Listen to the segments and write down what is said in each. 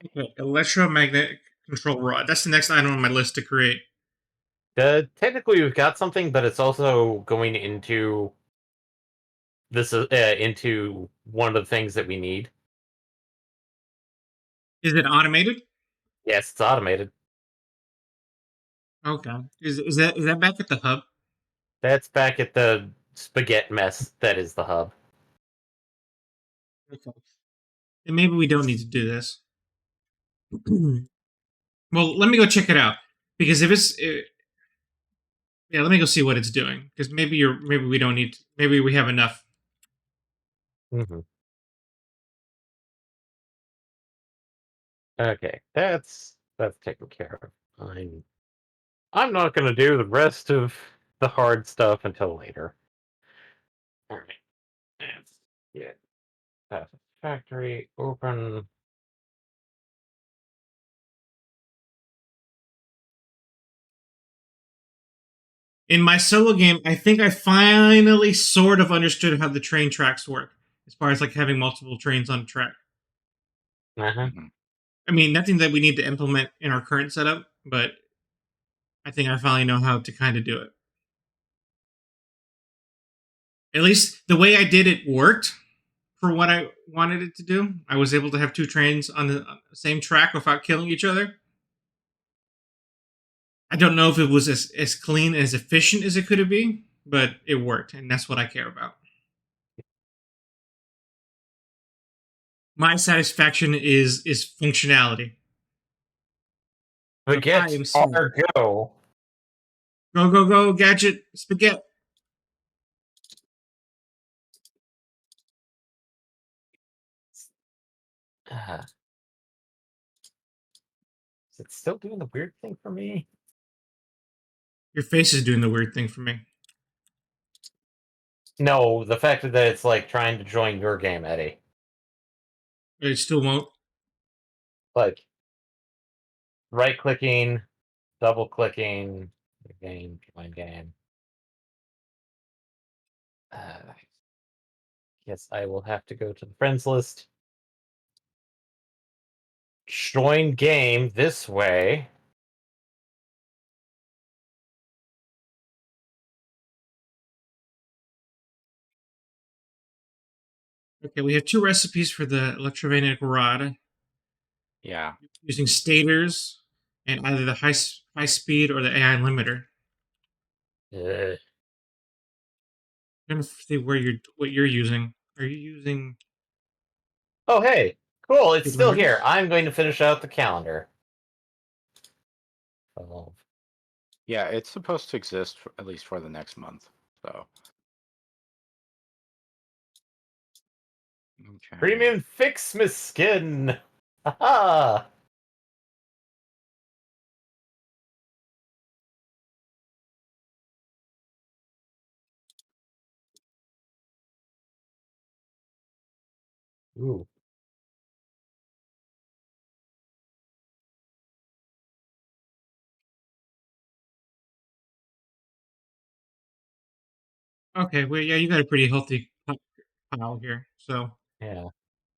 Okay, electromagnetic control rod. That's the next item on my list to create. Technically, we've got something, but it's also going into this into one of the things that we need. Is it automated? Yes, it's automated. Okay. Is that back at the hub? That's back at the spaghetti mess that is the hub. Okay. Then maybe we don't need to do this. Well, let me go check it out because if it's yeah, let me go see what it's doing because maybe we don't need maybe we have enough. Hmm. Okay, that's taken care of. I'm not going to do the rest of the hard stuff until later. All right, let's get past factory open. In my solo game, I think I finally sort of understood how the train tracks work as far as like having multiple trains on a track. Uh-huh. Mhm. I mean, nothing that we need to implement in our current setup, but I think I finally know how to kind of do it. At least the way I did it worked for what I wanted it to do. I was able to have two trains on the same track without killing each other. I don't know if it was as clean, as efficient as it could have been, but it worked, and that's what I care about. My satisfaction is functionality. But I Forget am smart. our go. Go go go! Gadget spaghetti. Uh, is it still doing the weird thing for me? Your face is doing the weird thing for me. No, the fact that it's like trying to join your game, Eddie. It still won't. Like right clicking, double clicking, game, join game. Uh, Guess I will have to go to the friends list. Join game this way. Okay, we have two recipes for the electromagnetic rod Yeah. using stators and either the high speed or the AI limiter. Uh, I'm trying to see what you're using. Are you using oh, hey, cool! It's speed still here. limiters? I'm going to finish out the calendar. 12. Yeah, it's supposed to exist at least for the next month. So, okay. Premium fix, Miss Skin. Haha. Ooh. Okay, well, yeah, you got a pretty healthy pile here. So, Yeah.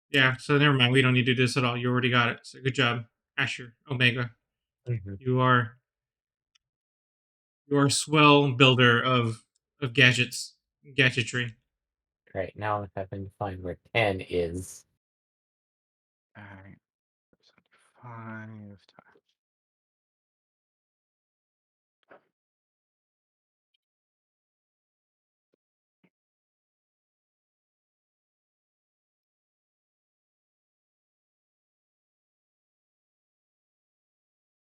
yeah, so never mind. We don't need to do this at all. You already got it. So, good job, Asher Omega. Hmm. You are a swell builder of gadgetry. Right now, I'm having to find where 10 is. All right. 75 times.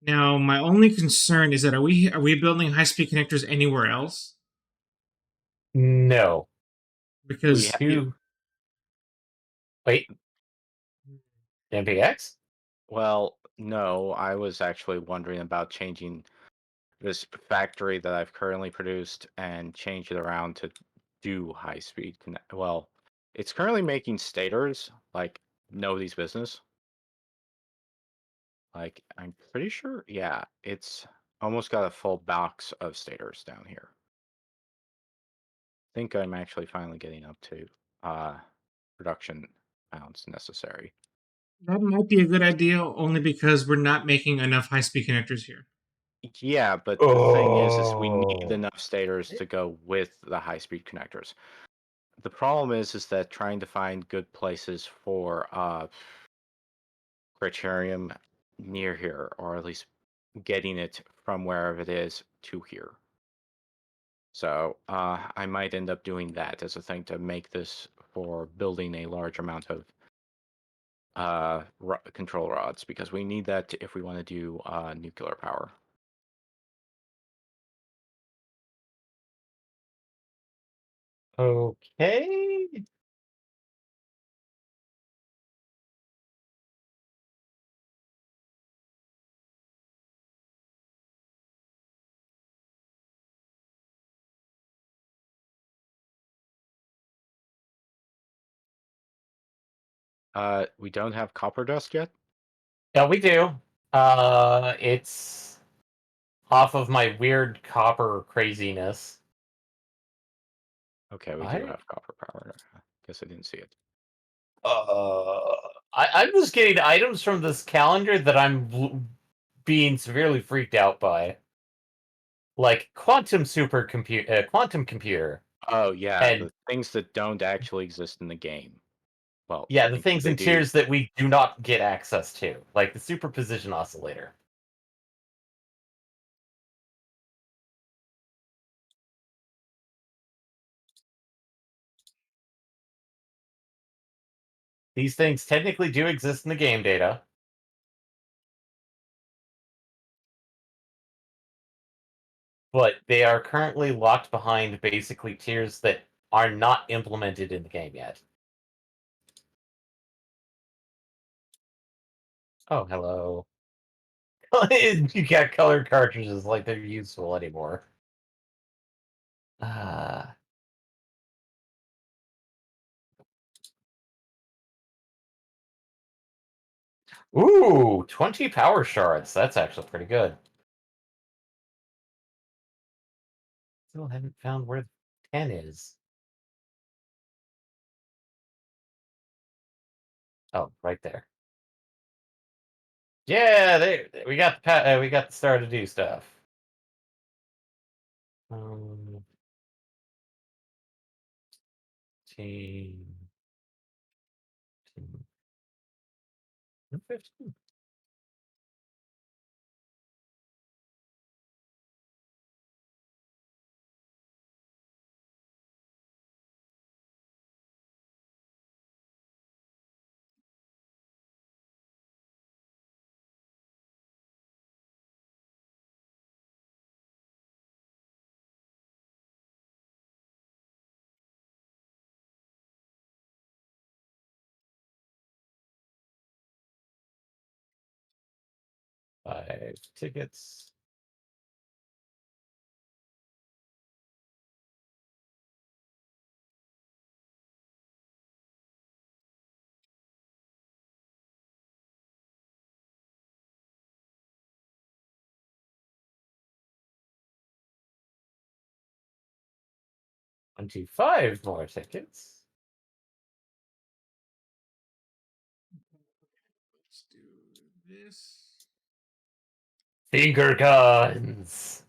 Now, my only concern is that are we building high speed connectors anywhere else? No. We Because have, Two. Wait, MPX? well, no, I was actually wondering about changing this factory that I've currently produced and change it around to do high speed connect. Well, it's currently making stators like nobody's business. Like, I'm pretty sure, yeah, it's almost got a full box of stators down here. I think I'm actually finally getting up to uh production amounts necessary. That might be a good idea, only because we're not making enough high-speed connectors here. Yeah, but the thing is we need Oh. enough stators to go with the high-speed connectors. The problem is that trying to find good places for Criterium near here, or at least getting it from wherever it is to here. So I might end up doing that as a thing to make this for building a large amount of control rods, because we need that if we want to do nuclear power. Okay. We don't have copper dust yet? Yeah, we do. It's off of my weird copper craziness. Okay, we do I have copper power. Guess I didn't see it. uh I'm just getting items from this calendar that I'm being severely freaked out by. Like quantum computer. Oh yeah, And the things that don't actually exist in the game. Well, yeah, the technically things they in do. tiers that we do not get access to, like the superposition oscillator. These things technically do exist in the game data, but they are currently locked behind basically tiers that are not implemented in the game yet. Oh, hello. You got colored cartridges like they're useful anymore. Uh, ooh, 20 power shards. That's actually pretty good. Still haven't found where 10 is. Oh, right there. Yeah, we got the star to do stuff. Um, 15, 15. 5 tickets. Onto 5 more tickets. Let's do this. Finger guns.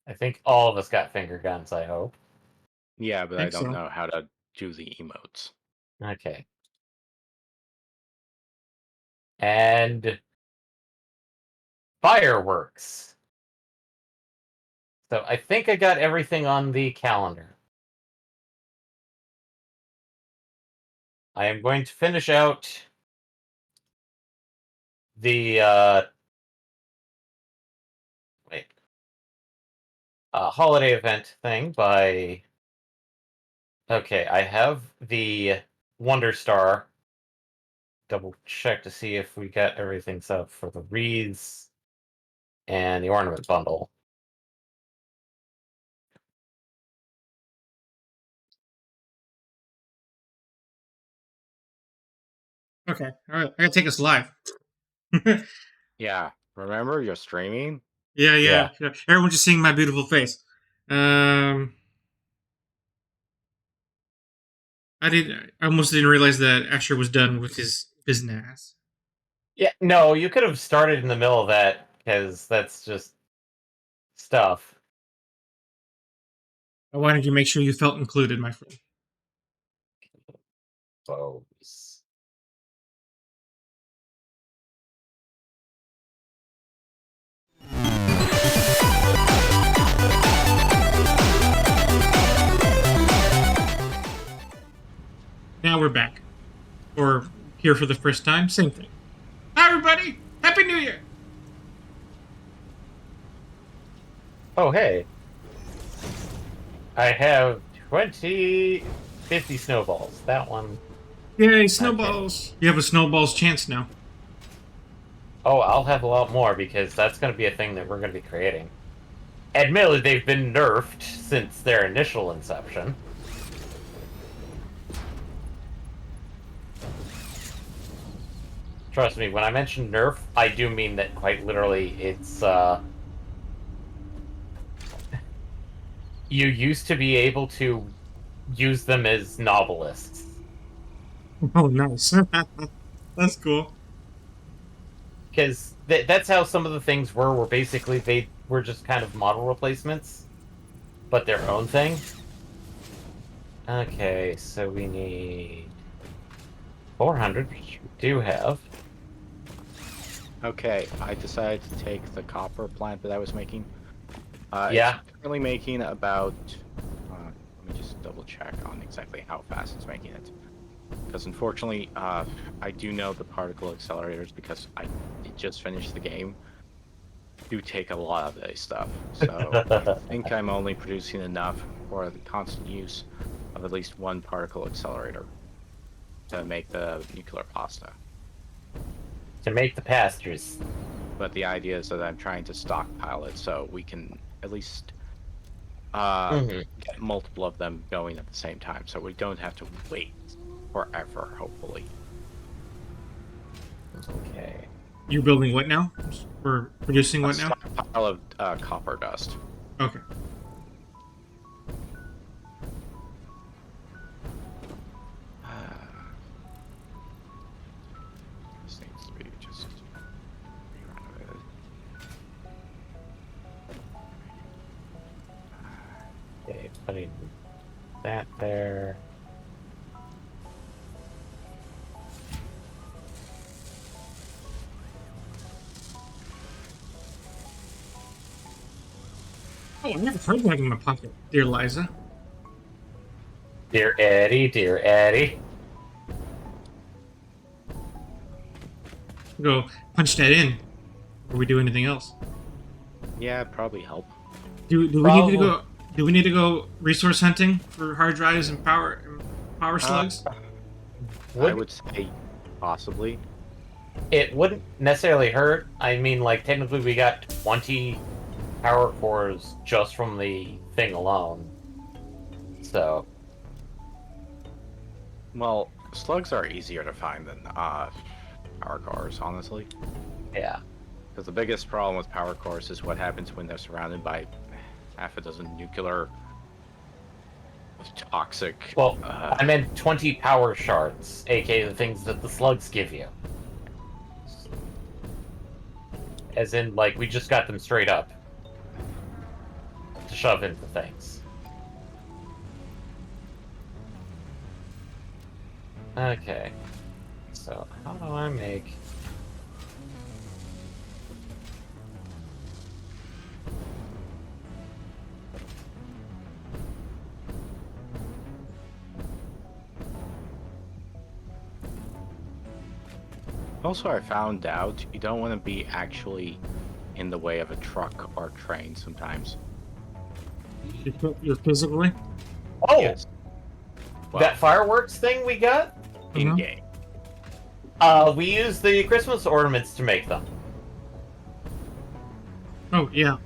I think all of us got finger guns, I hope. Yeah, but I Think don't so. know how to do the emotes. Okay. And fireworks. So I think I got everything on the calendar. I am going to finish out the wait, holiday event thing by. Okay, I have the Wonder Star. Double check to see if we got everything set up for the wreaths and the ornament bundle. Okay, all right. I gotta take us live. yeah, Yeah, remember you're streaming? yeah. Everyone's just seeing my beautiful face. I almost didn't realize that Asher was done with his business. Yeah, no, you could have started in the middle of that, because that's just stuff. I wanted to make sure you felt included, my friend. Bows. Now we're back. Or here for the first time, same thing. Hi, everybody! Happy New Year! Oh, hey. I have 50 snowballs. That one. Yay, snowballs! You have a snowball's chance now. Oh, I'll have a lot more, because that's going to be a thing that we're going to be creating. Admittedly, they've been nerfed since their initial inception. Trust me, when I mention nerf, I do mean that quite literally. It's, you used to be able to use them as novelists. Oh, nice. That's cool. Because that's how some of the things were basically they were just kind of model replacements, but their own thing. Okay, so we need 400, which we do have. Okay, I decided to take the copper plant that I was making. Yeah. It's currently making about. Let me just double check on exactly how fast it's making it. Because unfortunately, I do know the particle accelerators because I just finished the game. Do take a lot of this stuff, so I think I'm only producing enough for the constant use of at least one particle accelerator to make the nuclear pasta. To make the pastures. But the idea is that I'm trying to stockpile it so we can at least get multiple of them going at the same time, so we don't have to wait forever, hopefully. Okay. You're building what now? We're producing what A now? stockpile of copper dust. Okay. This needs to be just rerun it. Okay, putting that there. Oh, I never heard that in my pocket, dear Liza. Dear Eddie, dear Eddie. Go punch that in before we do anything else. Yeah, it'd probably help. Do we need to go? Do we need to go resource hunting for hard drives and power slugs? I would say possibly. It wouldn't necessarily hurt. I mean, like, technically we got 20 power cores just from the thing alone. So. Well, slugs are easier to find than power cores, honestly. Yeah. Because the biggest problem with power cores is what happens when they're surrounded by half a dozen nuclear toxic. Well, I meant 20 power shards, aka the things that the slugs give you. As in, like, we just got them straight up to shove into things. Okay. So, how do I make... Also, I found out you don't want to be actually in the way of a truck or train sometimes. You're physically. Oh! Yes. Well, That fireworks thing we got? in game. We use the Christmas ornaments to make them. Oh yeah.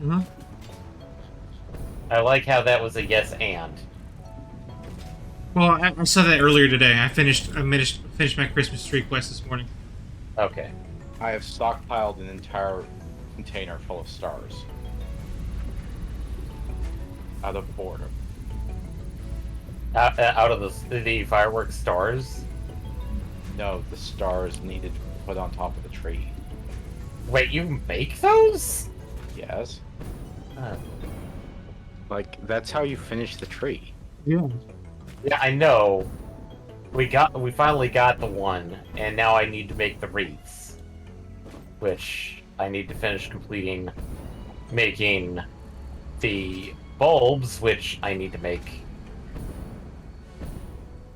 I like how that was a yes and. Well, I saw that earlier today. I finished my Christmas tree quest this morning. Okay. I have stockpiled an entire container full of stars. Out of boredom. Out of the fireworks stars. No, the stars needed to be put on top of the tree. Wait, you make those? Yes. Uh, Like, that's how you finish the tree. Yeah. yeah, I know. We finally got the one, and now I need to make the wreaths, which I need to finish completing making the bulbs, which I need to make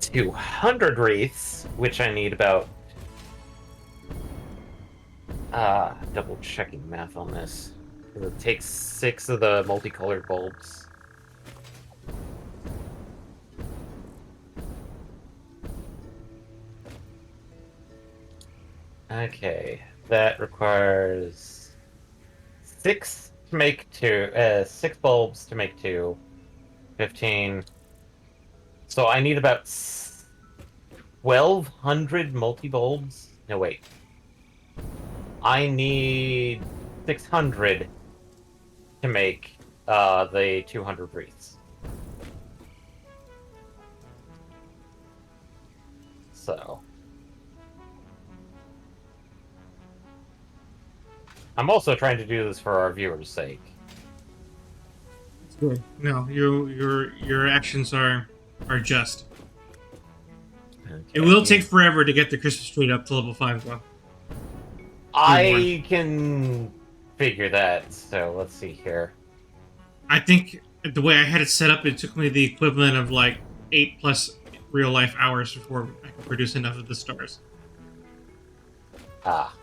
200 wreaths, which I need about double checking math on this. It takes 6 of the multicolored bulbs. Okay, that requires 6 to make 2, 6 bulbs to make 2, 15. So I need about 1,200 multi-bulbs. No, wait. I need 600 to make the 200 wreaths. So I'm also trying to do this for our viewers' sake. It's good. No, your actions are just. It will take forever to get the Christmas tree up to level 5, though. I can figure that. So let's see here. I think the way I had it set up, it took me the equivalent of like 8 plus real life hours before I could produce enough of the stars. Ah.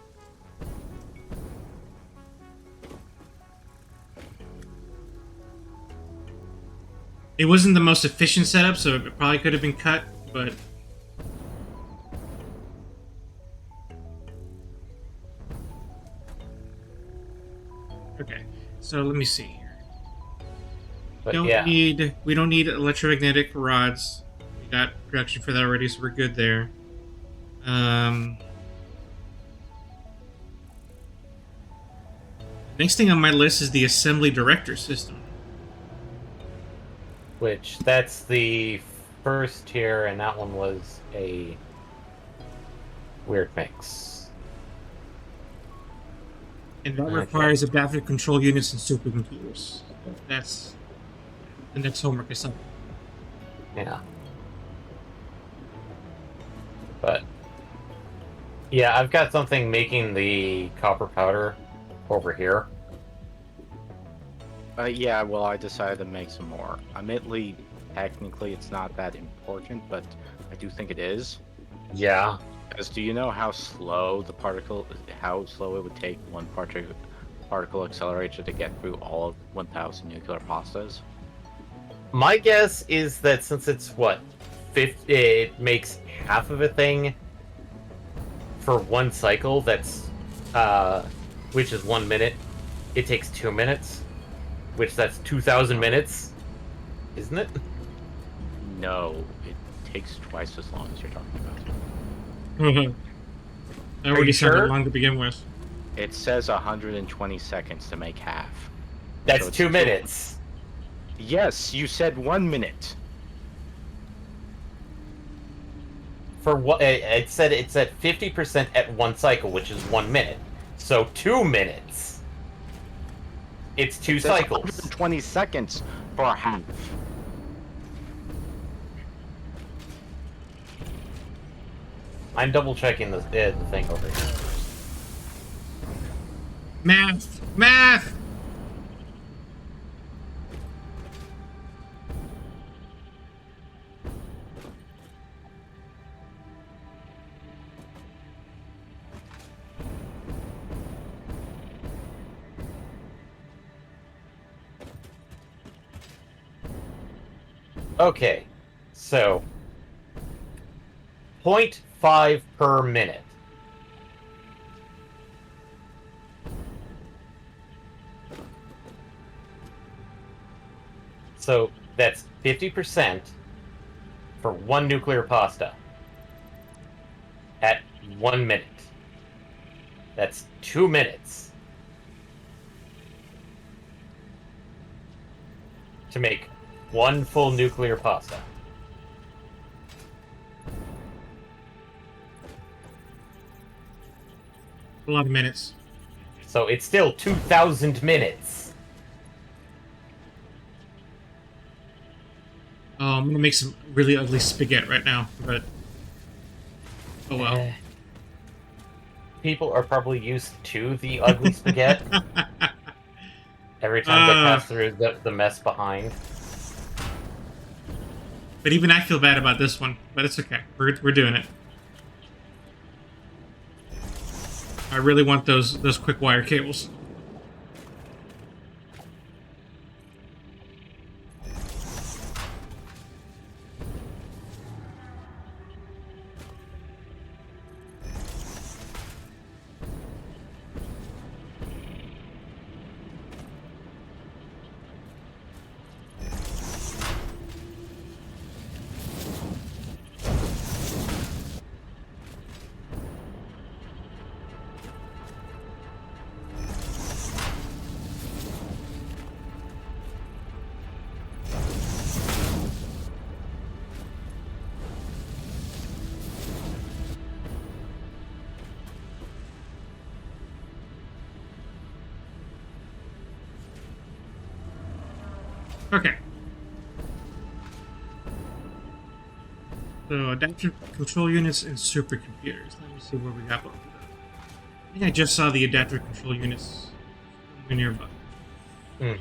It wasn't the most efficient setup, so it probably could have been cut, but okay. So let me see here. But We don't need electromagnetic rods. We got production for that already, so we're good there. Next thing on my list is the assembly director system. Which that's the first tier, and that one was a weird mix. And that Okay. requires adaptive control units and supercomputers. That's the next homework assignment. Yeah. But yeah, I've got something making the copper powder over here. Yeah, well, I decided to make some more. Admittedly, technically, it's not that important, but I do think it is. Yeah. Because do you know how slow how slow it would take one particle accelerator to get through all of 1,000 nuclear pastas? My guess is that since it's what, 50, it makes half of a thing for one cycle. That's which is 1 minute. It takes 2 minutes, which that's 2,000 minutes, isn't it? No, it takes twice as long as you're talking about. I already you sounded sure? long to begin with. It says 120 seconds to make half. That's it's 2 minutes. Yes, you said 1 minute. For what it said 50% at one cycle, which is 1 minute. So 2 minutes. It's 2 It says cycles. 120 seconds for half. I'm double checking the thing over here. Math! Okay, so 0.5 per minute. So that's 50% for one nuclear pasta at 1 minute. That's 2 minutes to make one full nuclear pasta. A lot of minutes. So it's still 2,000 minutes. Oh, I'm gonna make some really ugly spaghetti right now, but oh well. People are probably used to the ugly spaghetti every time they pass through the mess behind. But even I feel bad about this one, but it's okay. We're doing it. I really want those quick wire cables. Okay. So adaptive control units and supercomputers. Let me see where we got both of them. I think I just saw the adaptive control units nearby. Mm.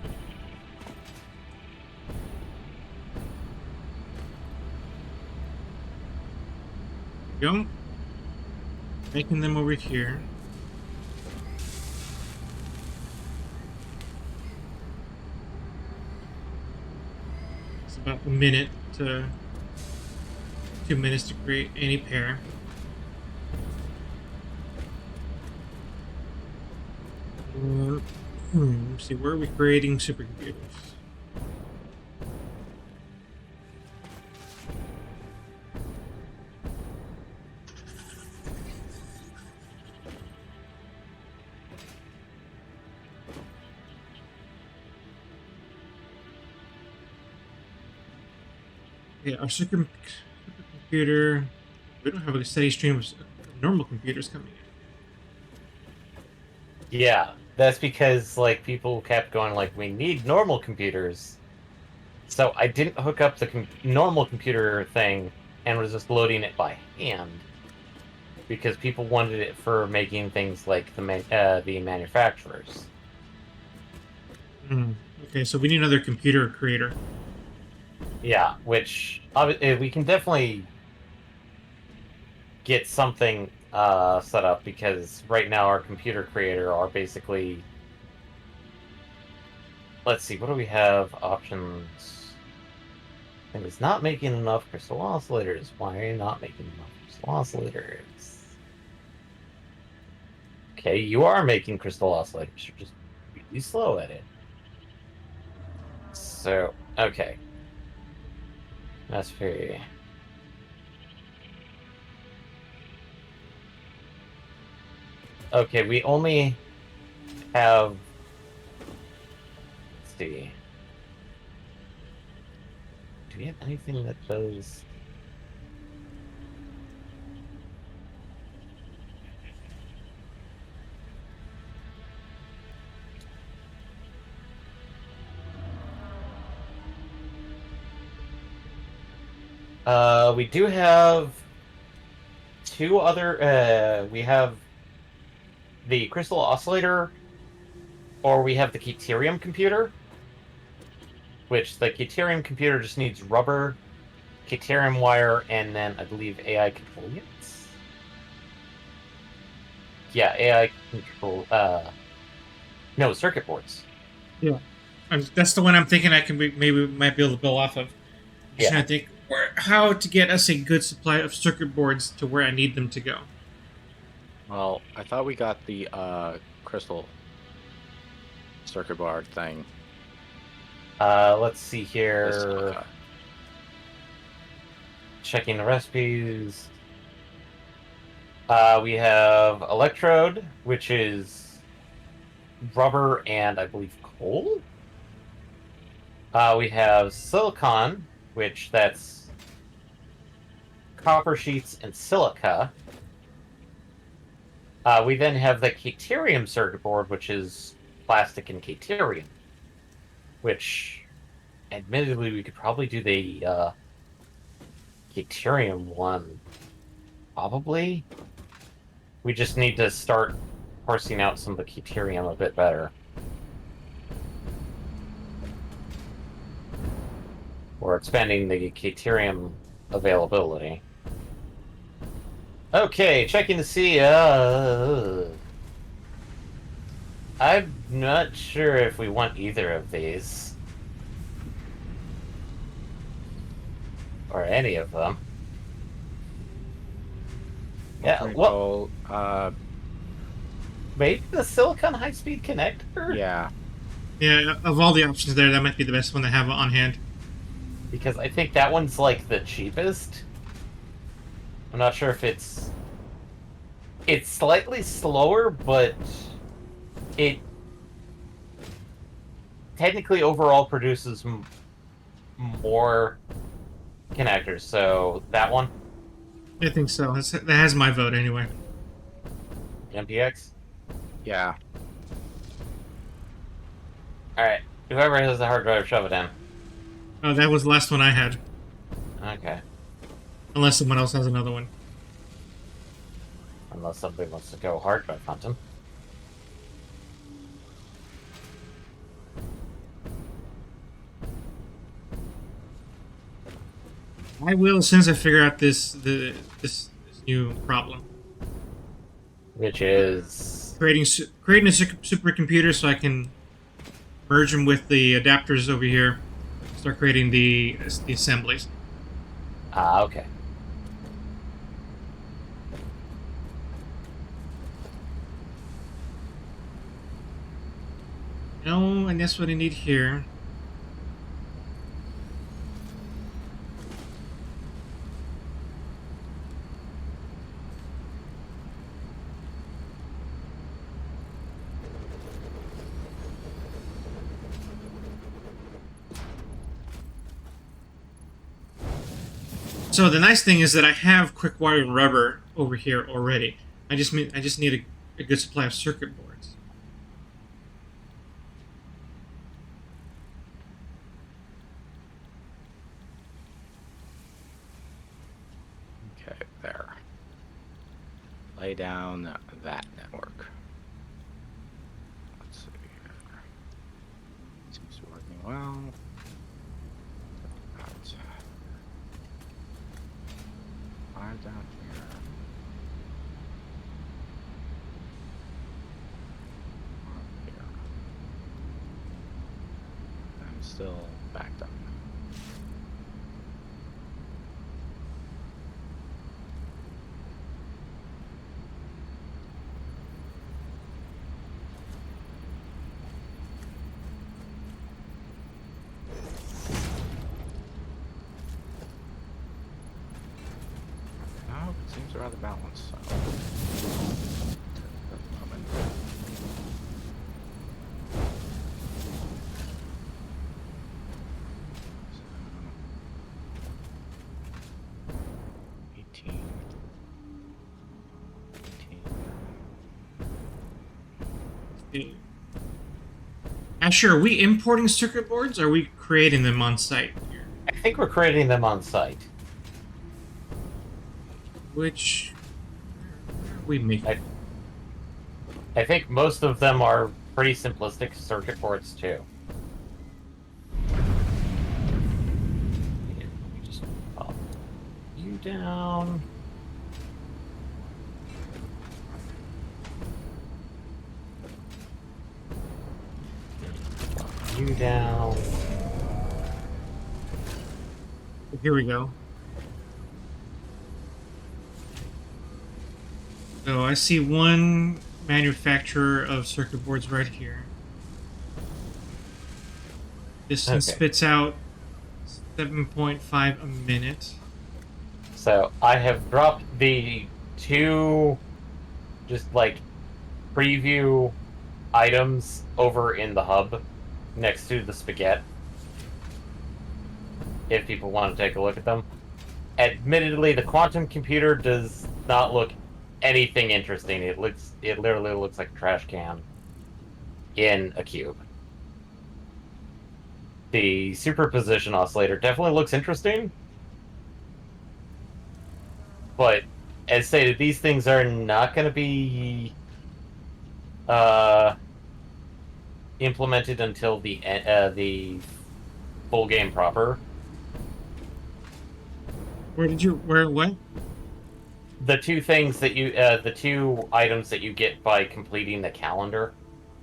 Go. Making them over here. It's about a minute to 2 minutes to create any pair. Let's see, where are we creating supercomputers? Yeah, our supercomputer. We don't have a steady stream of normal computers coming in. Yeah, that's because like people kept going like, we need normal computers. So I didn't hook up the normal computer thing and was just loading it by hand because people wanted it for making things like the manufacturers. Okay, so we need another computer creator. Yeah, which we can definitely get something set up because right now our computer creator are basically. Let's see, what do we have options? And it's not making enough crystal oscillators. Why are you not making enough crystal oscillators? Okay, you are making crystal oscillators. You're just really slow at it. So, okay. That's very... Okay, we only have... Let's see. Do we have anything that does... we do have two other, we have the crystal oscillator, or we have the Keterium computer, which the Keterium computer just needs rubber, Keterium wire, and then I believe AI control units. Yeah, AI control, no, circuit boards. Yeah. That's the one I'm thinking I can maybe might be able to build off of. I'm just trying to think how to get us a good supply of circuit boards to where I need them to go. Well, I thought we got the crystal circuit board thing. Let's see here. Silica. Checking the recipes. We have electrode, which is rubber and I believe coal. We have silicon, which that's copper sheets and silica. We then have the Caterium circuit board, which is plastic and Caterium, which, admittedly, we could probably do the Caterium one. Probably. We just need to start parsing out some of the Caterium a bit better. Or expanding the Caterium availability. Okay, checking to see, I'm not sure if we want either of these. Or any of them. Yeah, well, maybe the silicon high-speed connector? Yeah. Yeah, of all the options there, that might be the best one to have on hand. Because I think that one's, like, the cheapest. I'm not sure if it's... It's slightly slower, but it technically overall produces more connectors, so that one? I think so. That has my vote anyway. MPX? Yeah. Alright, whoever has the hard drive, shove it in. Oh, that was the last one I had. Okay. Unless someone else has another one. Unless somebody wants to go hard drive hunting. I will as soon as I figure out this new problem. Which is... Creating a supercomputer so I can merge them with the adapters over here. Start creating the assemblies. Ah, okay. No, and that's what I need here. So the nice thing is that I have quick wire and rubber over here already. I just need a good supply of circuit boards. Okay, there. Lay down that network. Let's see here. Seems to be working well. Right. Fire down here. Up here. I'm still backed up. No, it seems rather balanced. So. At the moment. So, 18. 18. Asher, are we importing circuit boards or are we creating them on site here? I think we're creating them on site. Which we make. I think most of them are pretty simplistic circuit boards too. Let me just pop you down. Pop you down. Here we go. So I see one manufacturer of circuit boards right here. This one spits out 7.5 a minute. So I have dropped the two just like preview items over in the hub next to the spaghetti. If people want to take a look at them. Admittedly, the quantum computer does not look anything interesting. It literally looks like a trash can in a cube. The superposition oscillator definitely looks interesting, but as stated, these things are not going to be implemented until the full game proper. Where what? The two things that the two items that you get by completing the calendar.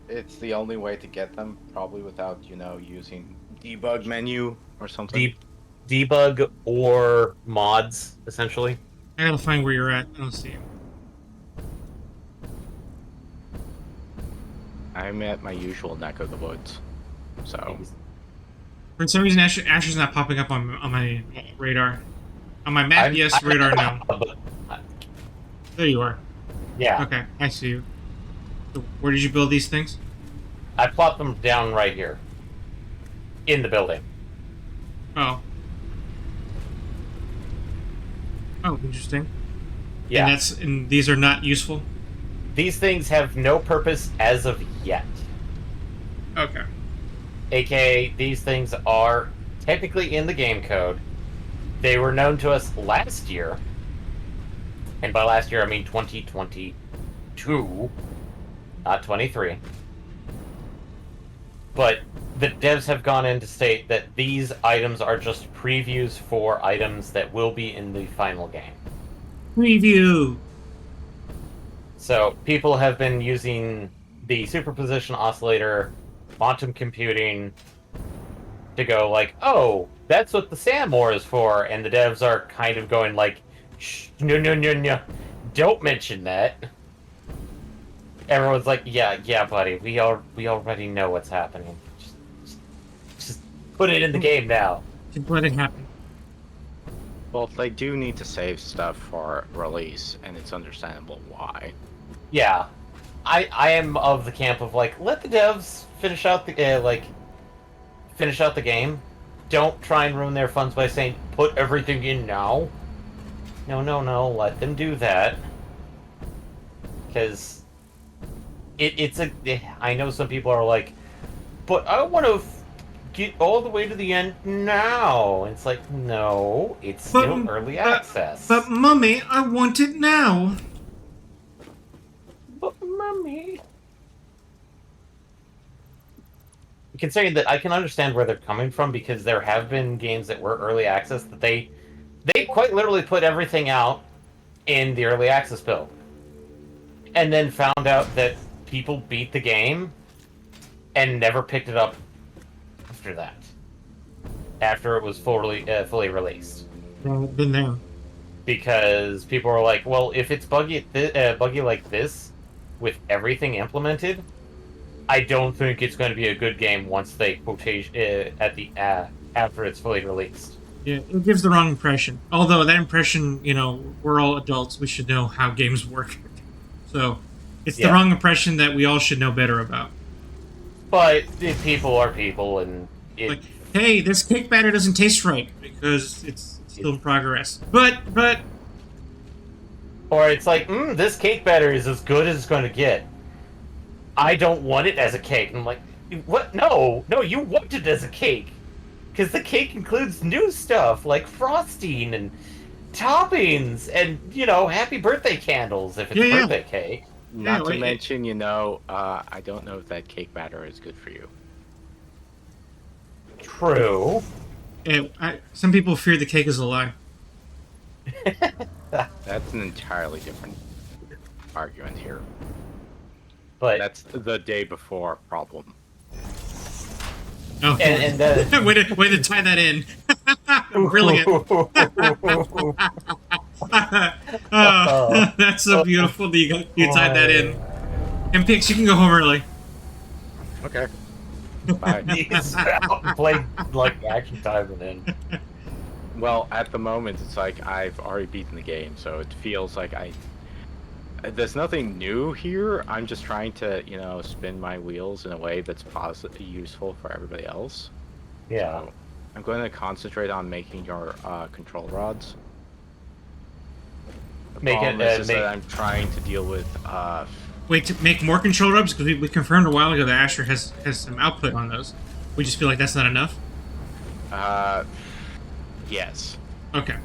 It's the only way to get them, probably without, using debug menu or something. Debug or mods, essentially. I gotta find where you're at. I don't see you. I'm at my usual neck of the woods. So, For some reason, Asher's not popping up on my radar. On my map, yes. Radar, no. There you are. Yeah. Okay, I see you. So where did you build these things? I plopped them down right here. In the building. Oh. Oh, interesting. Yeah. And these are not useful? These things have no purpose as of yet. Okay. AKA, these things are technically in the game code. They were known to us last year. And by last year, I mean 2022, not 23. But the devs have gone in to state that these items are just previews for items that will be in the final game. Preview! So people have been using the superposition oscillator, quantum computing, to go like, oh, that's what the SAM War is for, and the devs are kind of going like, shh, no, don't mention that. Everyone's like, yeah, buddy, we already know what's happening. Just put it in the game now. Just let it happen. well, they do need to save stuff for release, and it's understandable why. Yeah, I am of the camp of like, let the devs finish out the finish out the game. Don't try and ruin their funds by saying put everything in now. No, let them do that. Because I know some people are like, but I want to get all the way to the end now. And it's like, no, it's still early access. But Mummy, I want it now. But Mummy. Considering that I can understand where they're coming from, because there have been games that were early access that they quite literally put everything out in the early access build, and then found out that people beat the game and never picked it up after that. After it was fully released, I've been there. because people were like, "Well, if it's buggy like this, with everything implemented, I don't think it's going to be a good game once they after it's fully released." Yeah, it gives the wrong impression. Although that impression, we're all adults. We should know how games work. So it's the wrong impression that we all should know better about. But people are people, and like, hey, this cake batter doesn't taste right because it's still in progress. But or it's like, this cake batter is as good as it's going to get. I don't want it as a cake. And I'm like, what? No, you want it as a cake. Because the cake includes new stuff, like frosting and toppings and, happy birthday candles if it's a birthday cake. Not to mention, I don't know if that cake batter is good for you. True. Some people fear the cake is a lie. That's an entirely different argument here. But that's the day before problem. Oh, and way to tie that in. Brilliant. That's so beautiful that you tied that in. And Pix, you can go home early. Okay. Bye. Play like action time and then. Well, at the moment, it's like I've already beaten the game, so it feels like there's nothing new here. I'm just trying to, spin my wheels in a way that's useful for everybody else. Yeah. So I'm going to concentrate on making your control rods. The Make problem it, is that I'm trying to deal with. Wait, to make more control hubs? Because we confirmed a while ago that Asher has some output on those. We just feel like that's not enough? Yes. Okay.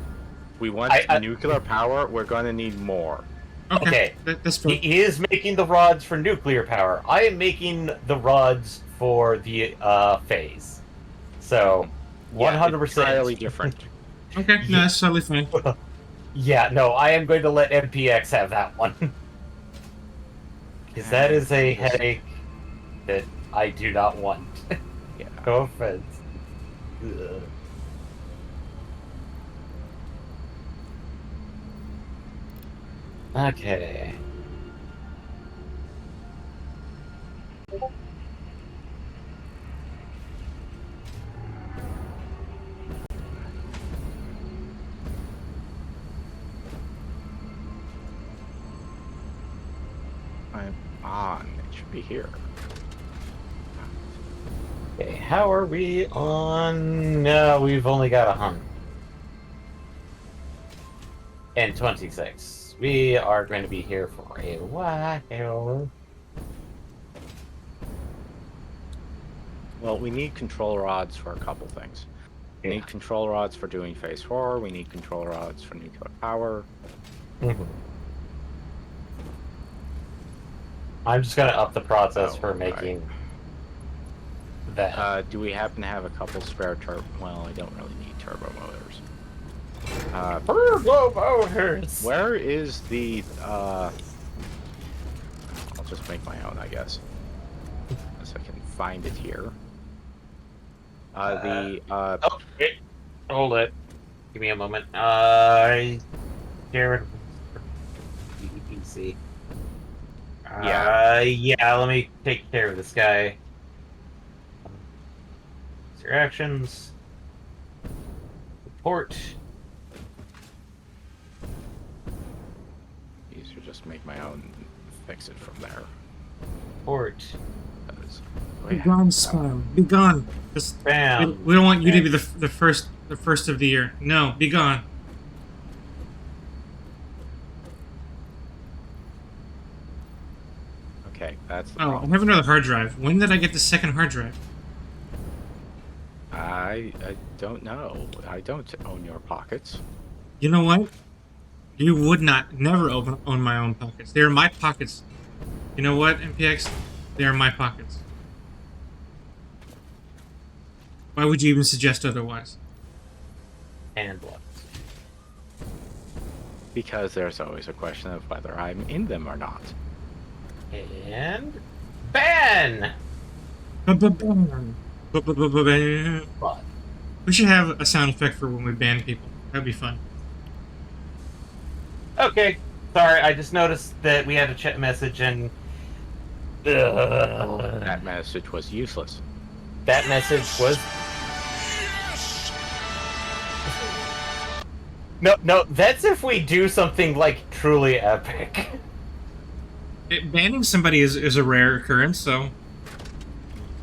We want nuclear power. We're going to need more. Okay. That's fair. He is making the rods for nuclear power. I am making the rods for the phase. So, 100%. Entirely different. Okay, no, that's totally fine. Yeah, no, I am going to let MPX have that one. Because that is a headache that I do not want. Yeah. No offense. Ugh. Okay. I'm on. It should be here. Okay, how are we on? No, we've only got 100. And 26. We are going to be here for a while. Well, we need control rods for a couple things. We need control rods for doing phase 4. We need control rods for nuclear power. Mm-hmm. I'm just going to up the process for making that. Do we happen to have a couple spare turbo? Well, I don't really need turbo motors. Turbo motors! Where is the? I'll just make my own, I guess. Unless I can find it here. Oh, wait. Hold it. Give me a moment. Jared. EPC. Yeah, let me take care of this guy. Your actions. Report. These are just make my own. Fix it from there. Report. Be gone, Spam. Be gone. Just, Bam. we don't want you to be the first of the year. No, be gone. Okay, that's the Oh, I problem. have another hard drive. When did I get the second hard drive? I don't know. I don't own your pockets. You know what? You would never own my own pockets. They are my pockets. You know what, MPX? They are my pockets. Why would you even suggest otherwise? And what? Because there's always a question of whether I'm in them or not. And ban. What? We should have a sound effect for when we ban people. That'd be fun. Okay. Sorry, I just noticed that we had a chat message and That message was useless. that message was No, that's if we do something like truly epic. Banning somebody is a rare occurrence, so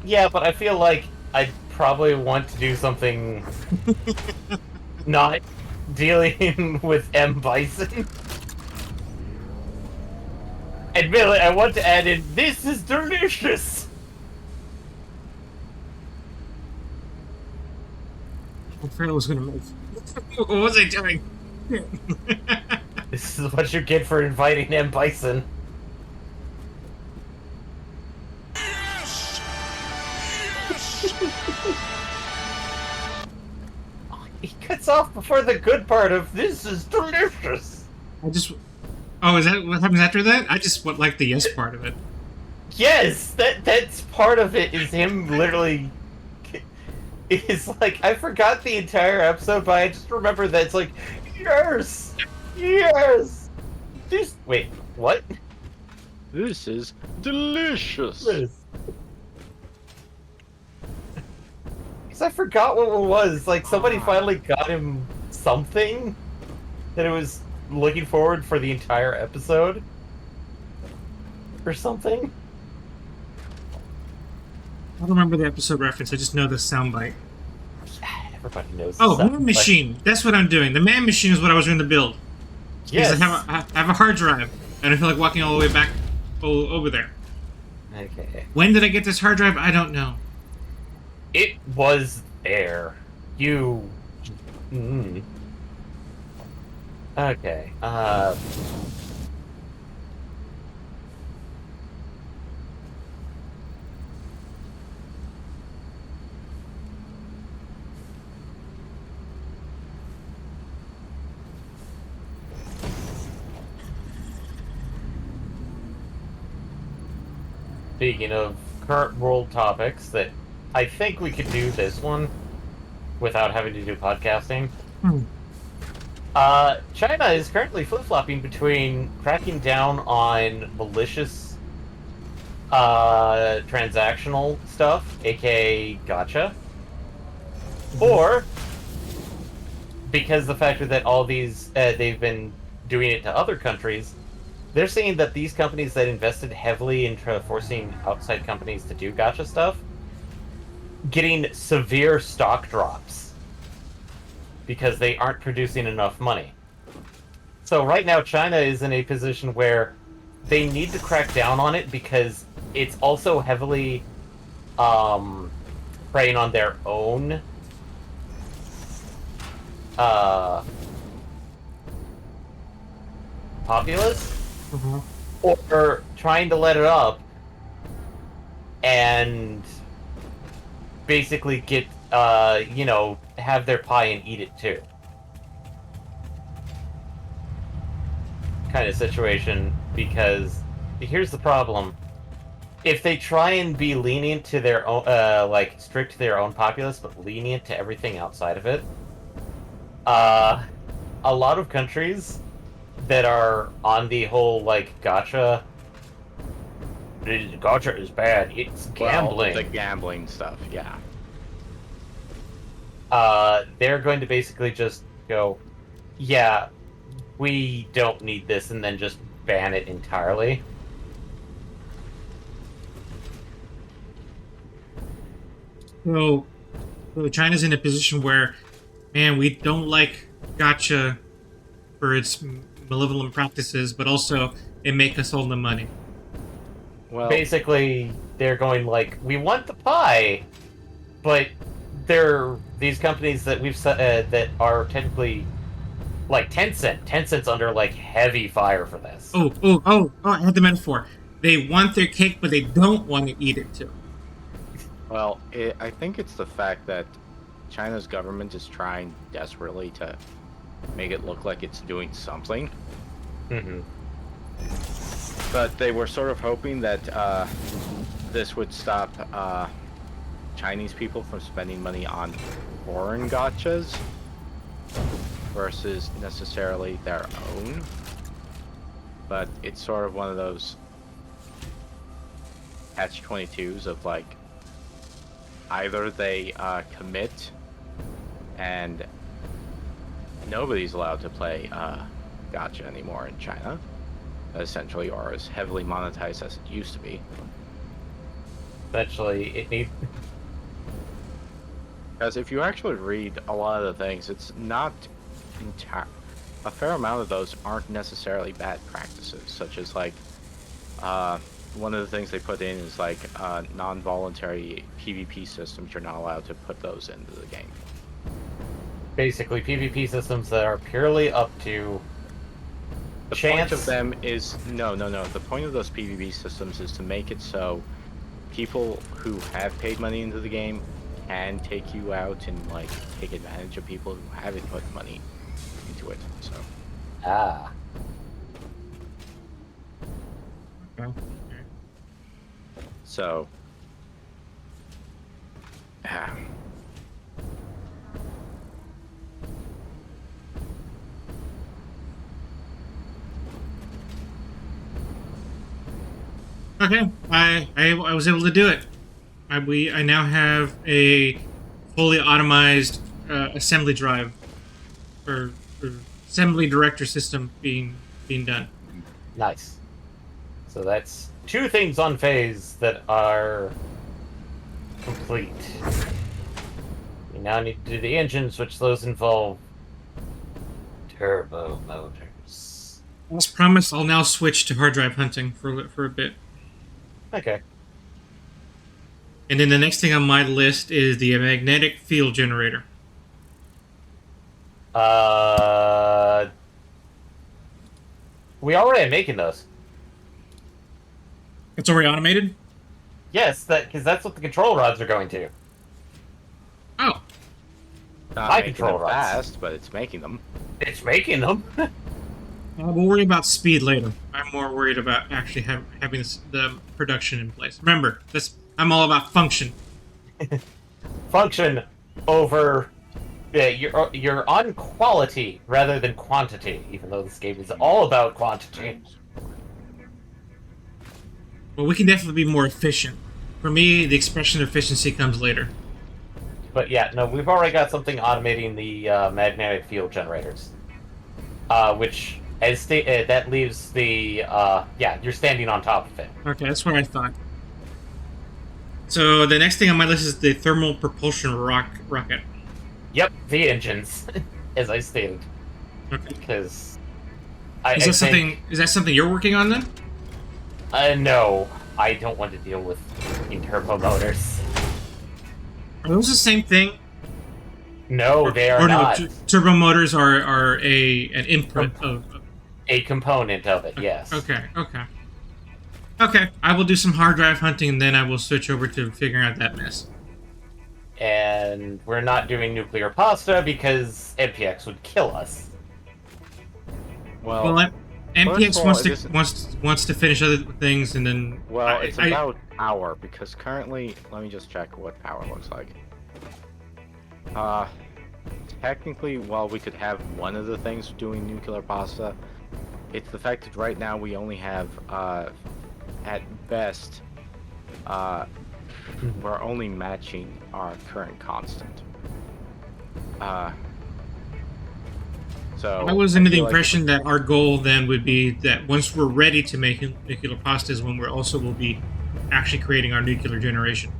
Yeah, but I feel like I'd probably want to do something not dealing with M. Bison. Admittedly, I want to add in, this is delicious! I forgot I was gonna move. What was I doing? This is what you get for inviting M. Bison. He cuts off before the good part of, this is delicious! Oh, is that what happens after that? I just like the yes part of it. Yes, that's part of it. Is him literally? It's like I forgot the entire episode, but I just remember that it's like, yes, yes. Wait, what? This is delicious. Because I forgot what it was. Like somebody finally got him something that it was looking forward for the entire episode or something. I don't remember the episode reference. I just know the soundbite. Everybody knows. Oh, man machine. That's what I'm doing. The man machine is what I was going to build. Because Yes. I have a hard drive, and I feel like walking all the way back over there. Okay. When did I get this hard drive? I don't know. It was there. You. Mm. Okay. Speaking of current world topics, that I think we could do this one without having to do podcasting. Hmm. China is currently flip-flopping between cracking down on malicious transactional stuff, aka gotcha, or because the fact that all these they've been doing it to other countries, they're seeing that these companies that invested heavily into forcing outside companies to do gotcha stuff getting severe stock drops because they aren't producing enough money. So right now China is in a position where they need to crack down on it because it's also heavily preying on their own populace, or trying to let it up and basically get have their pie and eat it too kind of situation. Because here's the problem: if they try and be lenient to their own like strict to their own populace but lenient to everything outside of it, a lot of countries that are on the whole like gotcha is bad, it's gambling. Well, the gambling stuff, yeah. They're going to basically just go, yeah, we don't need this, and then just ban it entirely. So China's in a position where, man, we don't like gotcha for its malevolent practices, but also it make us all the money. Well, Basically, they're going like, we want the pie, but they're these companies that we've that are technically like Tencent. Tencent's under like heavy fire for this. Oh! I had the metaphor. They want their cake, but they don't want to eat it too. well, I think it's the fact that China's government is trying desperately to make it look like it's doing something. Mm-hmm. But they were sort of hoping that this would stop Chinese people from spending money on foreign gotchas versus necessarily their own. But it's sort of one of those catch-22s of like, either they commit and nobody's allowed to play gotcha anymore in China, essentially, or as heavily monetized as it used to be. Essentially, it needs. Because if you actually read a lot of the things, it's not a fair amount of those aren't necessarily bad practices, such as like one of the things they put in is like non-voluntary PvP systems. You're not allowed to put those into the game. Basically, PvP systems that are purely up to The chance. point of them is no. The point of those PvP systems is to make it so people who have paid money into the game can take you out and like take advantage of people who haven't put money into it. So Ah. Okay. so yeah. Okay, I was able to do it. I now have a fully automized assembly drive or assembly director system being done. Nice. So that's two things on phase that are complete. We now need to do the engines, which those involve turbo motors. As promised, I'll now switch to hard drive hunting for a bit. Okay. And then the next thing on my list is the magnetic field generator. Uh, we already are making those. It's already automated? Yes, because that's what the control rods are going to. Oh. Not High making control them rods. fast, but it's making them. It's making them. We'll worry about speed later. I'm more worried about actually having the production in place. Remember, I'm all about function. Function over. You're on quality rather than quantity, even though this game is all about quantity. Well, we can definitely be more efficient. For me, the expression of efficiency comes later. But yeah, no, we've already got something automating the magnetic field generators, which that leaves the yeah, you're standing on top of it. Okay, that's what I thought. So the next thing on my list is the thermal propulsion rocket. Yep, the engines, as I stated, Okay. because Is that something you're working on then? No, I don't want to deal with turbo motors. Are those the same thing? No, they are not. Turbo motors are an input of. A component of it, yes. Okay. Okay, I will do some hard drive hunting, and then I will switch over to figuring out that mess. And we're not doing nuclear pasta because MPX would kill us. Well, MPX first of all, wants to finish other things, and then it's about power, because currently, let me just check what power looks like. Technically, while we could have one of the things doing nuclear pasta, it's the fact that right now we only have, at best, we're only matching our current constant. So I was under the feel like impression that our goal then would be that once we're ready to make nuclear pasta is when we also will be actually creating our nuclear generation.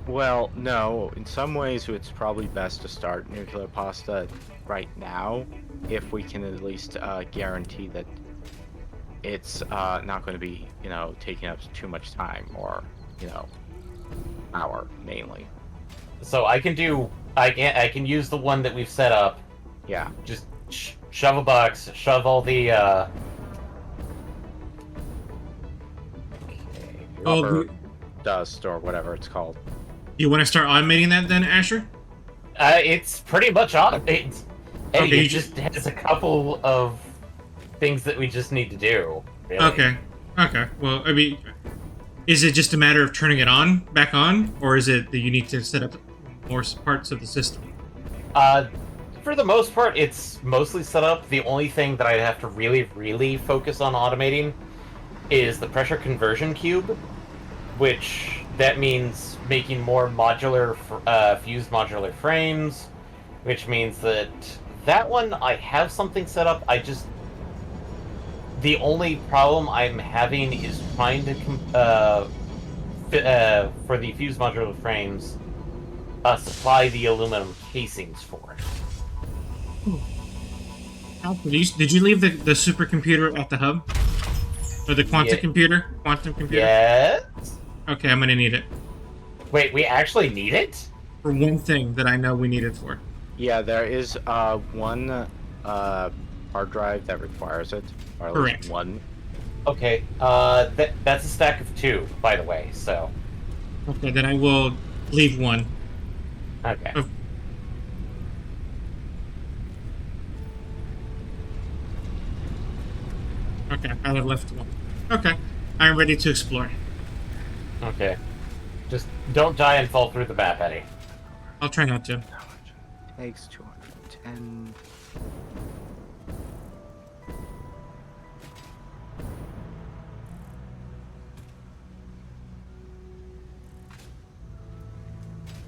Well, no. In some ways, it's probably best to start nuclear pasta right now, if we can at least guarantee that it's not going to be, taking up too much time, or, power mainly. So I can use the one that we've set up. Yeah. Just shove a box, shove all the rubber dust or whatever it's called. You want to start automating that then, Asher? It's pretty much automated. Hey, Okay, it just has a couple of things that we just need to do. Really. Okay. Well, I mean, is it just a matter of turning it back on, or is it that you need to set up more parts of the system? For the most part, it's mostly set up. The only thing that I'd have to really, really focus on automating is the pressure conversion cube, which that means making more modular, fused modular frames, which means that one I have something set up. The only problem I'm having is trying to for the fused modular frames, supply the aluminum casings for it. Did you leave the supercomputer at the hub? Or the quantum computer? Yes? Okay, I'm gonna need it. Wait, we actually need it? For one thing that I know we need it for. Yeah, there is one hard drive that requires it. Or at least Correct. one. Okay, that's a stack of 2, by the way, so... Okay, then I will leave one. Okay. Okay, I have left one. Okay, I'm ready to explore. Okay. Just don't die and fall through the map, Eddie. I'll try not to. Takes 210.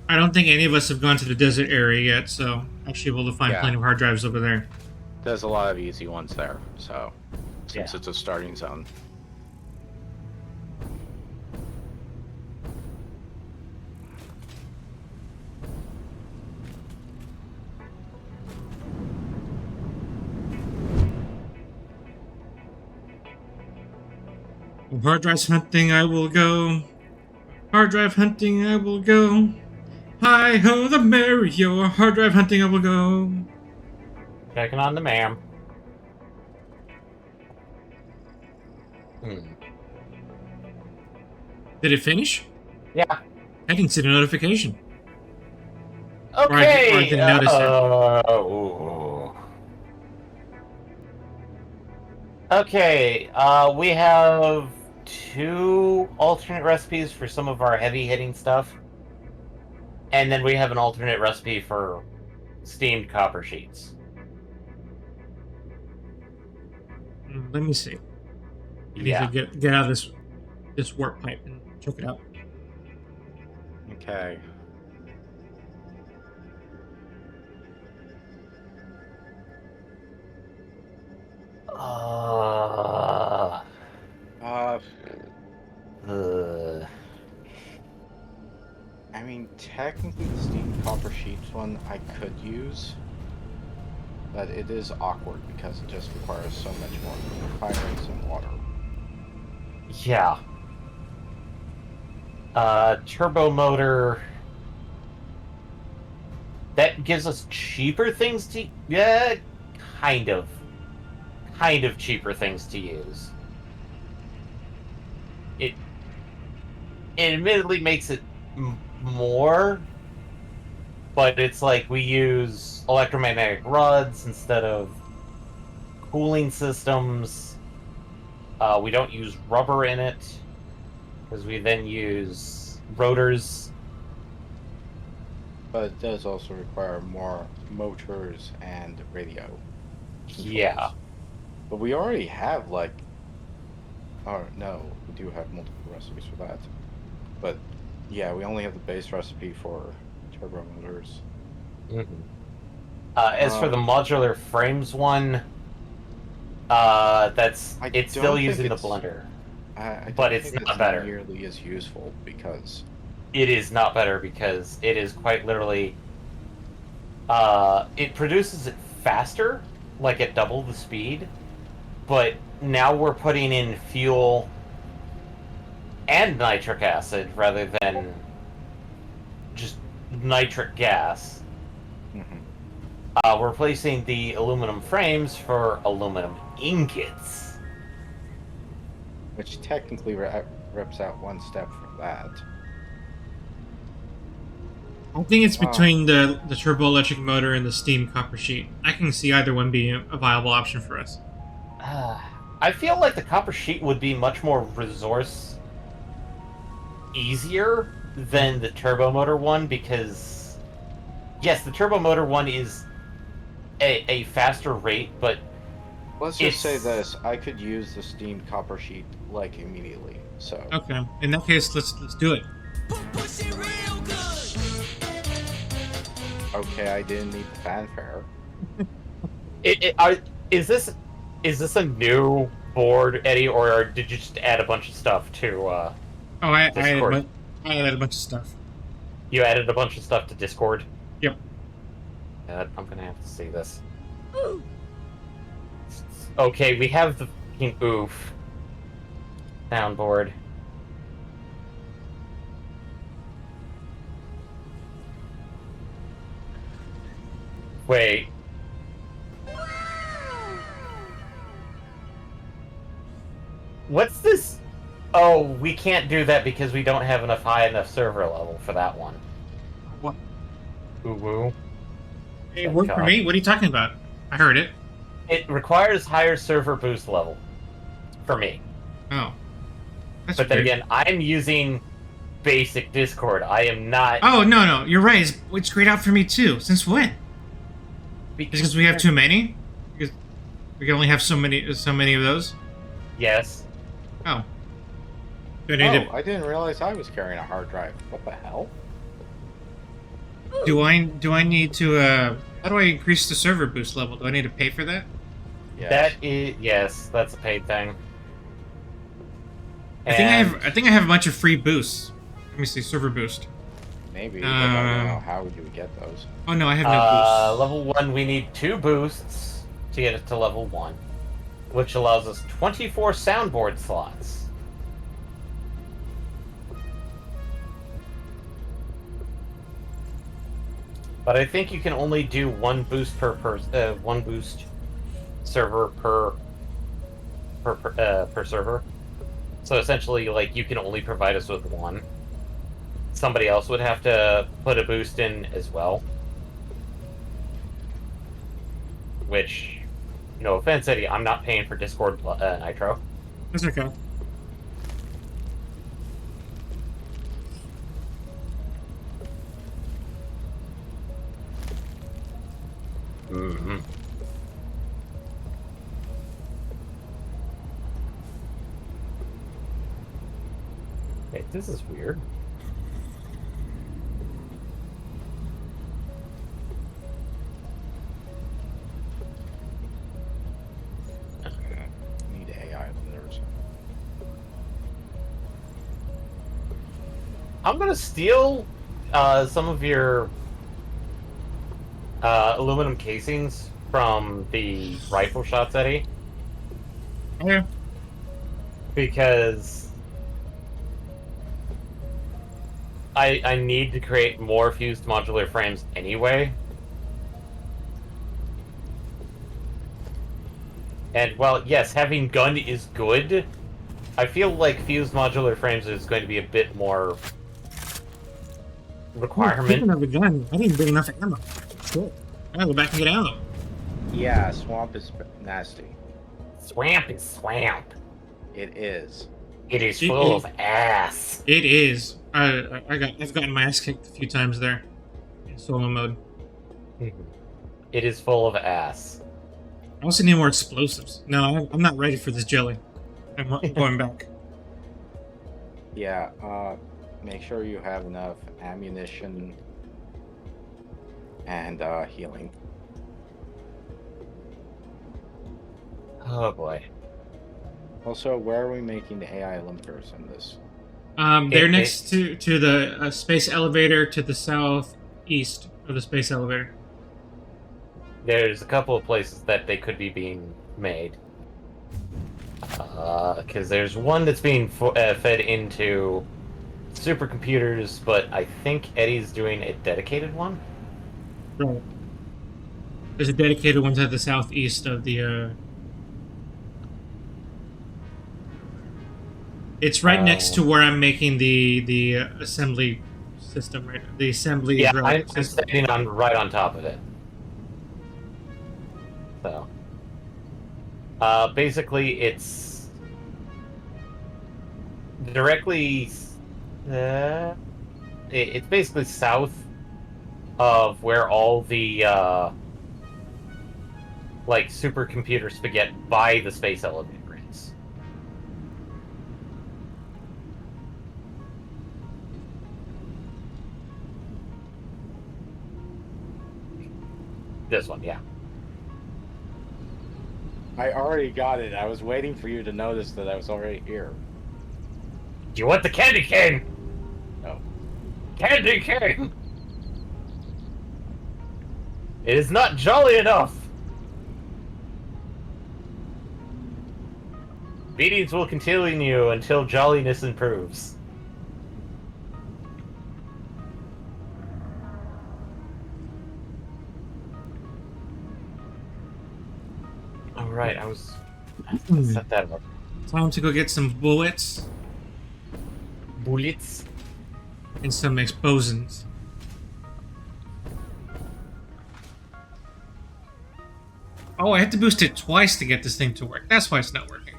I don't think any of us have gone to the desert area yet, so I should be able to find plenty of hard drives over there. There's a lot of easy ones there, so since Yeah. it's a starting zone. Hard drive hunting I will go. Hard drive hunting I will go. Hi ho the Mario. Hard drive hunting I will go. Checking on the ma'am. Did it finish? Yeah. I didn't see the notification. Okay. Or I didn't notice it. Ooh. Okay. We have 2 alternate recipes for some of our heavy-hitting stuff, and then we have an alternate recipe for steamed copper sheets. Let me see. I need Yeah. to get out of this warp pipe and check it out. Okay. Uh, Uh, uh, I mean, technically the steam copper sheets one I could use, but it is awkward because it just requires so much more firing and water. yeah. Turbo motor. That gives us cheaper things to... Yeah, kind of cheaper things to use. It admittedly makes it more, but it's like we use electromagnetic rods instead of cooling systems. We don't use rubber in it because we then use rotors. But it does also require more motors and radio controls. Yeah. But we already have, like... Oh, no, we do have multiple recipes for that. But, yeah, we only have the base recipe for turbo motors. As for the modular frames one, it's still using the blender. But it's not better. Nearly as useful because... It is not better because it is quite literally... it produces it faster, like at double the speed, but now we're putting in fuel and nitric acid rather than just nitric gas. We're replacing the aluminum frames for aluminum ingots. Which technically rips out one step from that. I think it's between the turbo electric motor and the steam copper sheet. I can see either one being a viable option for us. I feel like the copper sheet would be much more resource easier than the turbo motor one because, yes, the turbo motor one is a faster rate, but let's just say this: I could use the steamed copper sheet like immediately. So okay, in that case, let's do it. Okay, I didn't need the fanfare. Is this a new board, Eddie, or did you just add a bunch of stuff to? I Discord? added a bunch of stuff. You added a bunch of stuff to Discord. Yep. I'm gonna have to see this. Okay, we have the fucking oof soundboard. Wait. What's this? Oh, we can't do that because we don't have enough high enough server level for that one. What? Ooh woo. It worked for me. What are you talking about? I heard it. It requires higher server boost level for me. Oh. That's But then weird. again, I'm using basic Discord. I am not. Oh no, you're right. It's grayed out for me too. Since when? Because we have too many. Because we can only have so many of those. Yes. Oh. I didn't realize I was carrying a hard drive. What the hell? Do I need to how do I increase the server boost level? Do I need to pay for that? Yes. That's a paid thing. I think I have a bunch of free boosts. Let me see, server boost. Maybe, but I don't know how do we get those. Oh no, I have no boosts. Level 1, we need 2 boosts to get it to level 1, which allows us 24 soundboard slots. But I think you can only do one boost one boost server per server. So essentially, like, you can only provide us with one. Somebody else would have to put a boost in as well. Which, no offense, Eddie, I'm not paying for Discord Nitro. That's okay. Mm-hmm. Hey, this is weird. Need AI limiters. I'm gonna steal some of your aluminum casings from the rifle shots, Eddie, Okay. because I need to create more fused modular frames anyway. And while, yes, having gun is good, I feel like fused modular frames is going to be a bit more requirement. Speaking of a gun, I didn't bring enough ammo. Shit. I gotta go back and get ammo. Yeah, swamp is nasty. Swamp is swamp. It is. It is It full is. of ass. It is. I've gotten my ass kicked a few times there in solo mode. It is full of ass. I also need more explosives. No, I'm not ready for this jelly. I'm going back. Yeah, make sure you have enough ammunition and healing. Oh boy. Also, where are we making the AI limiters in this? They're next to the space elevator to the southeast of the space elevator. There's a couple of places that they could be being made. Because there's one that's being fed into supercomputers, but I think Eddie's doing a dedicated one. Right. There's a dedicated one to the southeast of the. It's right next to where I'm making the assembly system, right? The assembly. Yeah, drill I'm system. standing right on top of it. So, basically, it's directly. It's basically south of where all the like supercomputer spaghetti by the space elevator is. This one, yeah. I already got it. I was waiting for you to notice that I was already here. Do you want the candy cane? No. Candy cane! It is not jolly enough! Beatings will continue until jolliness improves. Alright, I was... set that up. Time to go get some bullets Bullets. and some explosives. Oh, I had to boost it twice to get this thing to work. That's why it's not working.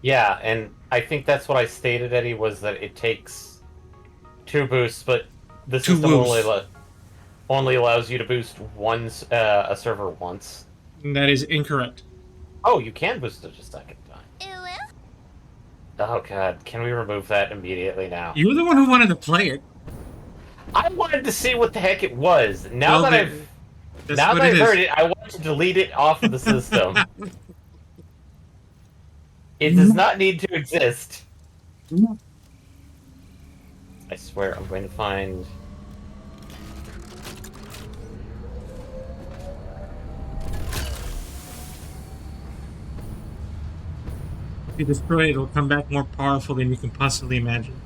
Yeah, and I think that's what I stated, Eddie, was that it takes 2 boosts, but the Two system boosts. only allows you to boost a server once. That is incorrect. Oh, you can boost it a second time. Oh god, can we remove that immediately now? You were the one who wanted to play it. I wanted to see what the heck it was. Now Well, that that's I've what it is. heard it, I want to delete it off of the system. It does not need to exist. I swear I'm going to find... If you destroy it, it'll come back more powerful than you can possibly imagine.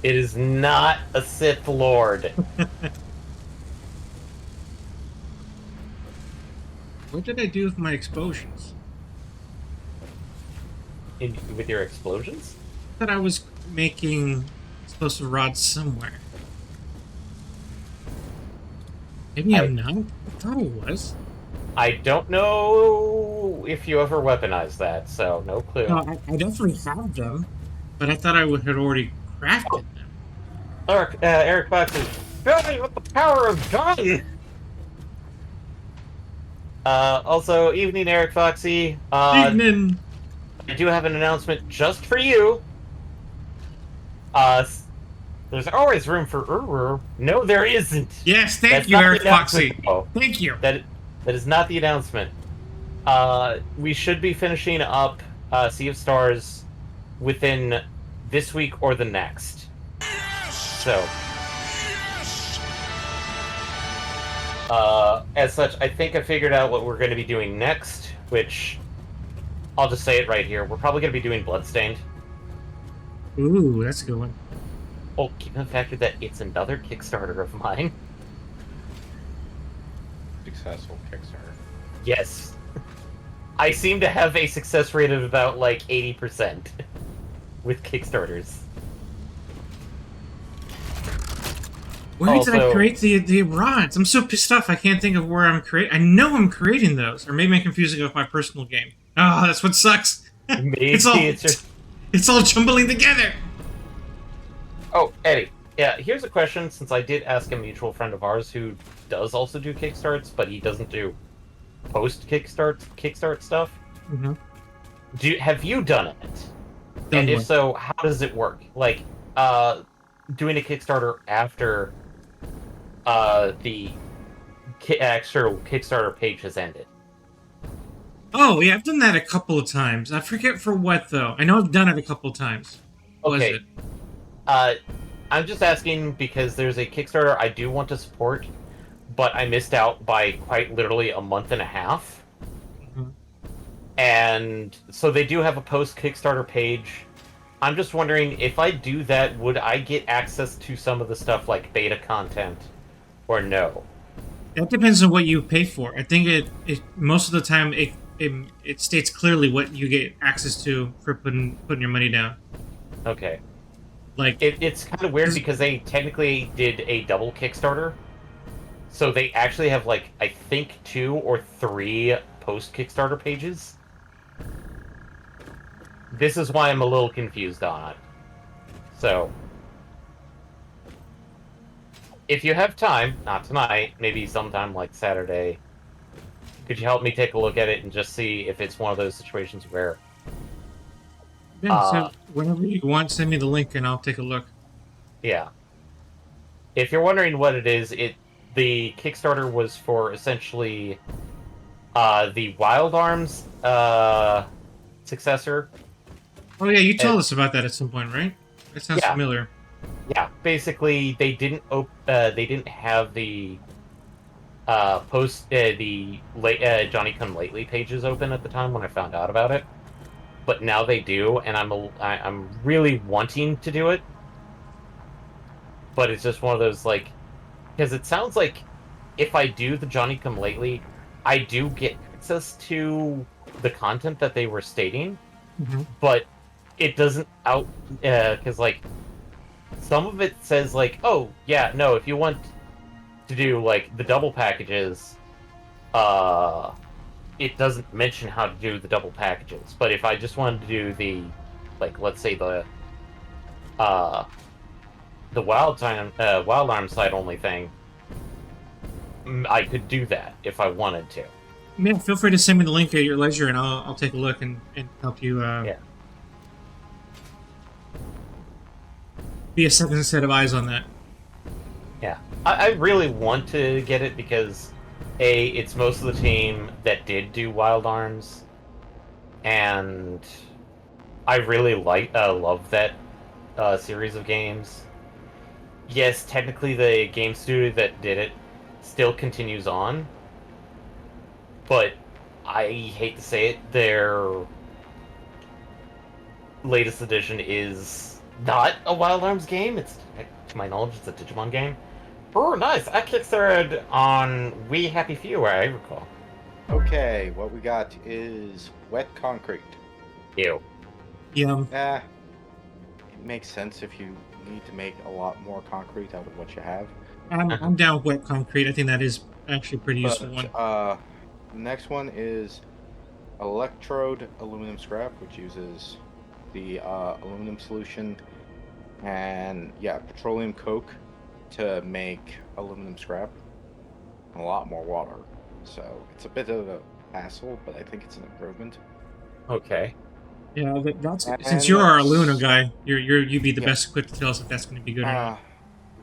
It is not a Sith Lord. What did I do with my explosions? With your explosions? I thought I was making explosive rods somewhere. Maybe I'm not? I thought I was. I don't know if you ever weaponized that, so no clue. No, I definitely have them, but I thought I had already crafted them. Eric Fox is building with the power of gun! Also, evening, Eric Foxy. Evening! I do have an announcement just for you. There's always room for Uru. No, there isn't. Yes, thank That's you, not the Eric Foxy. announcement, though. Thank you. That is not the announcement. We should be finishing up Sea of Stars within this week or the next. So, as such, I think I figured out what we're going to be doing next, which I'll just say it right here. We're probably going to be doing Bloodstained. Ooh, that's a good one. Oh, keep in the fact that it's another Kickstarter of mine. Successful Kickstarter. Yes. I seem to have a success rate of about, like, 80% with Kickstarters. Where did I Also- create the rods? I'm so pissed off I can't think of where I'm creating. I know I'm creating those. Or maybe I'm confusing it with my personal game. Oh, that's what sucks. Maybe it's all just... it's all jumbling together. Oh, Eddie. Yeah, here's a question, since I did ask a mutual friend of ours who does also do Kickstarts, but he doesn't do post-Kickstart stuff. Mm-hmm. Have you done it? And if so, how does it work? Like, doing a Kickstarter after the actual Kickstarter page has ended. Oh, yeah, I've done that a couple of times. I forget for what, though. I know I've done it a couple of times. What was Okay. it? I'm just asking because there's a Kickstarter I do want to support, but I missed out by quite literally a month and a half. Mhm. And so they do have a post-Kickstarter page. I'm just wondering, if I do that, would I get access to some of the stuff like beta content, or no? That depends on what you pay for. I think it most of the time it states clearly what you get access to for putting your money down. Okay. Like It's kind of weird because they technically did a double Kickstarter. So they actually have, like, I think 2 or 3 post-Kickstarter pages. This is why I'm a little confused on it. So, if you have time, not tonight, maybe sometime like Saturday, could you help me take a look at it and just see if it's one of those situations where... yeah, so whenever you want, send me the link and I'll take a look. Yeah. If you're wondering what it is, the Kickstarter was for essentially the Wild Arms successor. Oh yeah, you told us about that at some point, right? That sounds Yeah. familiar. Yeah, basically they didn't have the Johnny Come Lately pages open at the time when I found out about it, but now they do, and I'm really wanting to do it, but it's just one of those, like, because it sounds like if I do the Johnny Come Lately, I do get access to the content that they were stating, Mm-hmm. but it doesn't because, like, some of it says, like, oh yeah, no, if you want to do, like, the double packages, it doesn't mention how to do the double packages. But if I just wanted to do the, like, let's say the Wild Arm side only thing, I could do that if I wanted to. Yeah, feel free to send me the link at your leisure, and I'll take a look and help you. Yeah. Be a second set of eyes on that. Yeah, I really want to get it because, A, it's most of the team that did do Wild Arms, and I really love that series of games. Yes, technically the game studio that did it still continues on, but I hate to say it, their latest edition is not a Wild Arms game. It's, to my knowledge, it's a Digimon game. Oh, nice! I kickstarted on We Happy Few, I recall. Okay, what we got is wet concrete. Ew. Yeah. It makes sense if you need to make a lot more concrete out of what you have. I'm down with wet concrete. I think that is actually a pretty useful one. The next one is electrode aluminum scrap, which uses the aluminum solution and petroleum coke to make aluminum scrap. And a lot more water. So it's a bit of a hassle, but I think it's an improvement. Okay. Yeah, that's And since you're our that's- Luna guy, you'd be the Yeah. best equipped to tell us if that's going to be good or not.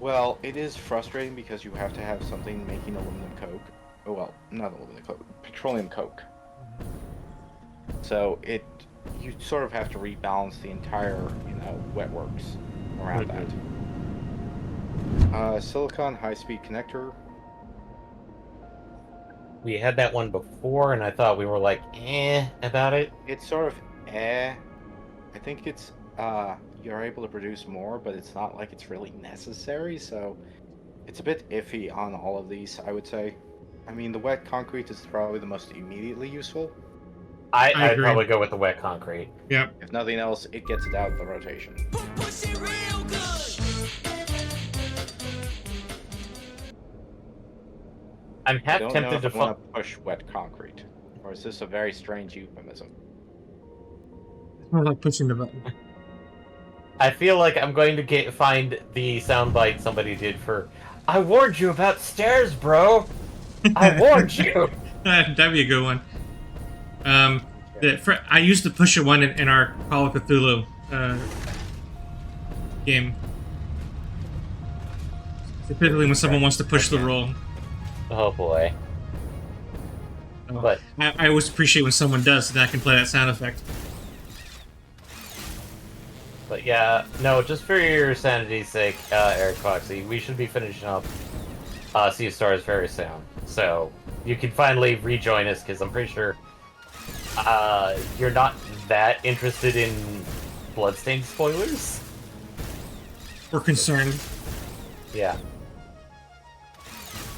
Well, it is frustrating because you have to have something making aluminum coke. Oh well, not aluminum coke, petroleum coke. So you sort of have to rebalance the entire, wet works around that. Silicon high-speed connector. We had that one before, and I thought we were like, about it. It's sort of I think it's you're able to produce more, but it's not like it's really necessary, so it's a bit iffy on all of these, I would say. I mean, the wet concrete is probably the most immediately useful. I I'd agree. probably go with the wet concrete. Yep. If nothing else, it gets it out of the rotation. I'm I half don't know tempted if to I want to push wet concrete, or is this a very strange euphemism? It's more like pushing the button. I feel like I'm going to find the soundbite somebody did for I warned you about stairs, bro! I warned you! That'd be a good one. I used the push it one in our Call of Cthulhu game. Specifically when someone wants to push the roll. Oh boy. So, But I always appreciate when someone does, and I can play that sound effect. But yeah, no, just for your sanity's sake, Eric Foxy, we should be finishing up Sea of Stars very soon. So you can finally rejoin us, because I'm pretty sure you're not that interested in Bloodstained spoilers. We're concerned. Yeah.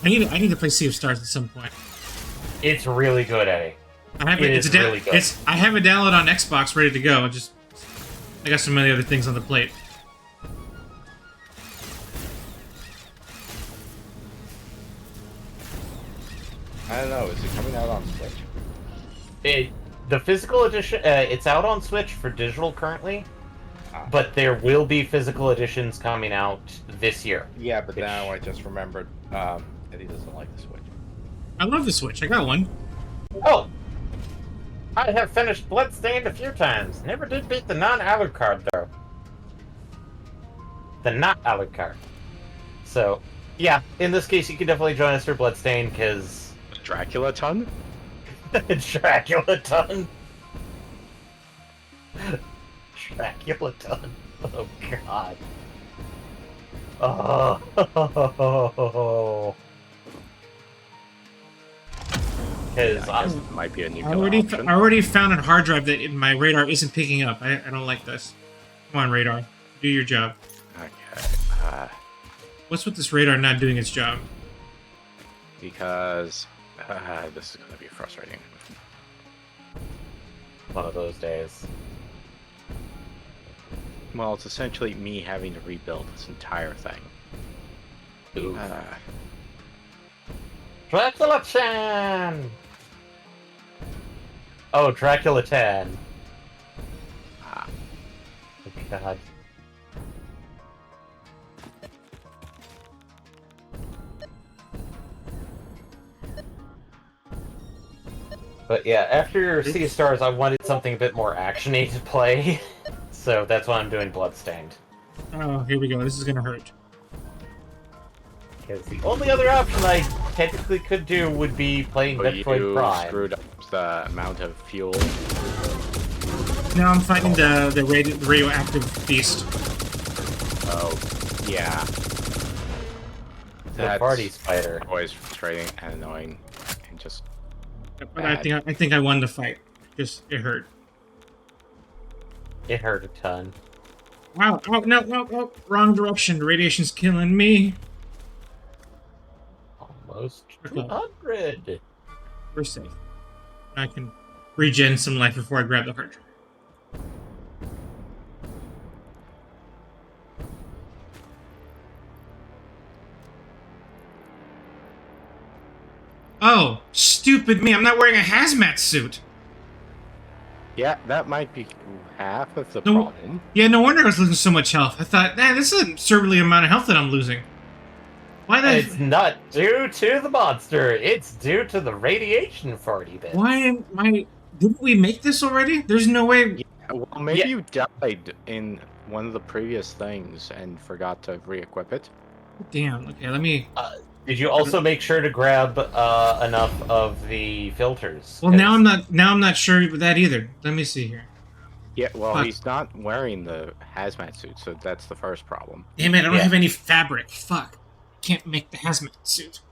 I need to play Sea of Stars at some point. It's really good, Eddie. I have It it. is really good. I have it downloaded on Xbox, ready to go. I got so many other things on the plate. I don't know, is it coming out on Switch? The physical edition, it's out on Switch for digital currently, Ah. but there will be physical editions coming out this year. Yeah, but now I just remembered Eddie doesn't like the Switch. I love the Switch. I got one. Oh! I have finished Bloodstained a few times. Never did beat the non-Alucard, though. The not Alucard. So, yeah, in this case, you can definitely join us for Bloodstained, because... Dracula ton? Dracula ton. Dracula ton. Oh, God. Oh. Because I guess it might be a new I option. already found a hard drive that my radar isn't picking up. I don't like this. Come on, radar. Do your job. Okay. What's with this radar not doing its job? Because this is going to be frustrating. one of those days. Well, it's essentially me having to rebuild this entire thing. Ooh. Dracula-chan! Oh, Dracula-chan. Ah. Oh, God. But yeah, after Sea of Stars, I wanted something a bit more action-y to play, so that's why I'm doing Bloodstained. Oh, here we go. This is gonna hurt. Because the only other option I technically could do would be playing But Metroid you Prime. screwed up the amount of fuel. Now I'm fighting the radioactive beast. Oh, yeah. The party spider. Always frustrating and annoying, and just But I think I won the fight. Just it hurt. It hurt a ton. Wow! Oh no! No! No! Wrong direction. The radiation's killing me. Almost Okay. 200. We're safe. I can regen some life before I grab the hard drive. Oh, stupid me! I'm not wearing a hazmat suit. Yeah, that might be half of the No, problem. yeah, no wonder I was losing so much health. I thought, man, this is an absurdly amount of health that I'm losing. Why the? It's not due to the monster. It's due to the radiation farty bit. Why am I? Didn't we make this already? There's no way. Yeah, well, maybe Yeah. you died in one of the previous things and forgot to re-equip it. Damn. Okay, let me. Did you also make sure to grab enough of the filters? Well, now I'm not. Now I'm not sure with that either. Let me see here. Yeah, well, Fuck. he's not wearing the hazmat suit, so that's the first problem. Damn it! I don't Yeah. have any fabric. Fuck. Can't make the hazmat suit.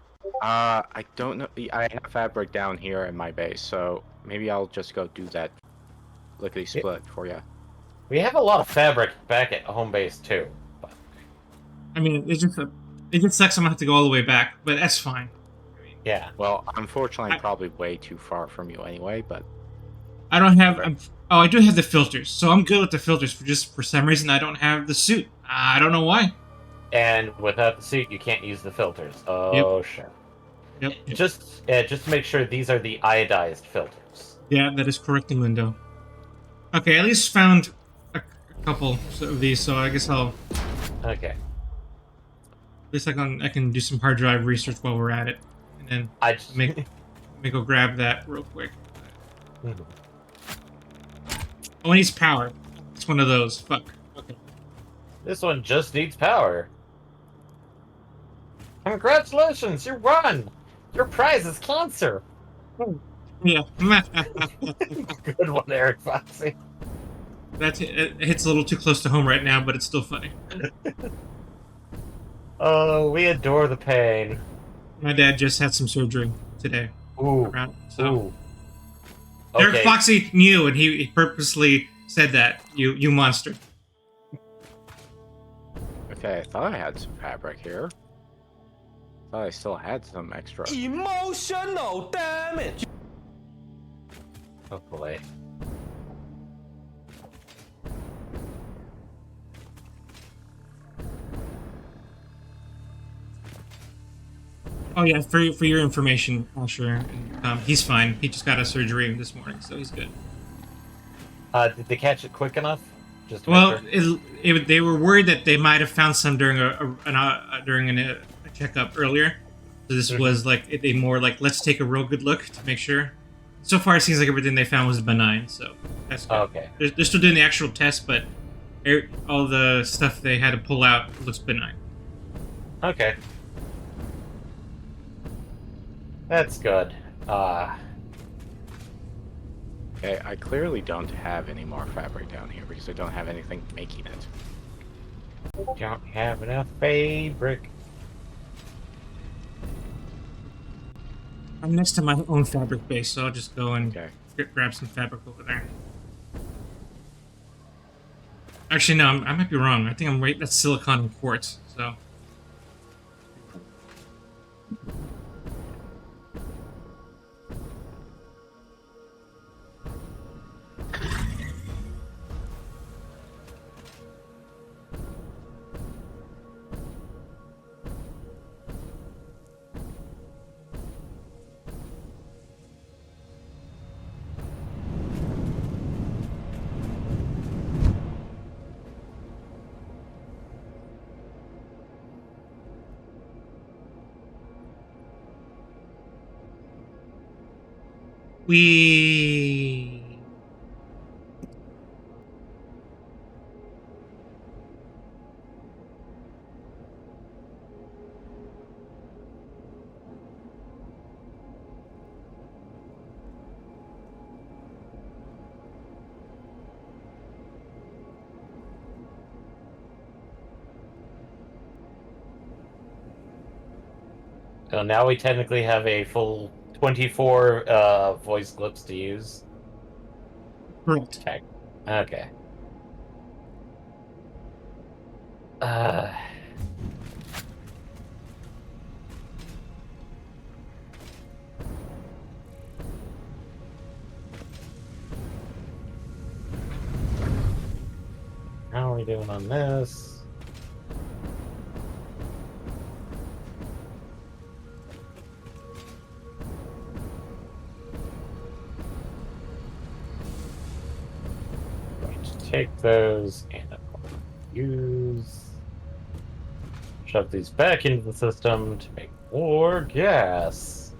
I don't know. I have fabric down here in my base, so maybe I'll just go do that lickety split for you. We have a lot of fabric back at home base too. But I mean, it just sucks. I'm gonna have to go all the way back, but that's fine. yeah, Well, unfortunately, I- I'm probably way too far from you anyway, but I don't have. Oh, I do have the filters, so I'm good with the filters. For some reason, I don't have the suit. I don't know why. and without the suit, you can't use the filters. Oh, sure. Yep. Just to make sure these are the iodized filters. Yeah, that is correct, Lindo. Okay, I at least found a couple of these, so I guess I'll. Okay. At least I can do some hard drive research while we're at it, and then I just make let me go grab that real quick. Mhm. Oh, it needs power. It's one of those. Fuck. Okay. This one just needs power. Congratulations, you won! Your prize is cancer! Yeah. Good one, Eric Foxy. It hits a little too close to home right now, but it's still funny. Oh, we adore the pain. My dad just had some surgery today. Ooh. So Ooh. Eric Okay. Foxy knew, and he purposely said that. You monster. okay, I thought I had some fabric here. Thought I still had some extra. Emotional damage. Oh boy. Oh yeah, for your information, Asher, he's fine. He just got a surgery this morning, so he's good. Did they catch it quick enough? Just to Well, make sure? they were worried that they might have found some during a checkup earlier. So this was like a more like, let's take a real good look to make sure. So far, it seems like everything they found was benign, so that's good. Okay. They're still doing the actual test, but all the stuff they had to pull out looks benign. Okay. That's good. Okay, I clearly don't have any more fabric down here because I don't have anything making it. Don't have enough fabric. I'm next to my own fabric base, so I'll just go and Okay. grab some fabric over there. Actually, no, I might be wrong. I think I'm right. That's silicon and quartz. So. We. So now we technically have a full 24 voice clips to use. Correct. Okay. Uh, how are we doing on this? Going to take those and use. Shove these back into the system to make more gas.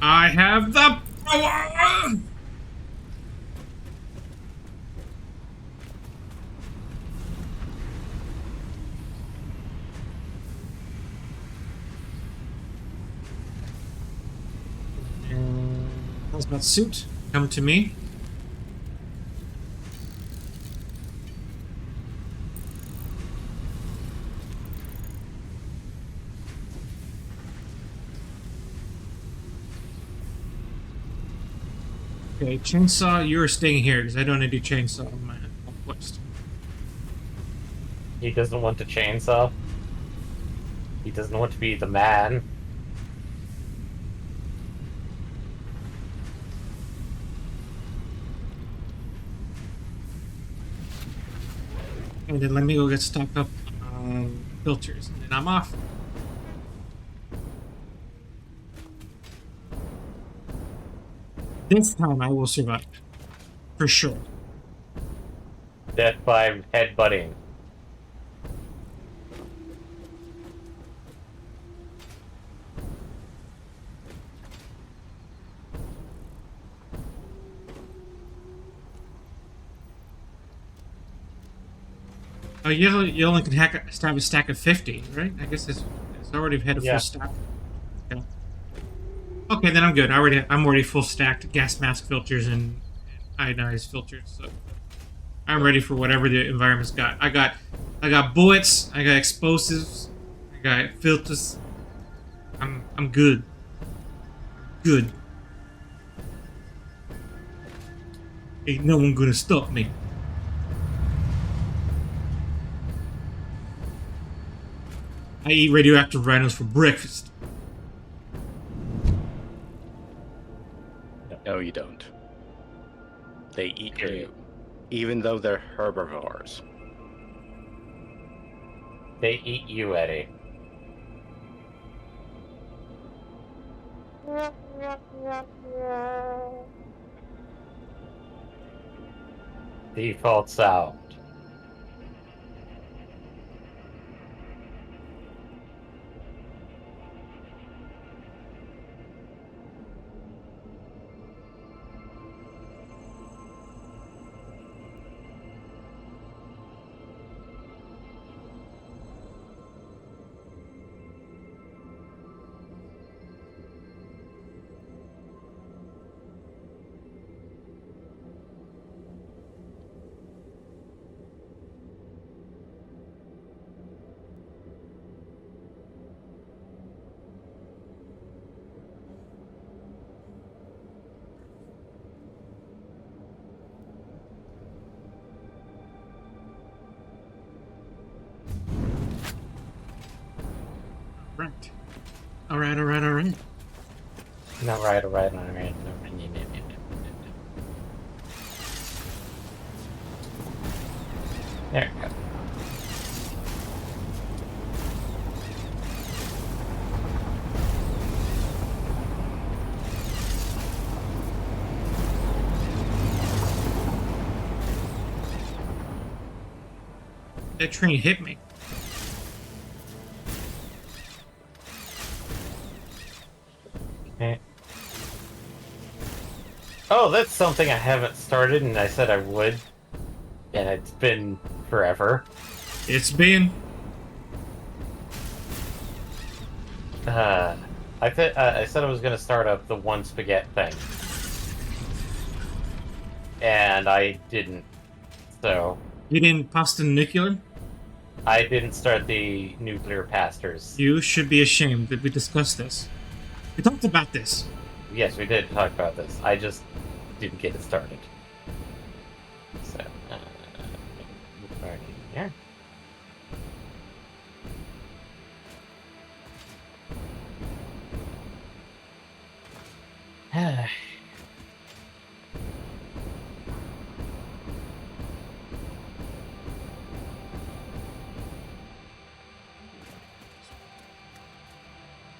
I have the power! Hazmat suit, come to me. Okay, chainsaw, you're staying here because I don't want to do chainsaw on my quest. He doesn't want to chainsaw. He doesn't want to be the man. And then let me go get stocked up on filters, and then I'm off. This time I will survive. For sure. Death by headbutting. Oh, you only can have a stack of 50, right? I guess it's already had a Yeah. full stack. Okay. Okay, then I'm good. I'm already full stacked gas mask filters and ionized filters, so I'm ready for whatever the environment's got. I got bullets, I got explosives, I got filters. I'm good. Good. Ain't no one gonna stop me. I eat radioactive rhinos for breakfast. No, you don't. They eat you, even though they're herbivores. They eat you, Eddie. Default sound. Right. Alright, alright, alright. Not right, alright, alright. There we go. That train hit me. Okay. Oh, that's something I haven't started, and I said I would. And it's been forever. It's been. I said I was going to start up the one spaghetti thing. And I didn't. So. You didn't pasta nuclear? I didn't start the nuclear pastors. You should be ashamed that we discussed this. We talked about this. Yes, we did talk about this. I just didn't get it started. So, right here.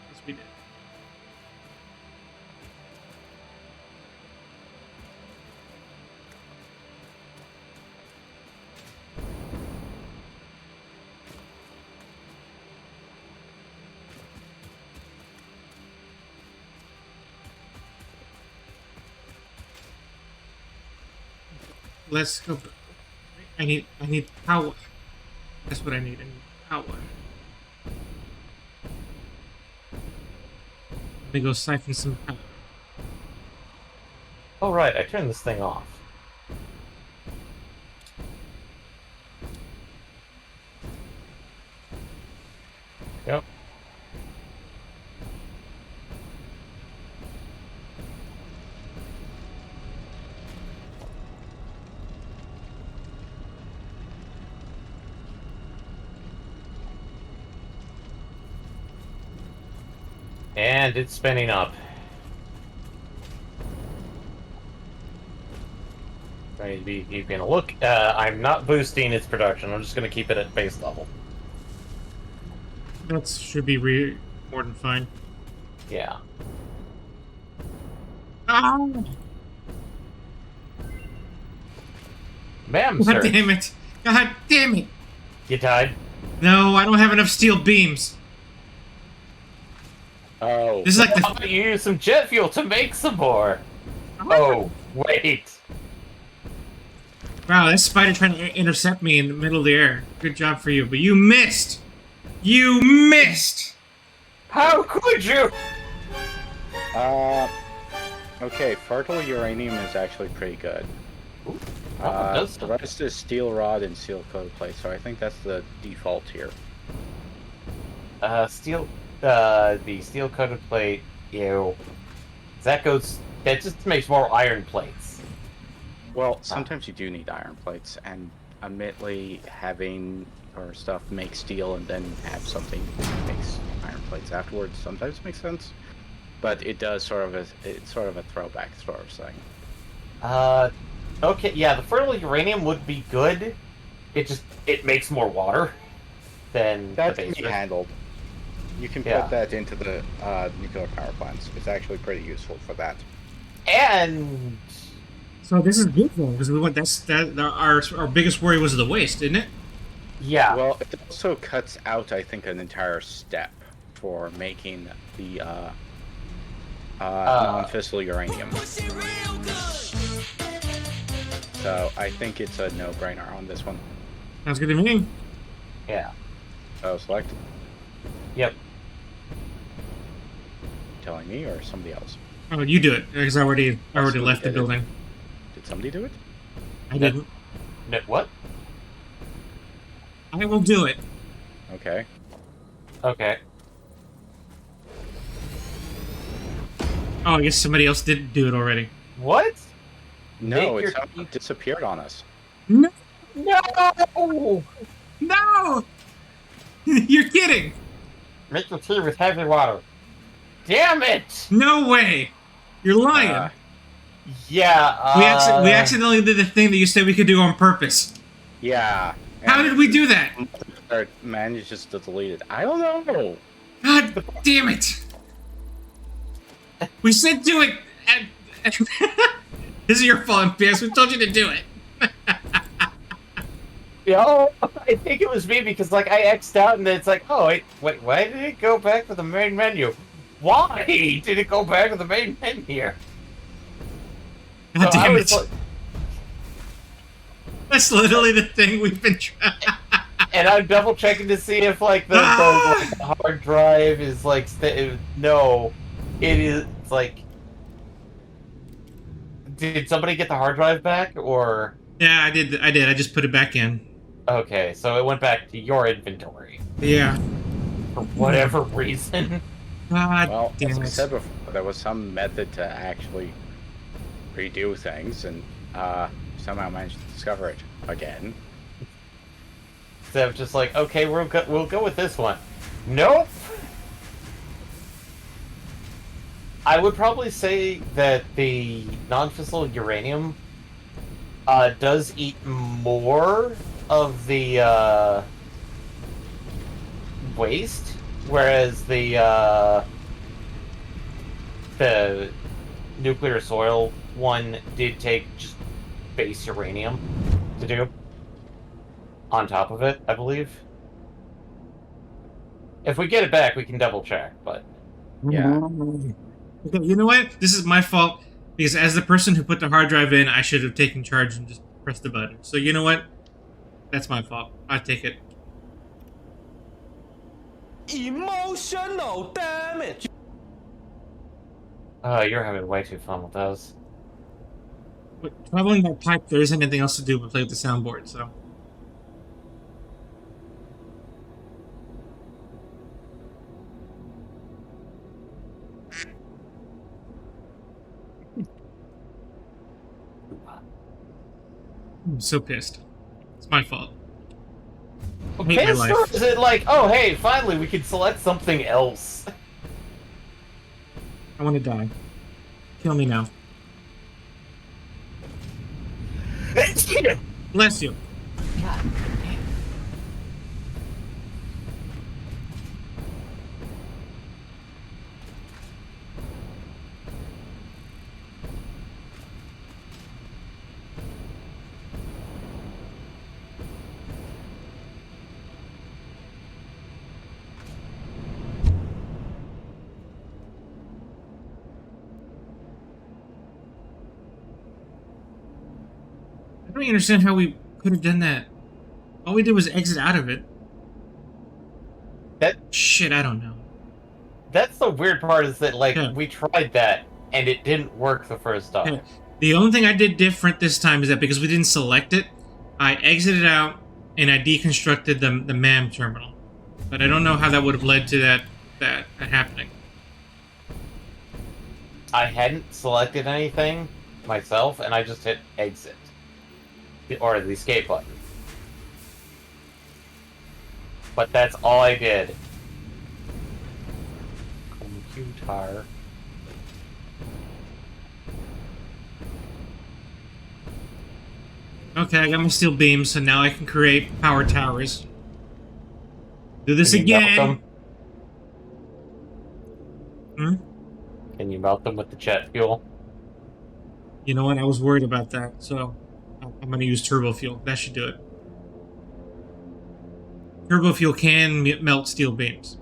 Yes, we did. Let's go. I need power. That's what I need. I need power. Let me go siphon some power. Oh, right, I turned this thing off. Yep. And it's spinning up. I need to be keeping a look. I'm not boosting its production. I'm just going to keep it at base level. That should be more than fine. Yeah. Ah! Ma'am, God sir. damn it! God damn it! You died? No, I don't have enough steel beams. Oh, This is like How the. about you use some jet fuel to make some more? Oh, wait. Wow, that spider trying to intercept me in the middle of the air. Good job for you, but you missed. You missed. How could you? okay, fertile uranium is actually pretty good. does The rest is steel rod and steel coated plate, so I think that's the default here. The steel coated plate, ew. That just makes more iron plates. Well, sometimes you do need iron plates, and admittedly, having or stuff make steel and then have something that makes iron plates afterwards sometimes makes sense. But it does it's sort of a throwback sort of thing. Okay, yeah, the fertile uranium would be good. It makes more water than That the can base be risk. handled. You can Yeah. put that into the nuclear power plants. It's actually pretty useful for that. And So this is good though, because we went. Our biggest worry was the waste, isn't it? yeah, Well, it also cuts out, I think, an entire step for making the non-fissile uranium. So I think it's a no-brainer on this one. Sounds good to me. yeah, So select. yep. Telling me or somebody else? Oh, you do it, because I already Somebody left the did it. building. Did somebody do it? I didn't. What? I will do it. Okay. Okay. Oh, I guess somebody else did do it already. What? No, Make it's your- how it disappeared on us. No, No! no! You're kidding! Make your tea with heavy water. Damn it! No way! You're lying. Uh, Yeah, we accidentally did the thing that you said we could do on purpose. Yeah. How did we do that? Or manages to delete it. I don't know. God damn it! We said do it. This is your fault, PS. We told you to do it. Yeah, I think it was me because like I X'd out and it's like, oh wait, why did it go back to the main menu? Why did it go back to the main menu? God So I damn was it! like- That's literally the thing we've been trying. and I'm double checking to see if like the hard drive is like no, it is like. Did somebody get the hard drive back or? Yeah, I did. I just put it back in. Okay, so it went back to your inventory Yeah. for whatever reason. God Well, as damn I it. said before, there was some method to actually redo things, and somehow managed to discover it again. So just like, okay, we'll go with this one. Nope. I would probably say that the non-fissile uranium does eat more of the waste, whereas the nuclear soil one did take just base uranium to do on top of it, I believe. If we get it back, we can double check, but Yeah. Okay, you know what? This is my fault because as the person who put the hard drive in, I should have taken charge and just pressed the button. So you know what? That's my fault. I take it. Emotional damage. you're having way too fun with those. But traveling by pipe, there isn't anything else to do but play with the soundboard. So I'm so pissed. It's my fault. I hate my Pissed, or life. is it like, oh hey, finally we can select something else? I want to die. Kill me now. Bless you. I don't understand how we could have done that. All we did was exit out of it. That Shit, I don't know. that's the weird part, is that like Yeah. we tried that and it didn't work the first time. Yeah. The only thing I did different this time is that because we didn't select it, I exited out and I deconstructed the MAM terminal. But I don't know how that would have led to that happening. I hadn't selected anything myself, and I just hit exit. Or the escape button. But that's all I did. Computer. Okay, I got my steel beams, so now I can create power towers. Do this Can you melt again. them? Hmm? Can you melt them with the jet fuel? You know what? I was worried about that, so I'm going to use turbo fuel. That should do it. Turbo fuel can melt steel beams.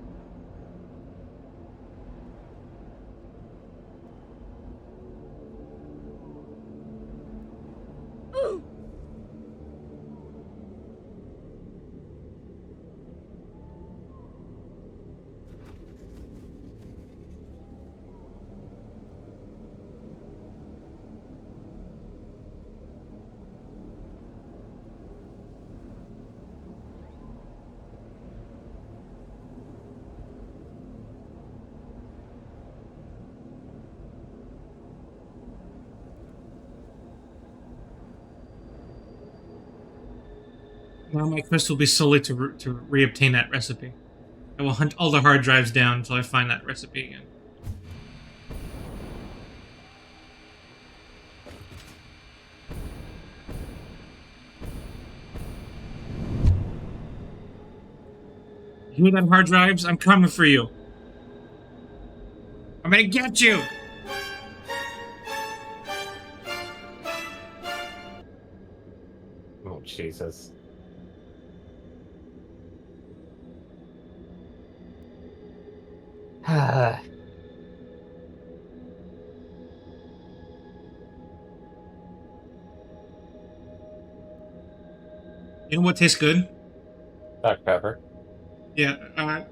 Now my quest will be solely to reobtain that recipe. I will hunt all the hard drives down until I find that recipe again. You hear that, hard drives? I'm coming for you. I'm gonna get you! Oh, Jesus. You know what tastes good? Dr. Pepper. Yeah, I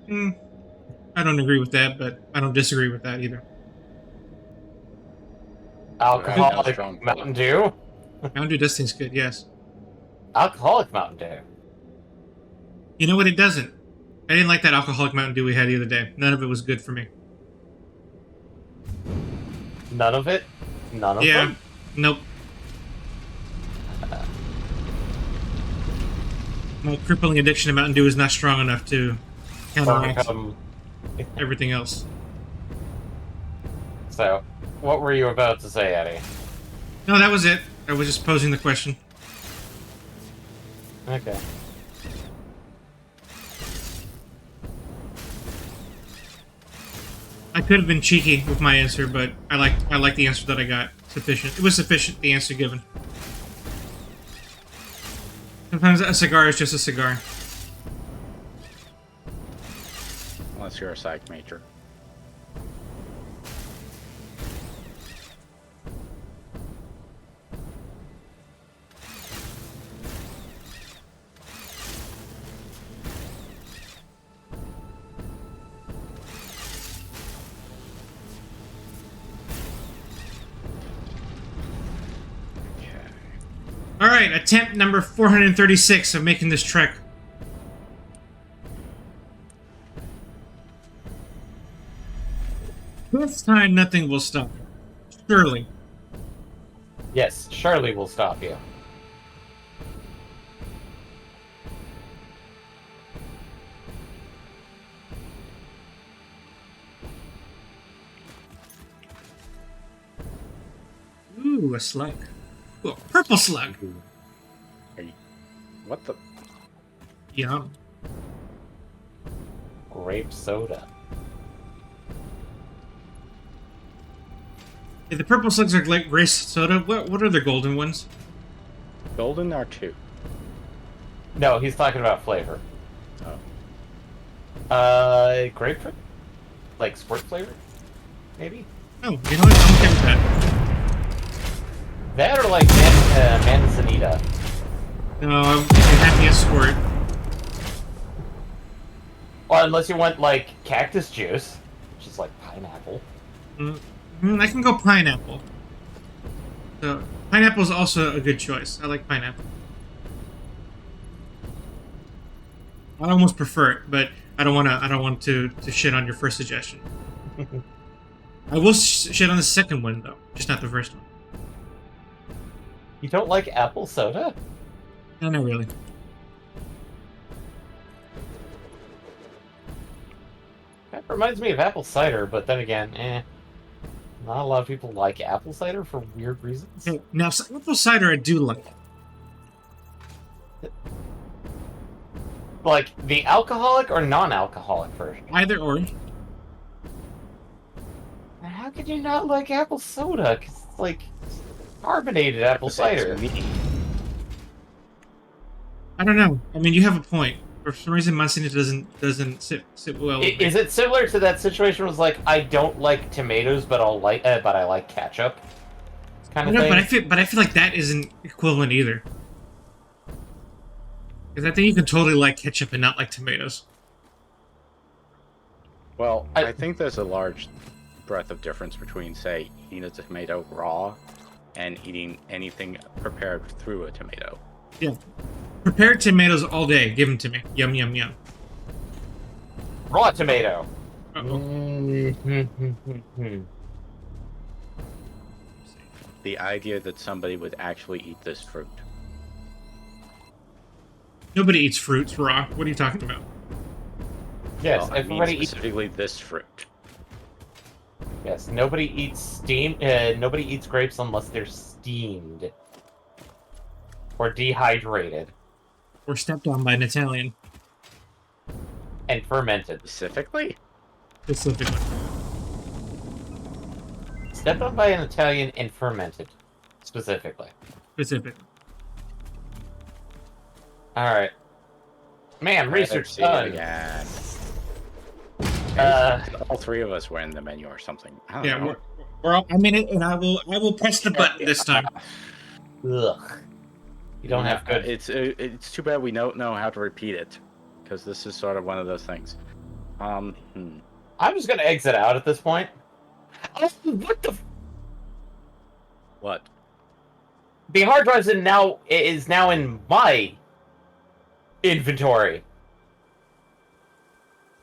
don't agree with that, but I don't disagree with that either. Alcoholic strong Mountain Dew? Mountain Dew does taste good, yes. Alcoholic Mountain Dew. You know what? It doesn't. I didn't like that alcoholic Mountain Dew we had the other day. None of it was good for me. None of it? None of Yeah. them? Nope. My crippling addiction to Mountain Dew is not strong enough to counteract Overcome. everything else. So, what were you about to say, Eddie? No, that was it. I was just posing the question. Okay. I could have been cheeky with my answer, but I like the answer that I got. Sufficient. It was sufficient, the answer given. Sometimes a cigar is just a cigar. Unless you're a psych major. Alright, attempt number 436 of making this trek. This time nothing will stop. Surely. Yes, Shirley will stop you. Ooh, a slug. Ooh, a purple slug. What the? Yum. Grape soda. Yeah, the purple slugs are like Grace Soda. What are the golden ones? Golden are 2. No, he's talking about flavor. Oh. Grapefruit? Like squirt flavor? Maybe? Oh, you know what? I'm okay with that. That or like manzanita. No, I'm happy as squirt. Or unless you want like cactus juice, which is like pineapple. I can go pineapple. So, pineapple is also a good choice. I like pineapple. I almost prefer it, but I don't want to shit on your first suggestion. I will shit on the second one though, just not the first one. You don't like apple soda? No, not really. That reminds me of apple cider, but then again, not a lot of people like apple cider for weird reasons. Okay, now, apple cider I do like. Like the alcoholic or non-alcoholic version. Either or. How could you not like apple soda? 'Cause it's like carbonated apple cider. It's me. I don't know. I mean, you have a point. For some reason, Monsignor doesn't sit well. with me. Is it similar to that situation? Where it was like I don't like tomatoes, but I like ketchup. Kind of No, thing. but I feel like that isn't equivalent either. Because I think you can totally like ketchup and not like tomatoes. Well, I think there's a large breadth of difference between, say, eating a tomato raw and eating anything prepared through a tomato. Yeah. Prepared tomatoes all day. Give them to me. Yum, yum, yum. Raw tomato. Uh-oh. The idea that somebody would actually eat this fruit. Nobody eats fruits raw. What are you talking about? Yes, Well, I mean everybody eats. specifically this fruit. Yes, nobody eats nobody eats grapes unless they're steamed or dehydrated Or stepped on by an Italian, and fermented. Specifically? specifically. Stepped on by an Italian and fermented, specifically. Specifically. All right, man. Research See it done. again. All 3 of us were in the menu or something. I don't Yeah, know. I'm in it, and I will press the button this time. Ugh. You don't have good. It's too bad we don't know how to repeat it, because this is sort of one of those things. I'm just gonna exit out at this point. Oh, what the? What? The hard drive is now in my inventory.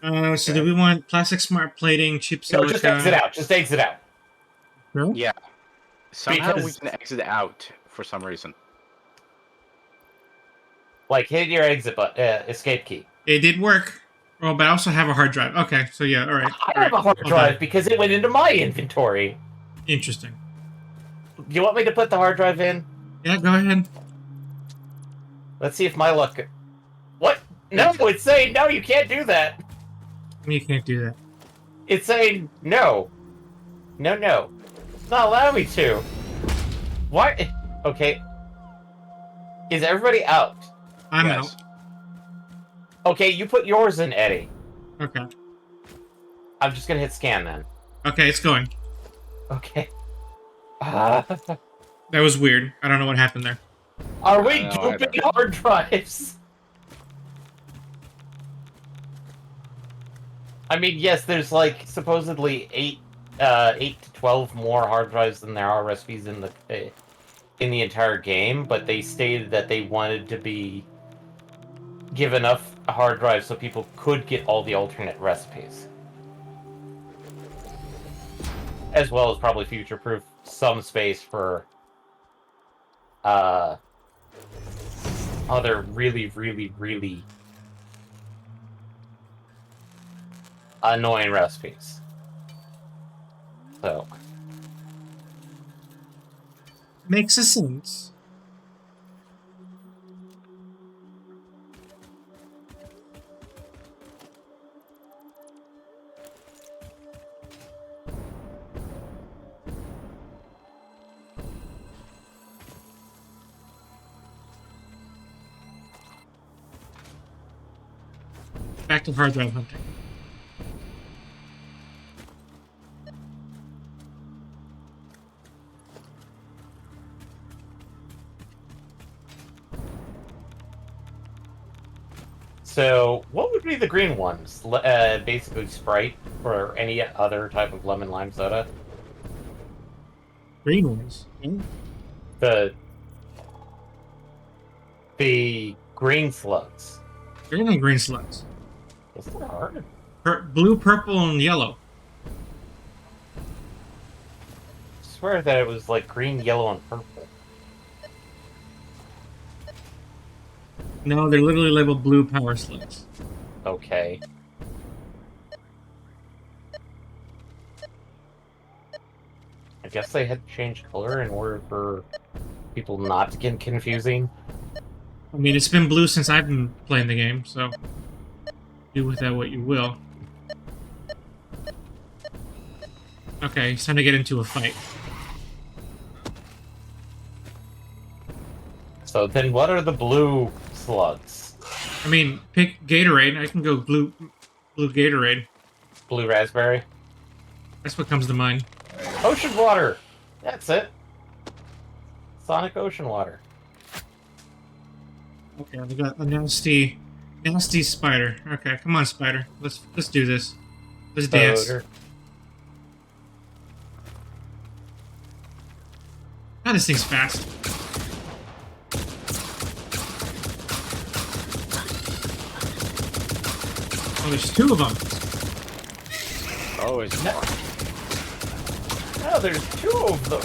So do we want plastic smart plating, cheap No, silica? just exit out. Just exit out. No? Yeah. Somehow we Because- can exit out for some reason. Like, hit your exit button, escape key. It did work. Oh, but I also have a hard drive. Okay, so yeah, all right. I have a hard drive because it went into my inventory. Interesting. You want me to put the hard drive in? Yeah, go ahead. Let's see if my luck... What? No, it's saying, no, you can't do that. You can't do that. It's saying, no. No, no. It's not allowing me to. What? Okay. Is everybody out? I'm Yes. out. Okay, you put yours in, Eddie. Okay. I'm just gonna hit scan then. Okay, it's going. Okay. That was weird. I don't know what happened there. Are we I don't know duping hard drives? I mean, yes, there's like supposedly 8 to 12 more hard drives than there are recipes in the entire game, but they stated that they wanted to give enough hard drives so people could get all the alternate recipes, as well as probably future-proof some space for other really, really, really annoying recipes. So, Makes a sense. Back to hard drive hunting. so what would be the green ones? Basically Sprite or any other type of lemon lime soda. Green ones. Hmm? The green slugs. There are no green slugs. Yes, there are. Blue, purple, and yellow. I swear that it was like green, yellow, and purple. No, they're literally labeled blue power slugs. Okay. I guess they had to change color in order for people not to get confusing. I mean, it's been blue since I've been playing the game, so do with that what you will. Okay, it's time to get into a fight. So then what are the blue slugs? I mean, pick Gatorade. I can go blue Gatorade. Blue raspberry? That's what comes to mind. Ocean water! That's it. Sonic ocean water. Okay, we got a nasty spider. Okay, come on, spider. Let's do this. Let's dance. Odor. God, this thing's fast. Oh, there's two of them. Oh, it's No. No, there's 2 of them.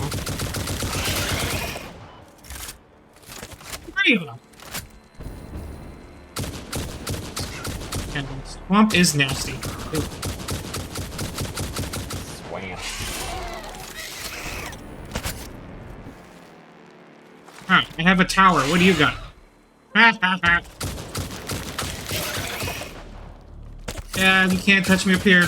Three of them. And swamp is nasty. Ew. Swam. Huh, I have a tower. What do you got? Yeah, you can't touch me up here.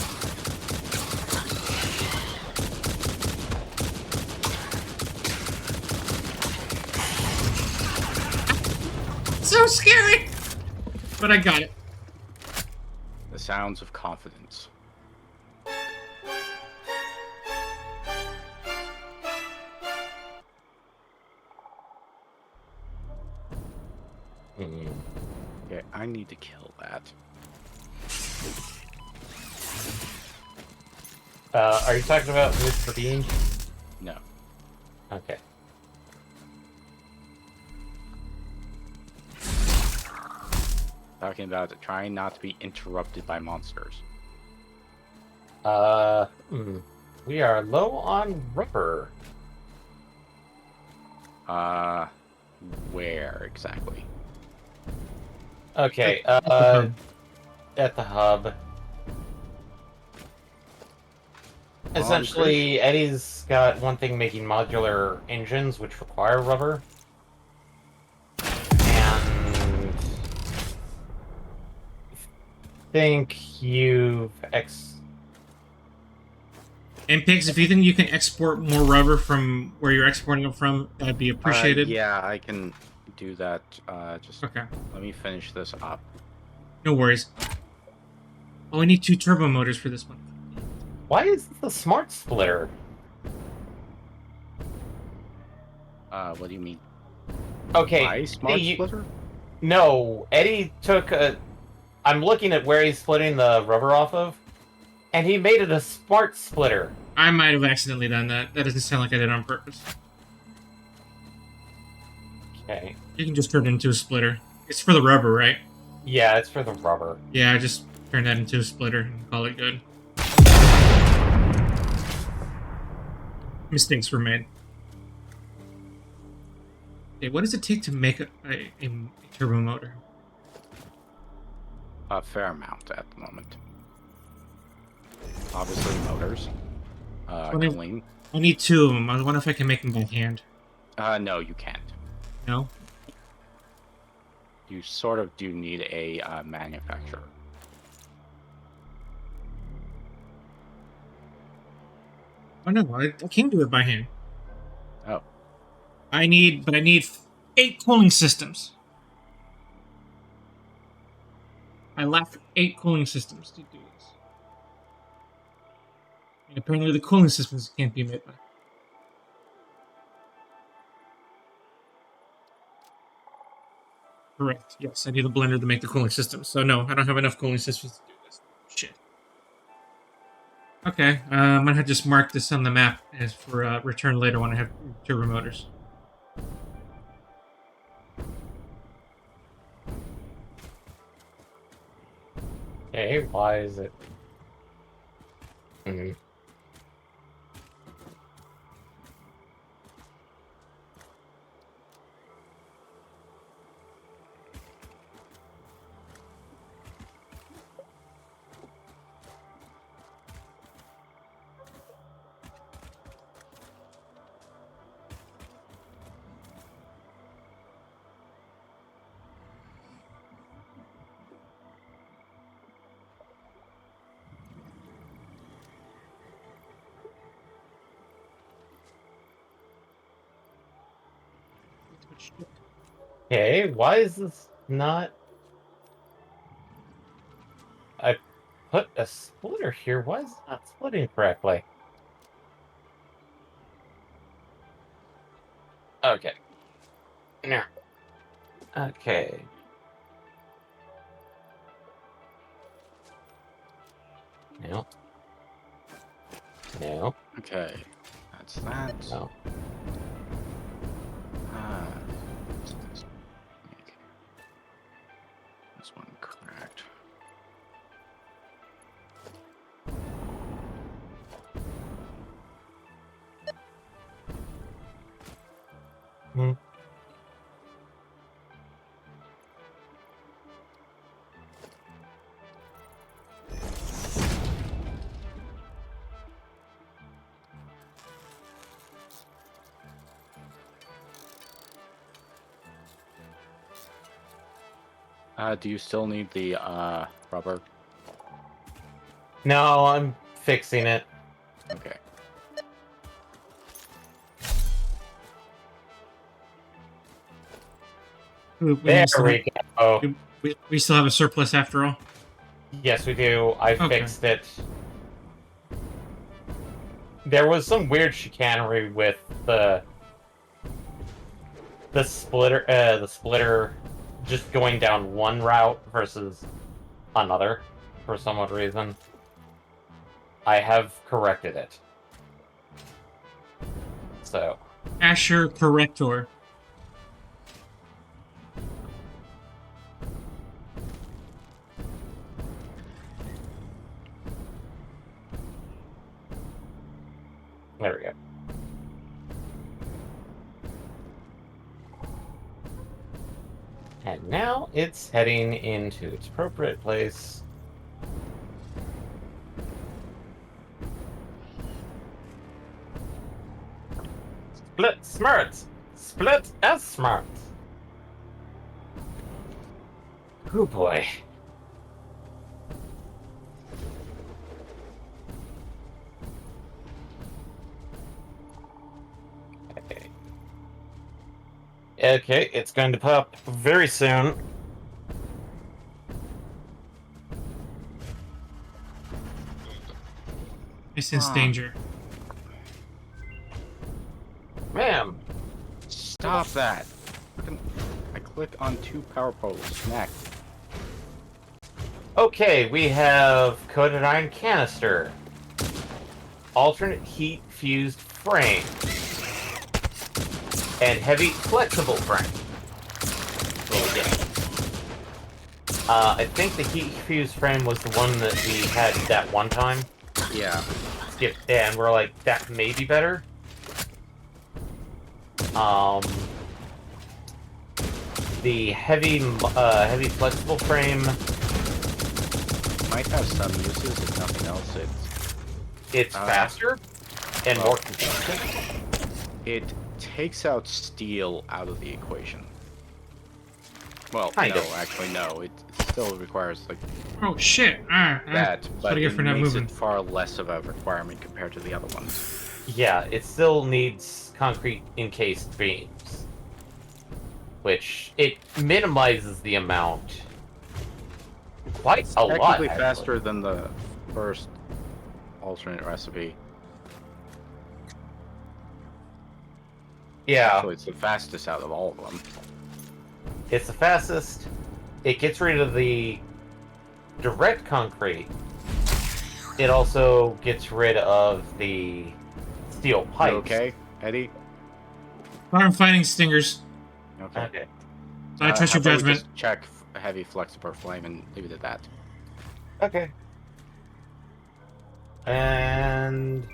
So scary! But I got it. the sounds of confidence. Mm. Okay, I need to kill that. Are you talking about Mr. Bean? No. Okay. Talking about trying not to be interrupted by monsters. We are low on rubber. Where exactly? Okay, At the hub. at the hub. Essentially, Eddie's got one thing making modular engines which require rubber. And think you've And Pigs, if you think you can export more rubber from where you're exporting it from, that'd be appreciated. Yeah, I can do that. Just Okay. let me finish this up. No worries. Oh, I need 2 turbo motors for this one. Why is this a smart splitter? What do you mean? Okay, My smart you- splitter? No, Eddie took a... I'm looking at where he's splitting the rubber off of, and he made it a smart splitter. I might have accidentally done that. That doesn't sound like I did it on purpose. Okay. You can just turn it into a splitter. It's for the rubber, right? Yeah, it's for the rubber. Yeah, just turn that into a splitter and call it good. Mistakes were made. Okay, what does it take to make a turbo motor? A fair amount at the moment. Obviously, motors. Cooling. I need 2 of them. I wonder if I can make them by hand. No, you can't. No? You sort of do need a manufacturer. Oh no, I can do it by hand. Oh. I need 8 cooling systems. I lack 8 cooling systems to do this. And apparently the cooling systems can't be made by. Correct. Yes, I need a blender to make the cooling systems. So no, I don't have enough cooling systems to do this. Shit. Okay, I'm gonna have to just mark this on the map as for return later when I have turbo motors. Okay, why is it? Okay, why is this not... I put a splitter here. Why is it not splitting correctly? Okay. Now. Okay. No. No. Okay. That's that. No. Make this one correct. Hmm. Do you still need the rubber? No, I'm fixing it. Okay. There we go. We still have a surplus after all. Yes, we do. I Okay. fixed it. There was some weird chicanery with the splitter just going down one route versus another for some odd reason. I have corrected it. So, Asher Corrector. There we go. And now it's heading into its appropriate place. Split smart! Split as smart! Oh boy. Okay, it's going to pop very soon. I sense Ah. danger. Ma'am, Stop that! I click on 2 power poles. Connect. okay, we have coated iron canister, alternate heat fused frame, and heavy flexible frame. What we get. I think the heat fused frame was the one that we had that one time. Yeah. Yeah, and we're like, that may be better. The heavy flexible frame, Might have some uses, if nothing else. it's faster and well, more consistent. It takes out steel out of the equation. Well, Kind no, of. actually, no. It still requires like Oh shit! that, That's what but I get it for not makes moving. it far less of a requirement compared to the other ones. Yeah, it still needs concrete encased beams, which it minimizes the amount quite a lot. Technically Actually. faster than the first alternate recipe. Yeah, Actually, it's the fastest out of all of them. it's the fastest. It gets rid of the direct concrete. It also gets rid of the steel You pipes. okay, Eddie? I'm fighting stingers. Okay. Okay. So I trust how your about we judgment. just check heavy flexible flame and leave it at that. Okay. And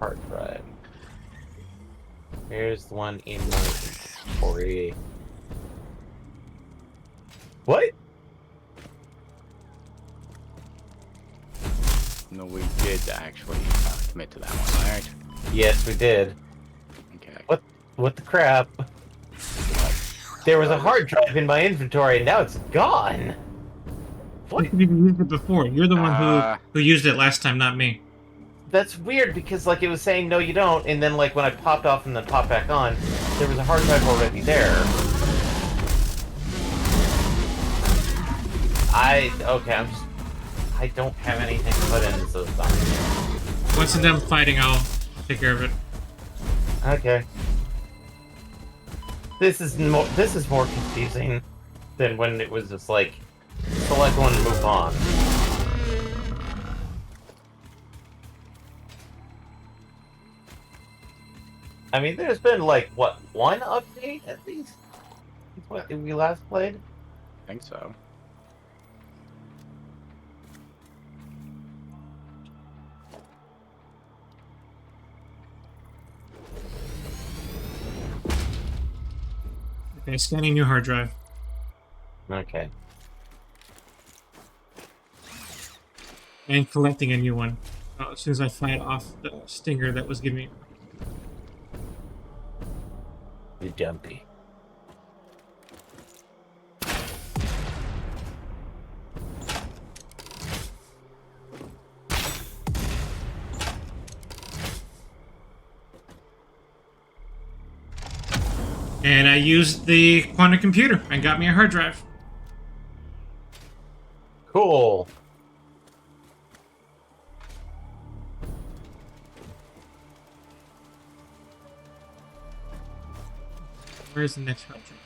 hard drive. Here's the one in my inventory. What? No, we did actually commit to that one, alright? Yes, we did. Okay. What the crap? There was a hard drive in my inventory, and now it's gone. What? You've used it before. You're the one Uh, who used it last time, not me. That's weird because like it was saying no, you don't, and then like when I popped off and then popped back on, there was a hard drive already there. I don't have anything to put in this time. Once I'm done fighting, I'll take care of it. Okay. This is more confusing than when it was just like select one and move on. I mean, there's been like what, one update at least? What we last played? I think so. Okay, scanning new hard drive. Okay. And collecting a new one. As soon as I fight off the stinger that was giving me. You dumpy. And I used the quantum computer and got me a hard drive. Cool. Where's the next hard drive?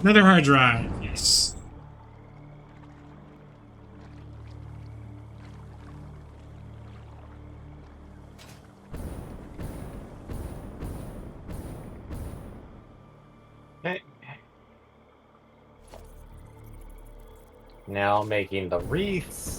Another hard drive. Yes. Okay. Now making the wreaths.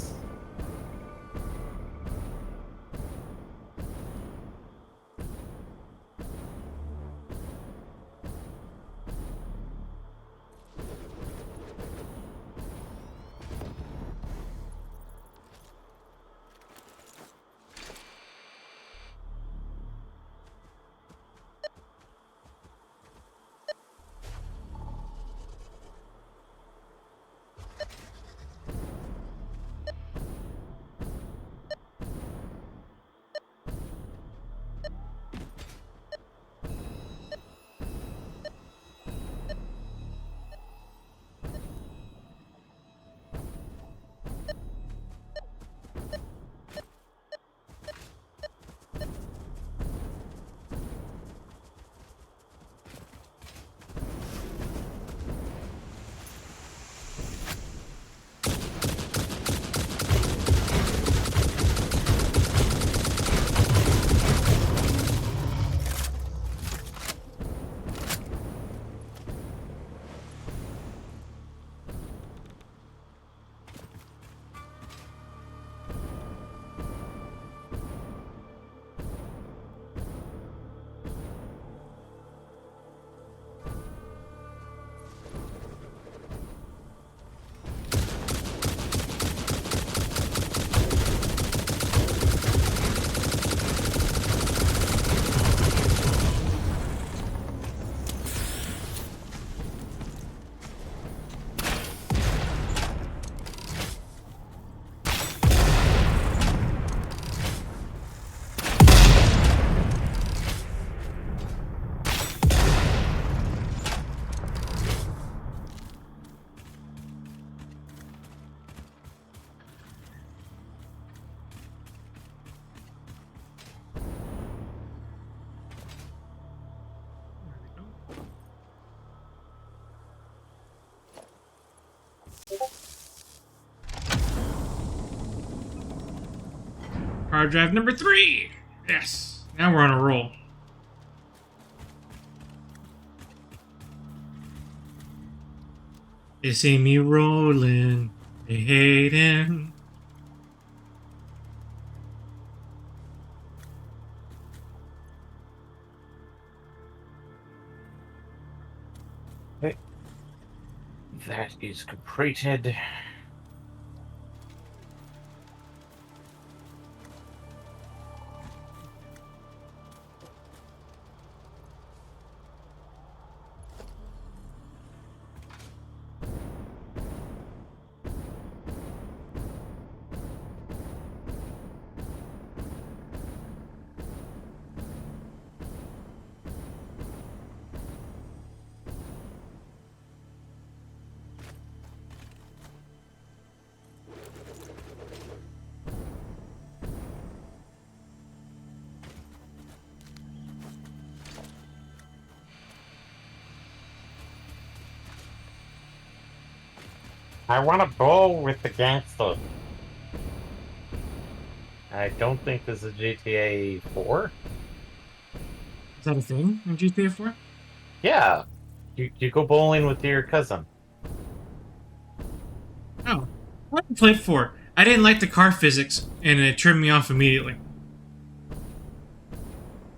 Hard drive number 3. Yes. Now we're on a roll. They see me rolling. They hating. Okay. That is completed. I want to bowl with the gangster. I don't think this is GTA 4. Is that a thing in GTA 4? Yeah. You go bowling with your cousin. Oh. What did I play 4? I didn't like the car physics, and it turned me off immediately.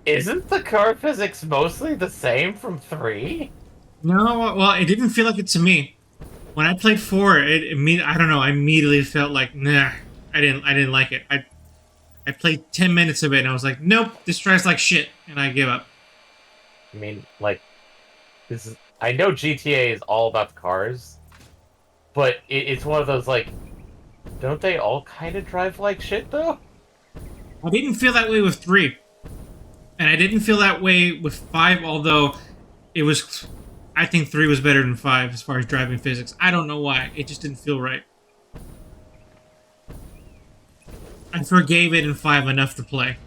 Isn't the car physics mostly the same from 3? No, well, it didn't feel like it to me. When I played 4, I don't know, I immediately felt like, nah, I didn't like it. I played 10 minutes of it, and I was like, nope, this drives like shit, and I give up. I mean, like, this is. I know GTA is all about the cars, but it's one of those, like, don't they all kind of drive like shit, though? I didn't feel that way with 3. And I didn't feel that way with 5, although it was... I think 3 was better than 5 as far as driving physics. I don't know why. It just didn't feel right. I forgave it in 5 enough to play.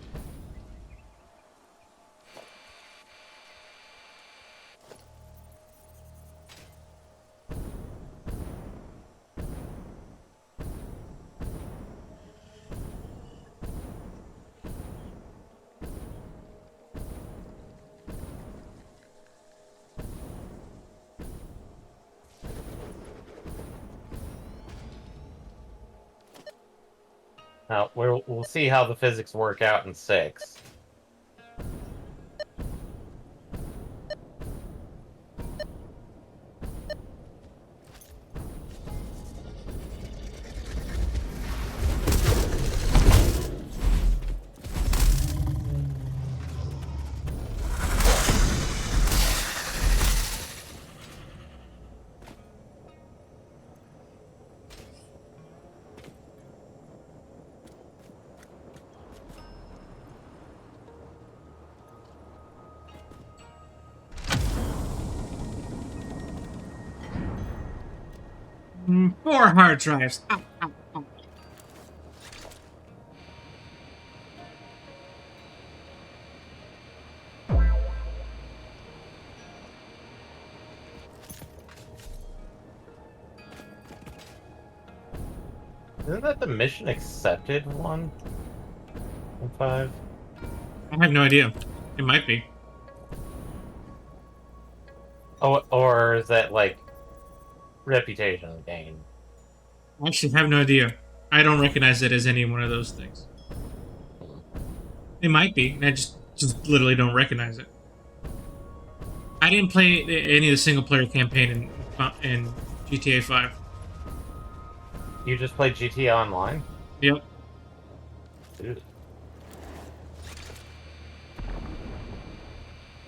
Now we'll see how the physics work out in 6. Four hard drives. Ow, ow, ow. Isn't that the mission accepted one? In 5? I have no idea. It might be. Oh, or is that like reputation gain? I actually have no idea. I don't recognize it as any one of those things. It might be. I just literally don't recognize it. I didn't play any of the single player campaign in GTA 5. You just played GTA Online? Yep. Dude.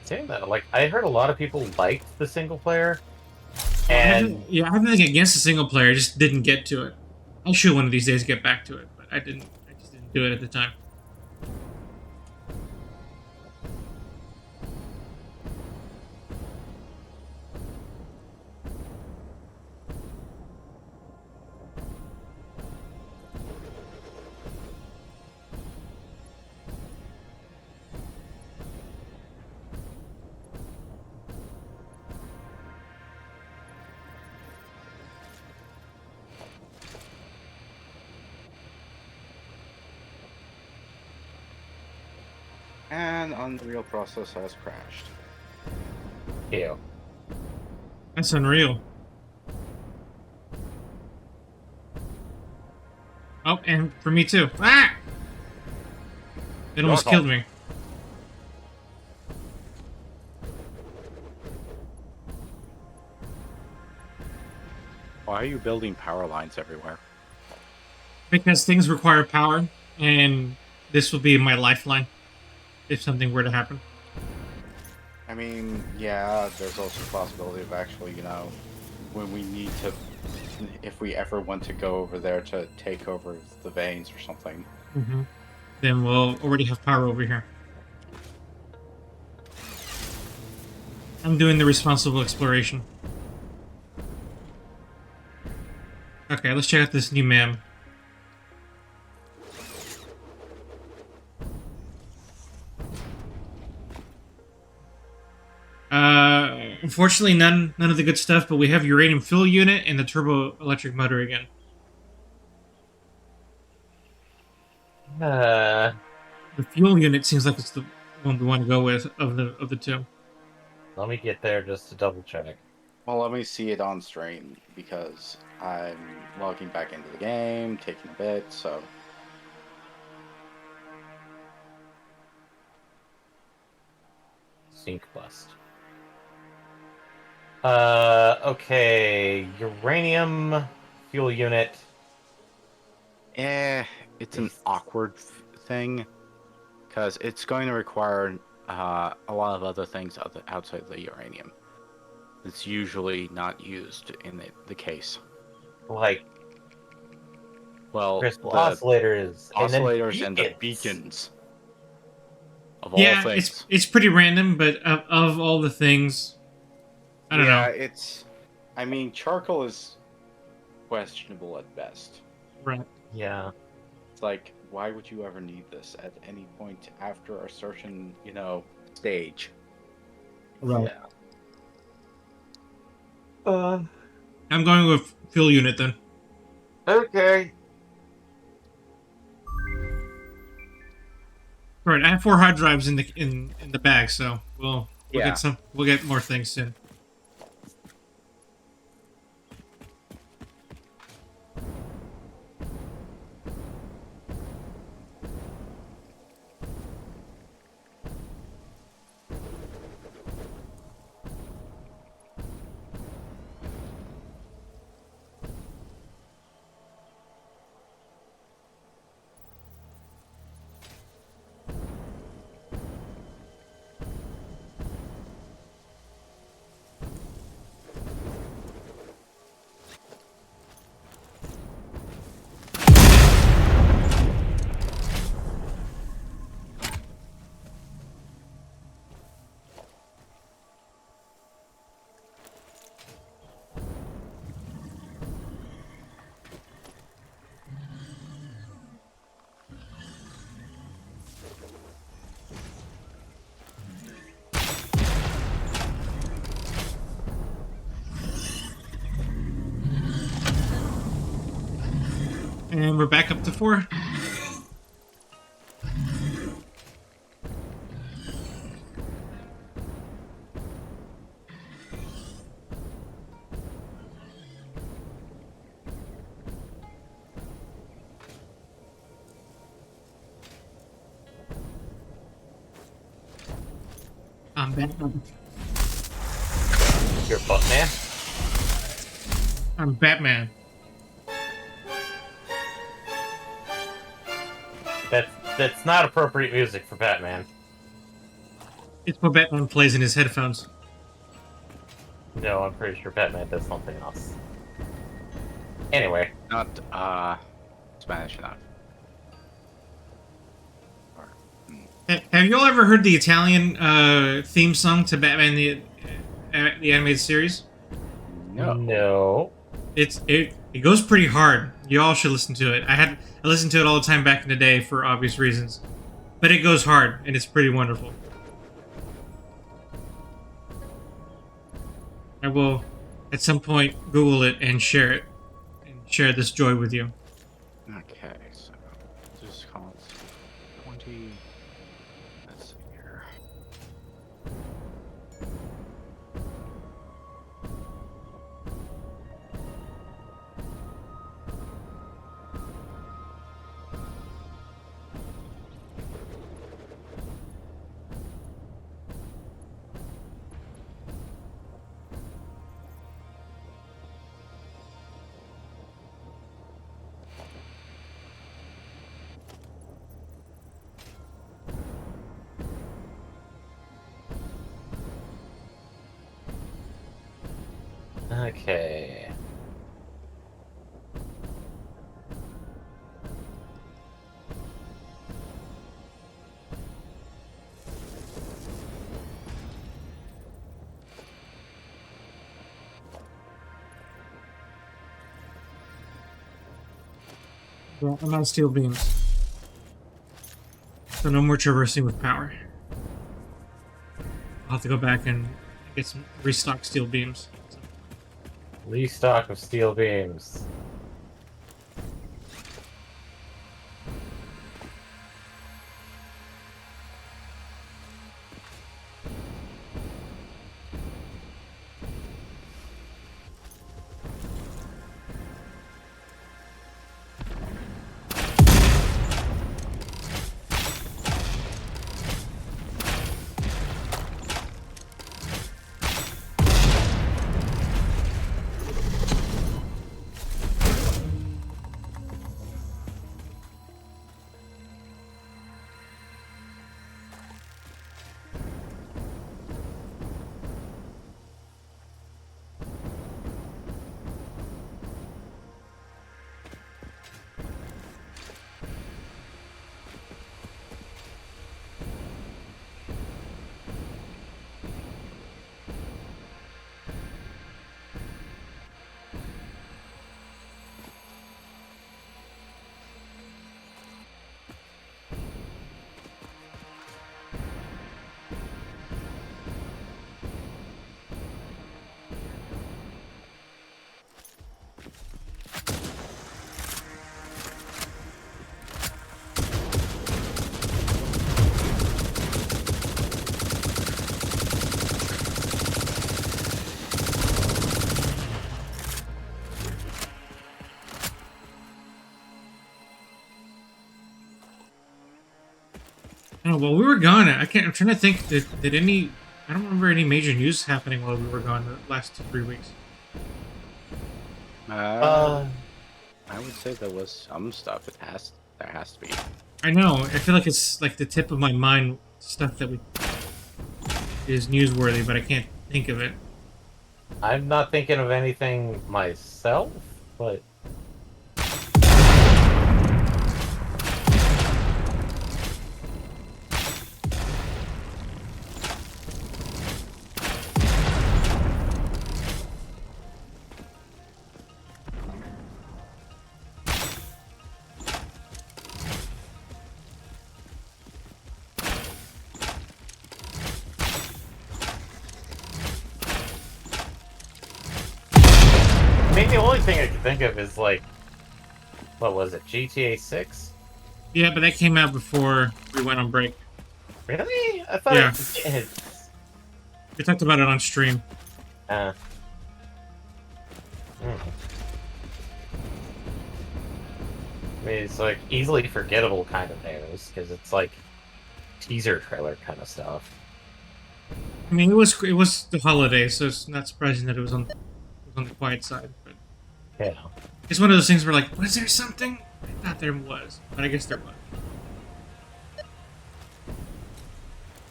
Saying that, like, I heard a lot of people liked the single player, and I have nothing against the single player. I just didn't get to it. I should one of these days get back to it, but I didn't. I just didn't do it at the time. And Unreal process has crashed. ew. That's unreal. Oh, and for me too. Ah! It almost Your killed fault. me. Why are you building power lines everywhere? Because things require power, and this will be my lifeline if something were to happen. I mean, yeah, there's also the possibility of actually, when we need to, if we ever want to go over there to take over the veins or something. Mm-hmm. Then we'll already have power over here. I'm doing the responsible exploration. Okay, let's check out this new map. Unfortunately, none of the good stuff, but we have uranium fuel unit and the turbo electric motor again. Uh, The fuel unit seems like it's the one we want to go with of the two. Let me get there just to double check. Well, let me see it on stream because I'm logging back into the game, taking a bit, so. Sync bust. Okay. Uranium fuel unit. It's an awkward thing because it's going to require a lot of other things outside the uranium. It's usually not used in the case. Like Well, crystal the oscillators, oscillators and and then the beacons of all Yeah, things. it's pretty random, but of all the things, I don't know. I mean, charcoal is questionable at best. Right. Yeah. It's like, why would you ever need this at any point after a certain, stage? Right. Yeah. I'm going with fuel unit then. Okay. All right, I have 4 hard drives in the bag, so we'll Yeah. we'll get more things soon. And we're back up to 4. I'm Batman. You're Buttman? I'm Batman. That's not appropriate music for Batman. It's what Batman plays in his headphones. No, I'm pretty sure Batman does something else. Anyway. Not Spanish enough. Or, Have you all ever heard the Italian theme song to Batman the animated series? no. No. It goes pretty hard. You all should listen to it. I listened to it all the time back in the day for obvious reasons, but it goes hard and it's pretty wonderful. I will, at some point, Google it and share this joy with you. Okay, so just call it 20. Let's see here. Okay. Yeah, I'm on steel beams. So no more traversing with power. I'll have to go back and get some restock steel beams. Restock of steel beams. Oh, while we were gone, I'm trying to think, did any... I don't remember any major news happening while we were gone the last 3 weeks. I would say there was some stuff. There has to be. I know, I feel like it's like the tip of my mind stuff that is newsworthy, but I can't think of it. I'm not thinking of anything myself, but... I mean, the only thing I can think of is, like, what was it? GTA 6? Yeah, but that came out before we went on break. Really? I thought Yeah. it. We talked about it on stream. Hmm. I mean, it's like easily forgettable kind of news because it's like teaser trailer kind of stuff. I mean, it was the holidays, so it's not surprising that it was on the quiet side. But Yeah. it's one of those things where like, was there something? I thought there was, but I guess there was.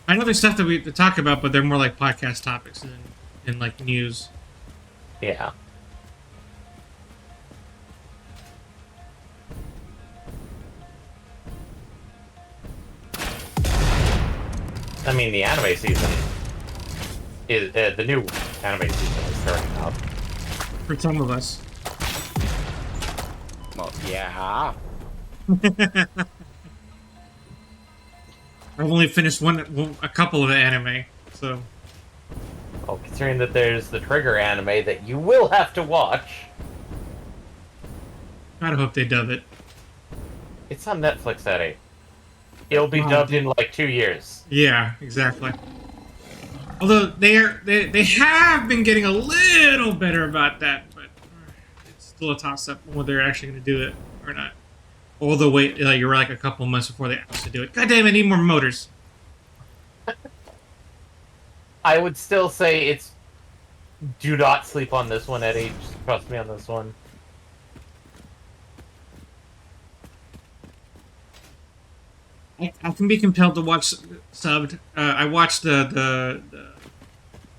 I know there's stuff that we to talk about, but they're more like podcast topics than like news. Yeah. I mean, the anime season is the new anime season is starting up. For some of us. Well, yeah. I've only finished a couple of the anime, so Well, considering that there's the Trigger anime that you will have to watch. gotta hope they dub it. It's on Netflix, Eddie. It'll be Wow. dubbed in like 2 years. Yeah, exactly. Although they have been getting a little better about that, but it's still a toss-up whether they're actually going to do it or not. Or they'll wait you're like a couple months before they actually do it. God damn, I need more motors. I would still say it's... Do not sleep on this one, Eddie. Just trust me on this one. I can be compelled to watch subbed. I watched the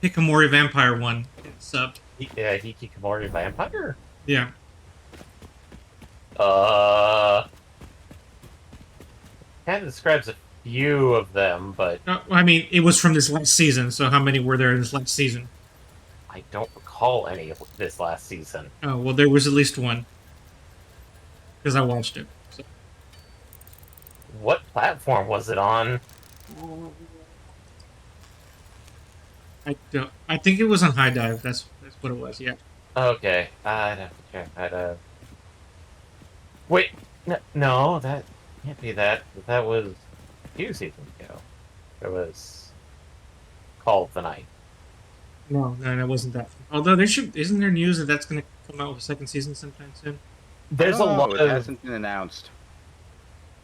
Hikamori Vampire one subbed. Yeah, Hikikomori Vampire? Yeah. Kind of describes a few of them, but I mean, it was from this last season, so how many were there in this last season? I don't recall any of this last season. Oh, well, there was at least one. Because I watched it. So. What platform was it on? I think it was on High Dive. That's what it was, yeah. Okay, I'd have to check that. Wait, no, that can't be that. That was a few seasons ago. It was called The Night. No, it wasn't that. Although isn't there news that that's going to come out with a second season sometime soon? There's a lot It of hasn't been announced.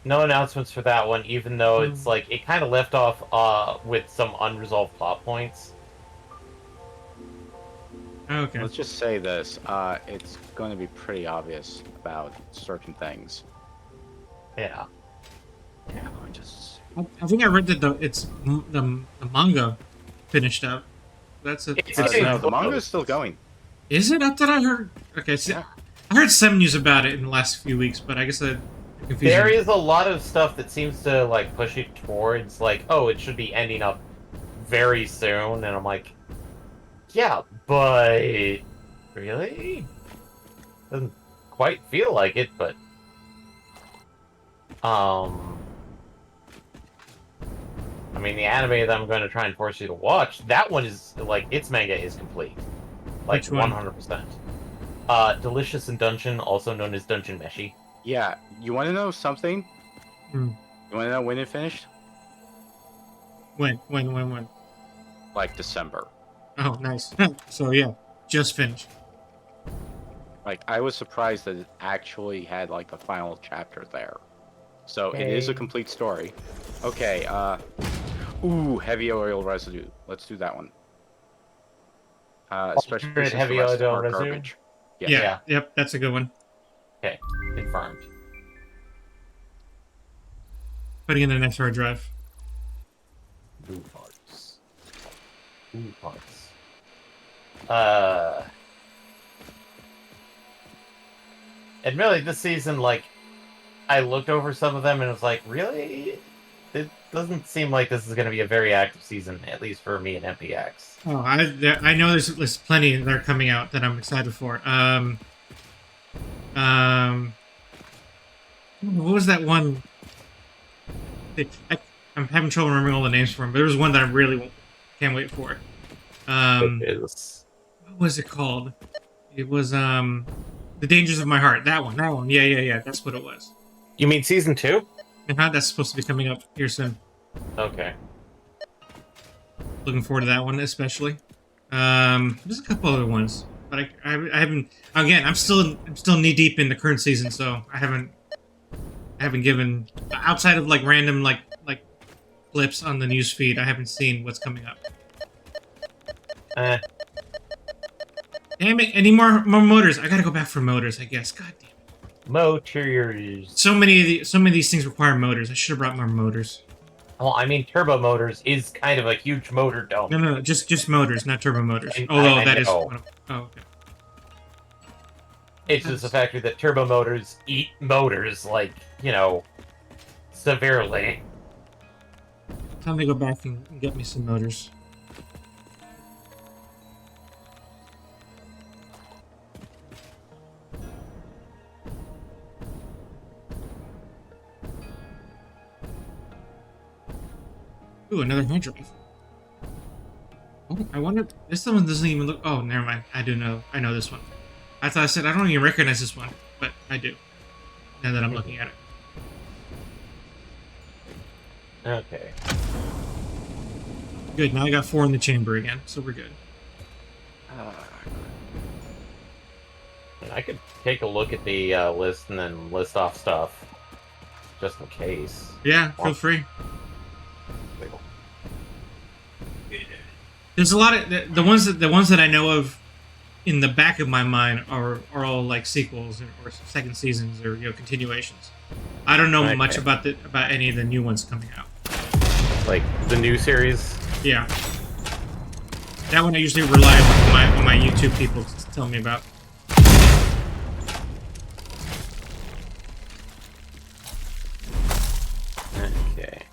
no announcements for that one, even though it's like it kind of left off with some unresolved plot points. Okay. Let's just say this. It's going to be pretty obvious about certain things. Yeah. Yeah, I just... I think I read that the manga finished up. That's it. It's no, the manga is still going. Is it? I thought I heard. Okay, see, Yeah. I heard some news about it in the last few weeks, but I guess I'm confused. There is a lot of stuff that seems to like push it towards like, oh, it should be ending up very soon, and I'm like, yeah, but really? Doesn't quite feel like it, but I mean, the anime that I'm going to try and force you to watch, that one is like its manga is complete, like Which one? 100%. Delicious in Dungeon, also known as Dungeon Meshi. Yeah, you want to know something? Hmm. You want to know when it finished? When? Like December. Oh, nice. So yeah, just finished. Like, I was surprised that it actually had, like, the final chapter there. So, it is a Okay. complete story. Okay, ooh, heavy oil residue. Let's do that one. Especially since the heavy rest oil are residue? garbage. Yeah. Yeah. Yep, that's a good one. Okay, confirmed. Putting in the next hard drive. Ooh, parts. Ooh, parts. And really, this season, like, I looked over some of them and was like, really? It doesn't seem like this is going to be a very active season, at least for me and MPX. Oh, I know there's plenty that are coming out that I'm excited for. What was that one? I'm having trouble remembering all the names for them, but there was one that I really can't wait for. It is. What was it called? It was the The Dangers of My Heart. That one. Yeah. That's what it was. You mean season 2? That's supposed to be coming up here soon. Okay. Looking forward to that one, especially. There's a couple other ones, but I haven't. Again, I'm still knee deep in the current season, so I haven't given outside of like random like clips on the news feed. I haven't seen what's coming up. Damn it! Any more motors? I gotta go back for motors, I guess. God damn it. Motors. So many of these things require motors. I should have brought more motors. Well, I mean, turbo motors is kind of a huge motor dome. No, just motors, not turbo motors. I Although that is know. one of. Oh, okay. It's just the fact that turbo motors eat motors, like, severely. Time to go back and get me some motors. Ooh, another hard drive. Oh, I wonder. This one doesn't even look. Oh, never mind. I do know. I know this one. I thought I said I don't even recognize this one, but I do. Now that I'm looking at it. Okay. Good. Now I got 4 in the chamber again, so we're good. I could take a look at the list and then list off stuff, just in case. Yeah, feel free. There's a lot of the ones that I know of in the back of my mind are all like sequels or second seasons or continuations. I don't know much about any of the new ones coming out. Like the new series. Yeah, that one I usually rely on my YouTube people to tell me about. Okay.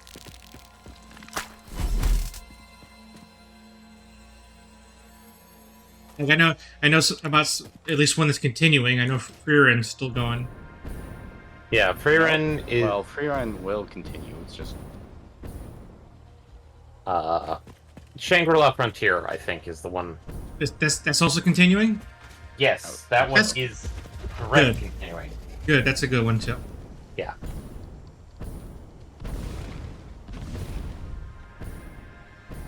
Like I know about at least one that's continuing. I know Freeren's still going. Yeah, Freerun is. Well, Freerun will continue. It's just Shangri-La Frontier, I think, is the one. That's also continuing. Yes, that one is direct continuing. Good, that's a good one too. Yeah.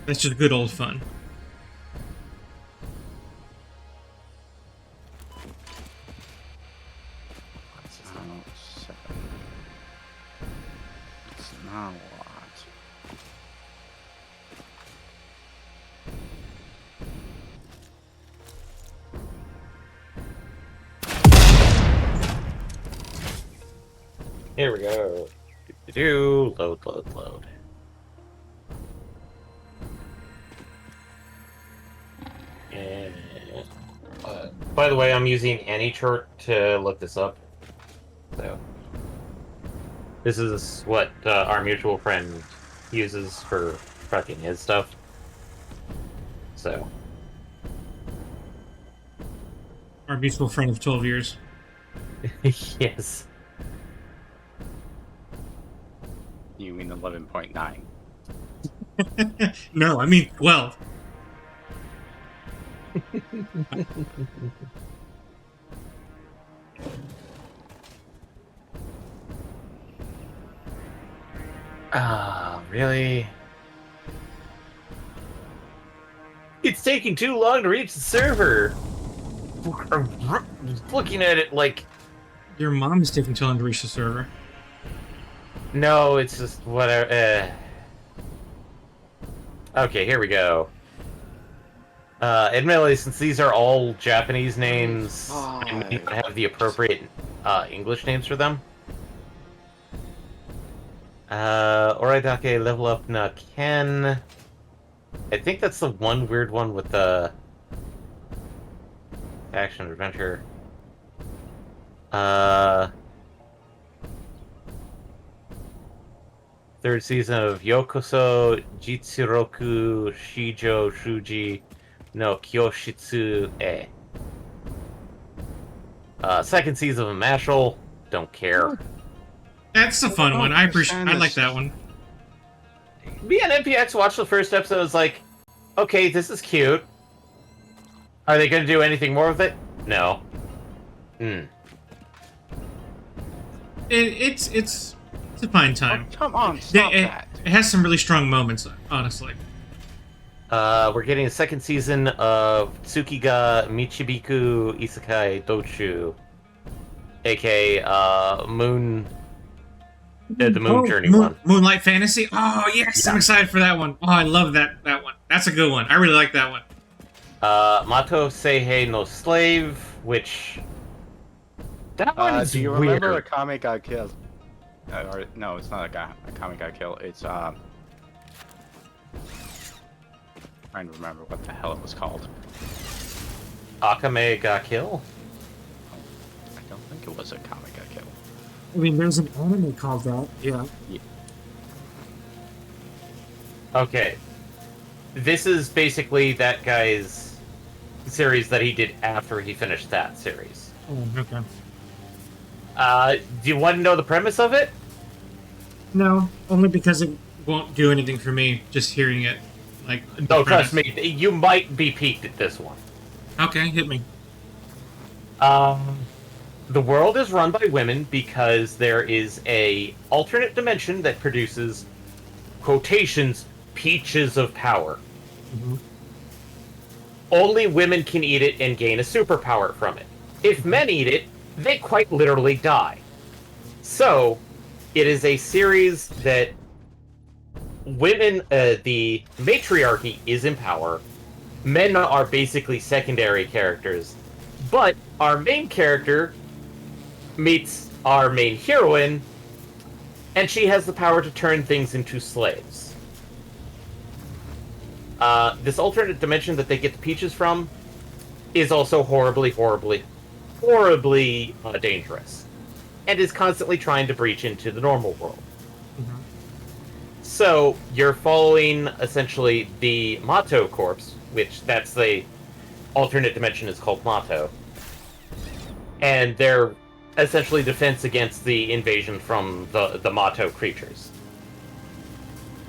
That's just good old fun. it's not a lot. Here we go. Load. And, by the way, I'm using AnyChart to look this up. So, this is what our mutual friend uses for tracking his stuff. So, Our mutual friend of 12 years. yes. You mean 11.9? No, I mean 12. Really? It's taking too long to reach the server. Looking at it like... Your mom is taking too long to reach the server. No, it's just whatever. Okay, here we go. Admittedly, since these are all Japanese names, I may not have the appropriate English names for them. Oraidake level up na Ken. I think that's the one weird one with the action adventure. Third season of Yokoso Jitsuroku Shijo Shuji no Kyoshitsu E. Second season of Mashal. Don't care. That's a fun one. I like that one. Me and NPX watched the first episode. Was like, okay, this is cute. Are they going to do anything more with it? No. Hmm. It's a fine time. Oh, come on, stop it, that. it has some really strong moments, honestly. We're getting a second season of Tsukiga Michibiku Isekai Dochu, aka Moon, the Moon Journey one. Moonlight Fantasy. Oh yes, I'm Yeah. excited for that one. Oh, I love that one. That's a good one. I really like that one. Mato Seihei no Slave, which that one is Do you weird. remember a comic got killed? Or no, it's not a comic got killed. It's trying to remember what the hell it was called. Akame ga Kill? I don't think it was a comic got killed. I mean, there's an anime called that. Yeah. Okay. This is basically that guy's series that he did after he finished that series. Oh, okay. Do you want to know the premise of it? No, only because it won't do anything for me just hearing it. Like, No, premise. trust me, you might be peaked at this one. Okay, hit me. The world is run by women because there is a alternate dimension that produces, quotations, peaches of power. Mhm. Only women can eat it and gain a superpower from it. If men eat it, they quite literally die. So, it is a series that women, the matriarchy is in power. Men are basically secondary characters. But our main character meets our main heroine, and she has the power to turn things into slaves. This alternate dimension that they get the peaches from is also horribly dangerous, and is constantly trying to breach into the normal world. Mhm. So, you're following, essentially, the Mato Corpse, which that's the alternate dimension is called Mato, and their essentially defense against the invasion from the Mato creatures.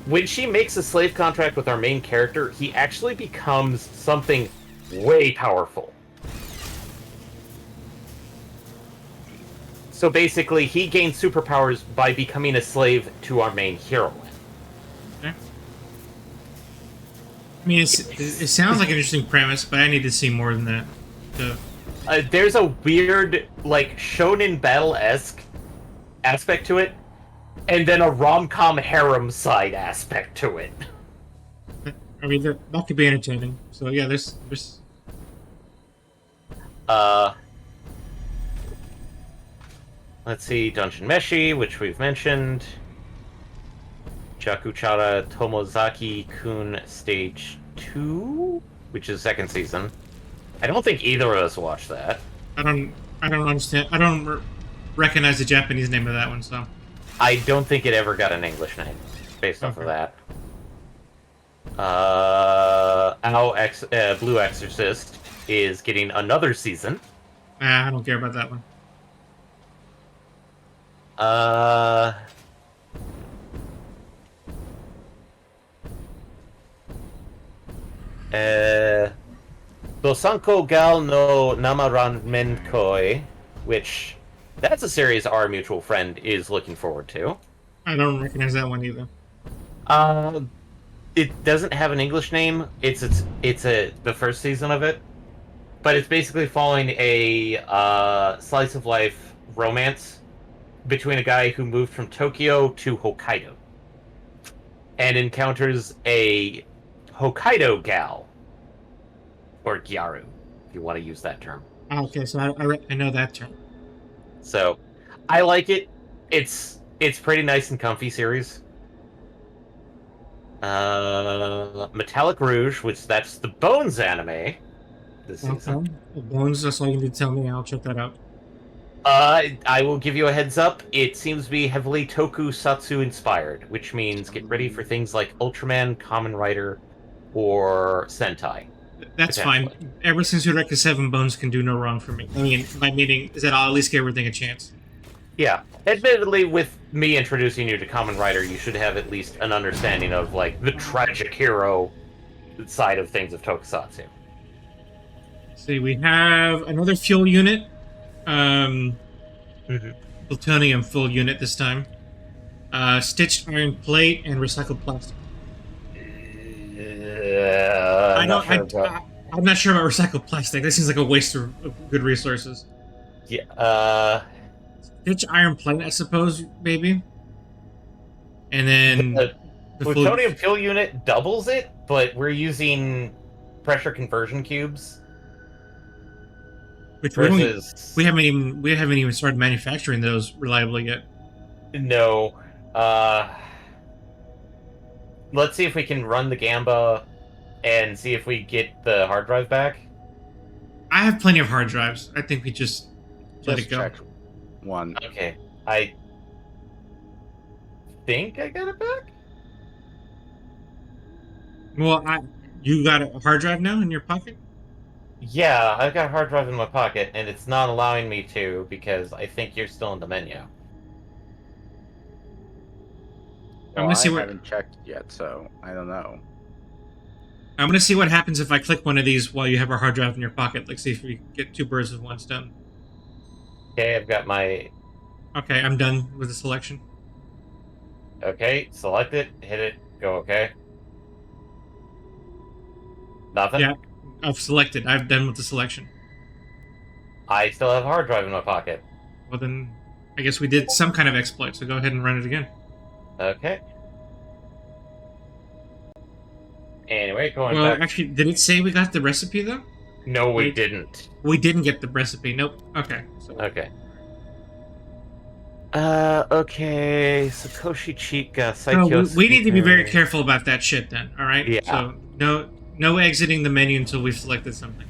When she makes a slave contract with our main character, he actually becomes something way powerful. So basically, he gains superpowers by becoming a slave to our main heroine. Okay. I mean, it sounds like an interesting premise, but I need to see more than that. So, There's a weird, like, shonen battle-esque aspect to it, and then a rom-com harem side aspect to it. I mean, that could be entertaining. So yeah, there's Let's see, Dungeon Meshi, which we've mentioned. Jakuchara Tomozaki-kun Stage 2, which is second season. I don't think either of us watched that. I don't understand. I don't recognize the Japanese name of that one. So I don't think it ever got an English name based off of Okay. that. Blue Exorcist is getting another season. I don't care about that one. Dosanko Gal no Namaranmenkoi, which that's a series our mutual friend is looking forward to. I don't recognize that one either. It doesn't have an English name. It's the first season of it, but it's basically following a slice of life romance between a guy who moved from Tokyo to Hokkaido and encounters a Hokkaido gal, or gyaru, if you want to use that term. Okay, so I know that term. So, I like it. It's pretty nice and comfy series. Metallic Rouge, which that's the Bones anime this season. Okay. Bones, that's all you need to tell me. I'll check that out. I will give you a heads up. It seems to be heavily tokusatsu inspired, which means get ready for things like Ultraman, Kamen Rider, or Sentai. That's fine. Ever since Eureka 7, Bones can do no wrong for me. I mean, my meaning is that I'll at least give everything a chance. Yeah. Admittedly, with me introducing you to Kamen Rider, you should have at least an understanding of, like, the tragic hero side of things of tokusatsu. See, we have another fuel unit. Um, plutonium full unit this time. Stitched iron plate and recycled plastic. I'm not sure about. I'm not sure about recycled plastic. That seems like a waste of good resources. Yeah. Stitch iron plate, I suppose, maybe. And then The the plutonium fuel unit doubles it, but we're using pressure conversion cubes. which Versus we haven't even started manufacturing those reliably yet. no. Let's see if we can run the Gamba and see if we get the hard drive back. I have plenty of hard drives. I think we just let it go. check one. Okay, I think I got it back. Well, you got a hard drive now in your pocket? Yeah, I've got a hard drive in my pocket, and it's not allowing me to because I think you're still in the menu. I'm gonna see I what haven't checked yet, so I don't know. I'm gonna see what happens if I click one of these while you have a hard drive in your pocket. Like, see if we get two birds with one stone. Okay, I've got my. Okay, I'm done with the selection. Okay, select it, hit it, go okay. Nothing? Yeah, I've selected. I've done with the selection. I still have a hard drive in my pocket. Well, then I guess we did some kind of exploit. So go ahead and run it again. Okay. Anyway, going Well, back. actually, did it say we got the recipe though? No, we wait. didn't. We didn't get the recipe. Nope. Okay. So, Okay. Okay. Satoshi Chika, so we need to be very careful about that shit then. All right. Yeah. So no exiting the menu until we've selected something.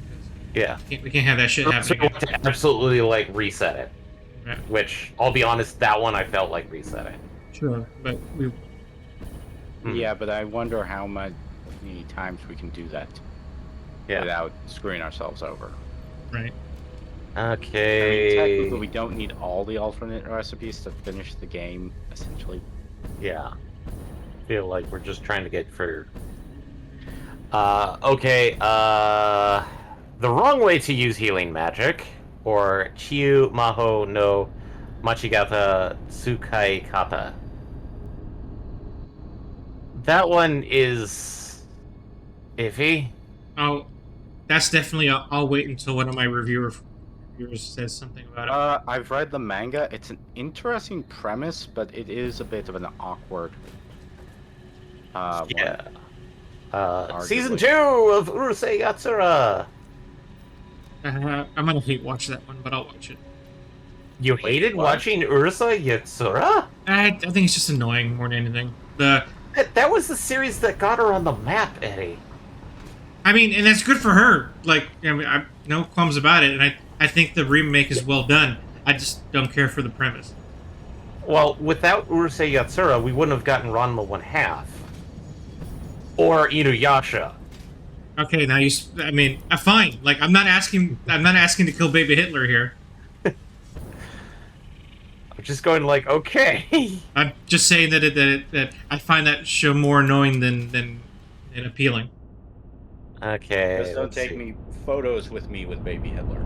Yeah. We can't have that shit So happening. we want to absolutely like reset it. Yeah. Which I'll be honest, that one I felt like resetting. Sure, but we. Yeah, but I wonder how many times we can do that without screwing ourselves over. Right. Okay. I mean, technically, we don't need all the alternate recipes to finish the game, essentially. Yeah. Feel like we're just trying to get for. Okay. The wrong way to use healing magic, or Chiyu Maho no Machigata Tsukai Kata. That one is iffy. Oh, that's definitely. I'll wait until one of my reviewers says something about it. I've read the manga. It's an interesting premise, but it is a bit of an awkward. Yeah. Arguably. Season 2 of Urusei Yatsura. I'm gonna hate watch that one, but I'll watch it. You hated watching Urusei Yatsura? I think it's just annoying more than anything. That was the series that got her on the map, Eddie. I mean, and that's good for her. Like, I mean, I no qualms about it, and I think the remake is well done. I just don't care for the premise. Well, without Urusei Yatsura, we wouldn't have gotten Ranma 1/2. Or Inuyasha. Okay, now I mean, fine. Like, I'm not asking to kill Baby Hitler here. I'm just going like, okay. I'm just saying that I find that show more annoying than appealing. Okay. Just don't take me photos with me with Baby Hitler.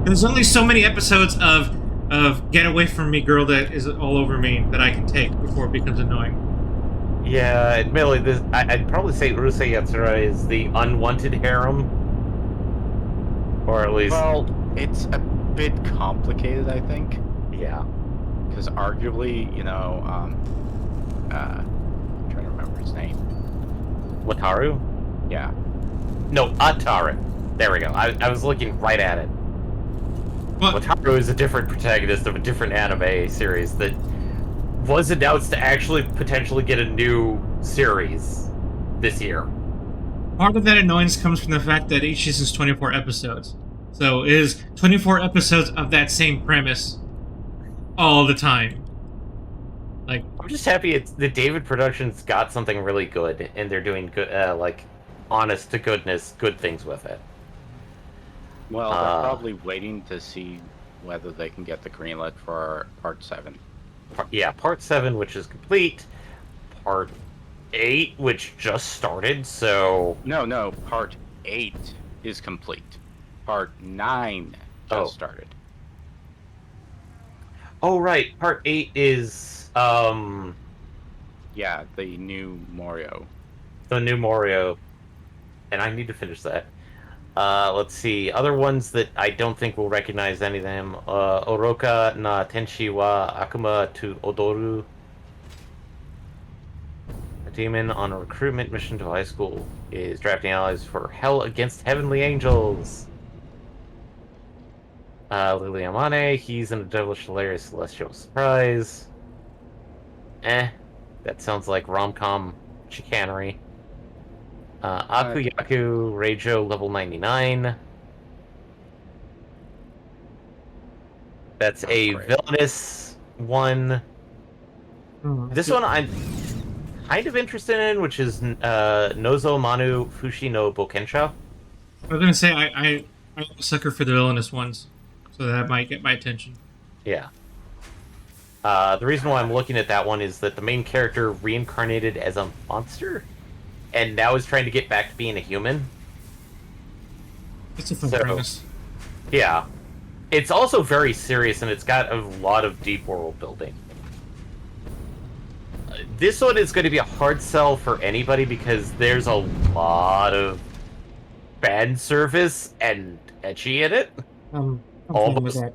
There's only so many episodes of Get Away From Me Girl that is all over me that I can take before it becomes annoying. Yeah, admittedly, I'd probably say Urusei Yatsura is the unwanted harem. Or at least... Well, it's a bit complicated, I think. Yeah. Because arguably, I'm trying to remember his name. Wataru? Yeah. No, Ataru. There we go. I was looking right at it. What? Wataru is a different protagonist of a different anime series that was announced to actually potentially get a new series this year. Part of that annoyance comes from the fact that each season's 24 episodes. So it is 24 episodes of that same premise all the time. Like, I'm just happy that David Productions got something really good, and they're doing good, like, honest to goodness, good things with it. Well, they're probably waiting to see whether they can get the greenlit for Part 7. Part 7, which is complete. Part 8, which just started, so... No, Part 8 is complete. Part 9 just Oh. started. Oh, right. Part 8 is Yeah, the new Mario. the new Mario, and I need to finish that. Let's see. Other ones that I don't think we'll recognize any of them. Oroka na Tenshi wa Akuma to Odoru. A demon on a recruitment mission to high school is drafting allies for Hell Against Heavenly Angels. Lily Amane, he's in a devilish hilarious celestial surprise. That sounds like rom-com chicanery. Akuyaku Reijo level 99. That's a Great. villainous one. This one I'm kind of interested in, which is Nozo Manu Fushi no Bokensha. I was gonna say I'm a sucker for the villainous ones, so that might get my attention. Yeah. The reason why I'm looking at that one is that the main character reincarnated as a monster, and now is trying to get back to being a human. It's a fun So- premise. Yeah. It's also very serious, and it's got a lot of deep world building. This one is going to be a hard sell for anybody because there's a lot of fan service and ecchi in it. I'm fine with that.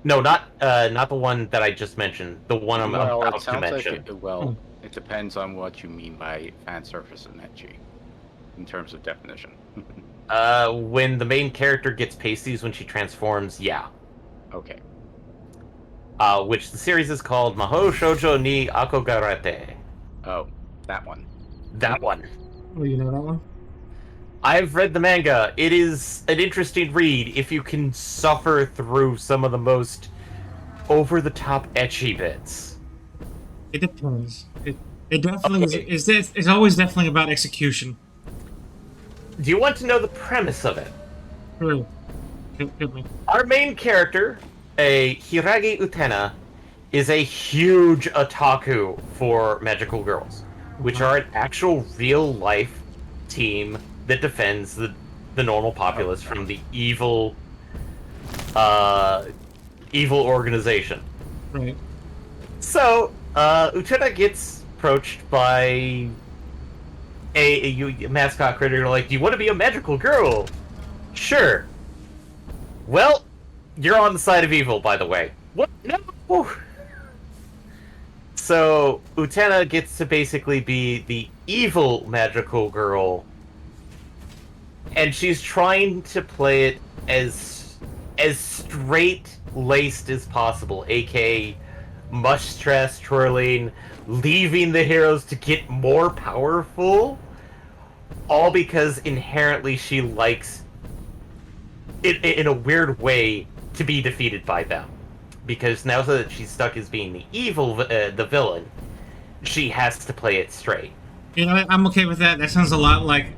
No, not the one that I just mentioned. The one I'm Well, about it to sounds like mention. it depends on what you mean by fan service and ecchi, in terms of definition. When the main character gets pasties when she transforms, yeah. Okay. Which the series is called Mahou Shoujo ni Akogarete. Oh, that one. That one. Oh, you know that one? I've read the manga. It is an interesting read if you can suffer through some of the most over-the-top ecchi bits. It depends. It definitely Okay. is. It's always definitely about execution. Do you want to know the premise of it? True. Hit me. Our main character, a Hiragi Utena, is a huge otaku for magical girls, which are an actual real-life team that defends the normal populace from the evil organization. Right. So, Utena gets approached by a mascot critter, like, do you want to be a magical girl? Sure. Well, you're on the side of evil, by the way. What? No! So, Utena gets to basically be the evil magical girl, and she's trying to play it as straight-laced as possible, aka mustache twirling, leaving the heroes to get more powerful, all because inherently she likes, in a weird way, to be defeated by them. Because now that she's stuck as being the evil, the villain, she has to play it straight. You know, I'm okay with that. That sounds a lot like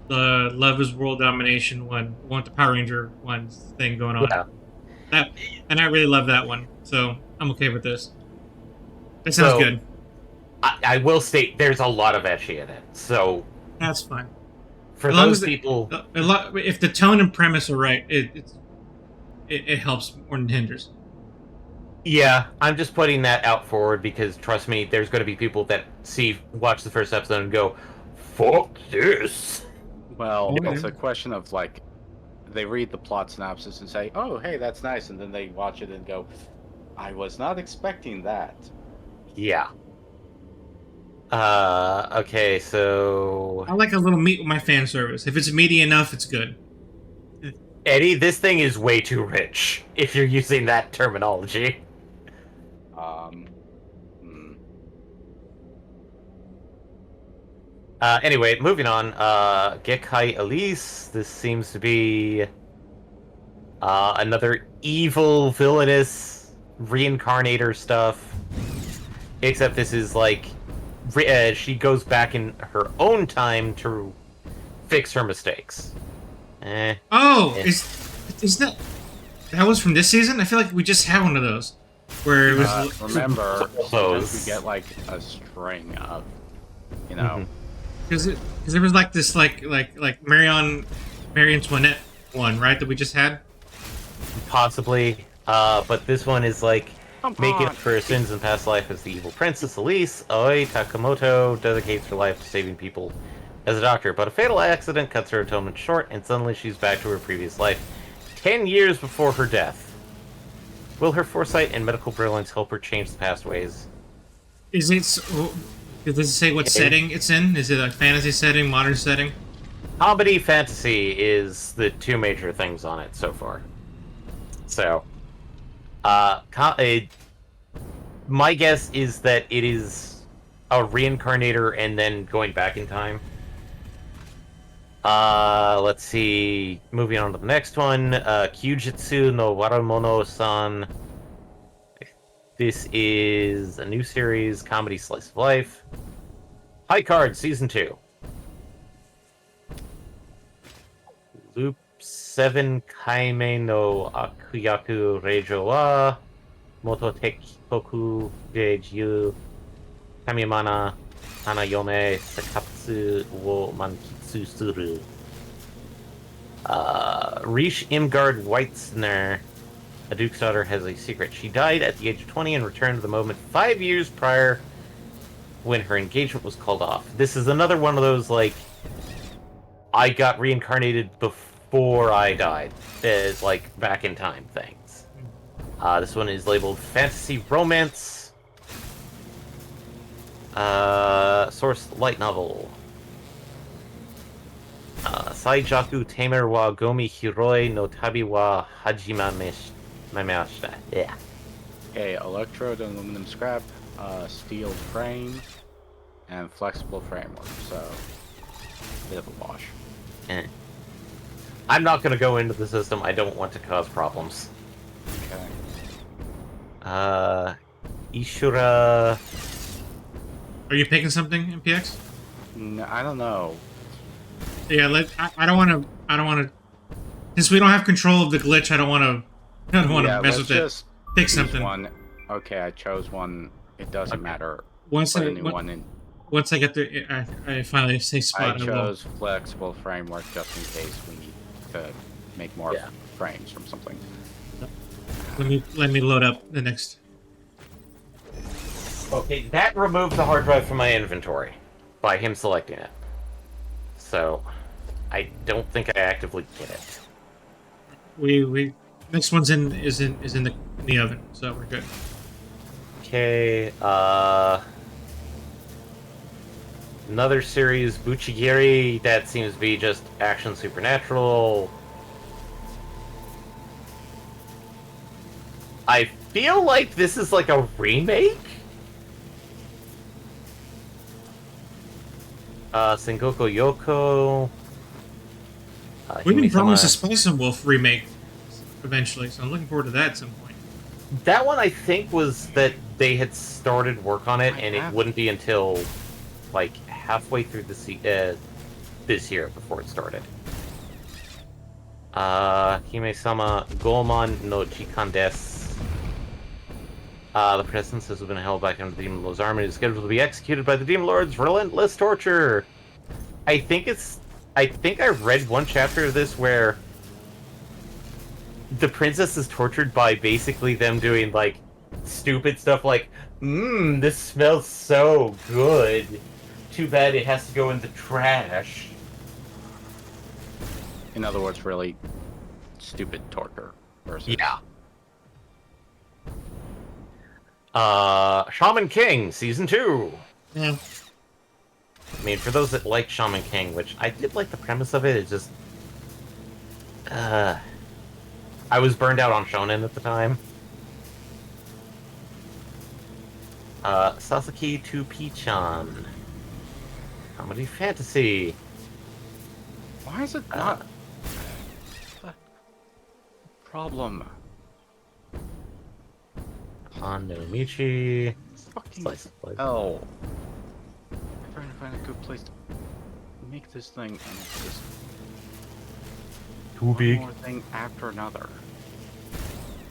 the Love is World Domination one with the Power Ranger one thing going on. Yeah. And I really love that one, so I'm okay with this. That sounds So- good. I will state there's a lot of ecchi in it, so That's fine. for As long those as it- people, If the tone and premise are right, it helps more than hinders. yeah, I'm just putting that out forward because trust me, there's going to be people that watch the first episode and go, "Fuck this." Well, Okay. it's a question of, like, they read the plot synopsis and say, oh, hey, that's nice, and then they watch it and go, I was not expecting that. Yeah. Okay, so I like a little meat with my fan service. If it's meaty enough, it's good. Eddie, this thing is way too rich if you're using that terminology. Hmm. Anyway, moving on. Gekai Elise. This seems to be another evil, villainous reincarnator stuff. Except this is like she goes back in her own time to fix her mistakes. Oh, Yeah. is that was from this season? I feel like we just had one of those where it was. Remember, Those. sometimes we get, like, a string of, you know, Because there was like this like Marion Antoinette one, right, that we just had. Possibly. But this one is like Come making on. up for her sins in past life as the evil princess Elise. Aoi Takamoto dedicates her life to saving people as a doctor, but a fatal accident cuts her atonement short, and suddenly she's back to her previous life, 10 years before her death. Will her foresight and medical brilliance help her change the past ways? Is it? Does it say what Okay. setting it's in? Is it a fantasy setting, modern setting? Comedy fantasy is the two major things on it so far. So, my guess is that it is a reincarnator and then going back in time. Let's see. Moving on to the next one. Kyujitsu no Waramono-san. This is a new series, comedy slice of life. High Card, Season 2. Loop 7 Kaime no Akuyaku Reijo wa Moto Tekitoku de Jiu Kamimana Hanayome Sekatsu wo Mankitsu Suru. Rish Imgard Weitzner, a duke's daughter, has a secret. She died at the age of 20 and returned to the moment 5 years prior when her engagement was called off. This is another one of those, like, I got reincarnated before I died. Like, back in time things. This one is labeled Fantasy Romance. Source Light Novel. Saijaku Tamer wa Gomi Hiroi no Tabi wa Hajimamashita. Yeah. Okay, electrode, aluminum scrap, steel frame, and flexible framework. So, bit of a wash. I'm not going to go into the system. I don't want to cause problems. Okay. Ishura. Are you picking something, MPX? No, I don't know. Yeah, I don't want to. I don't want to. Since we don't have control of the glitch, I don't want to. I don't want to mess with it. Just Pick choose something. one. Okay, I chose one. It doesn't matter. Once Put I a new one in. once I get the, I finally say spot. I will. chose flexible framework just in case we need to make more Yeah. frames from something. Let me load up the next. Okay, that removed the hard drive from my inventory by him selecting it. So, I don't think I actively get it. We next one's is in the oven, so we're good. Okay, another series, Buchigiri, that seems to be just action supernatural. I feel like this is like a remake? Sengoku Yoko. We've been promised a Hime-sama- Spice and Wolf remake eventually, so I'm looking forward to that at some point. That one, I think, was that they had started work on it, I and it have- wouldn't be until like halfway through this year before it started. Hime-sama Goemon no Jikan desu. The princess has been held back under the Demon Lord's army and is scheduled to be executed by the Demon Lord's relentless torture. I think I read one chapter of this where the princess is tortured by basically them doing, like, stupid stuff like, this smells so good. Too bad it has to go in the trash. In other words, really stupid torture. Versus Yeah. Shaman King, Season 2. Yeah. I mean, for those that like Shaman King, which I did like the premise of it, it's just... I was burned out on Shonen at the time. Sasaki to Pichan. Comedy fantasy. Why is it not? The problem. Hondo Michi. Fucking Slice of life. hell. I'm trying to find a good place to make this thing, and it's just Too one big. more thing after another.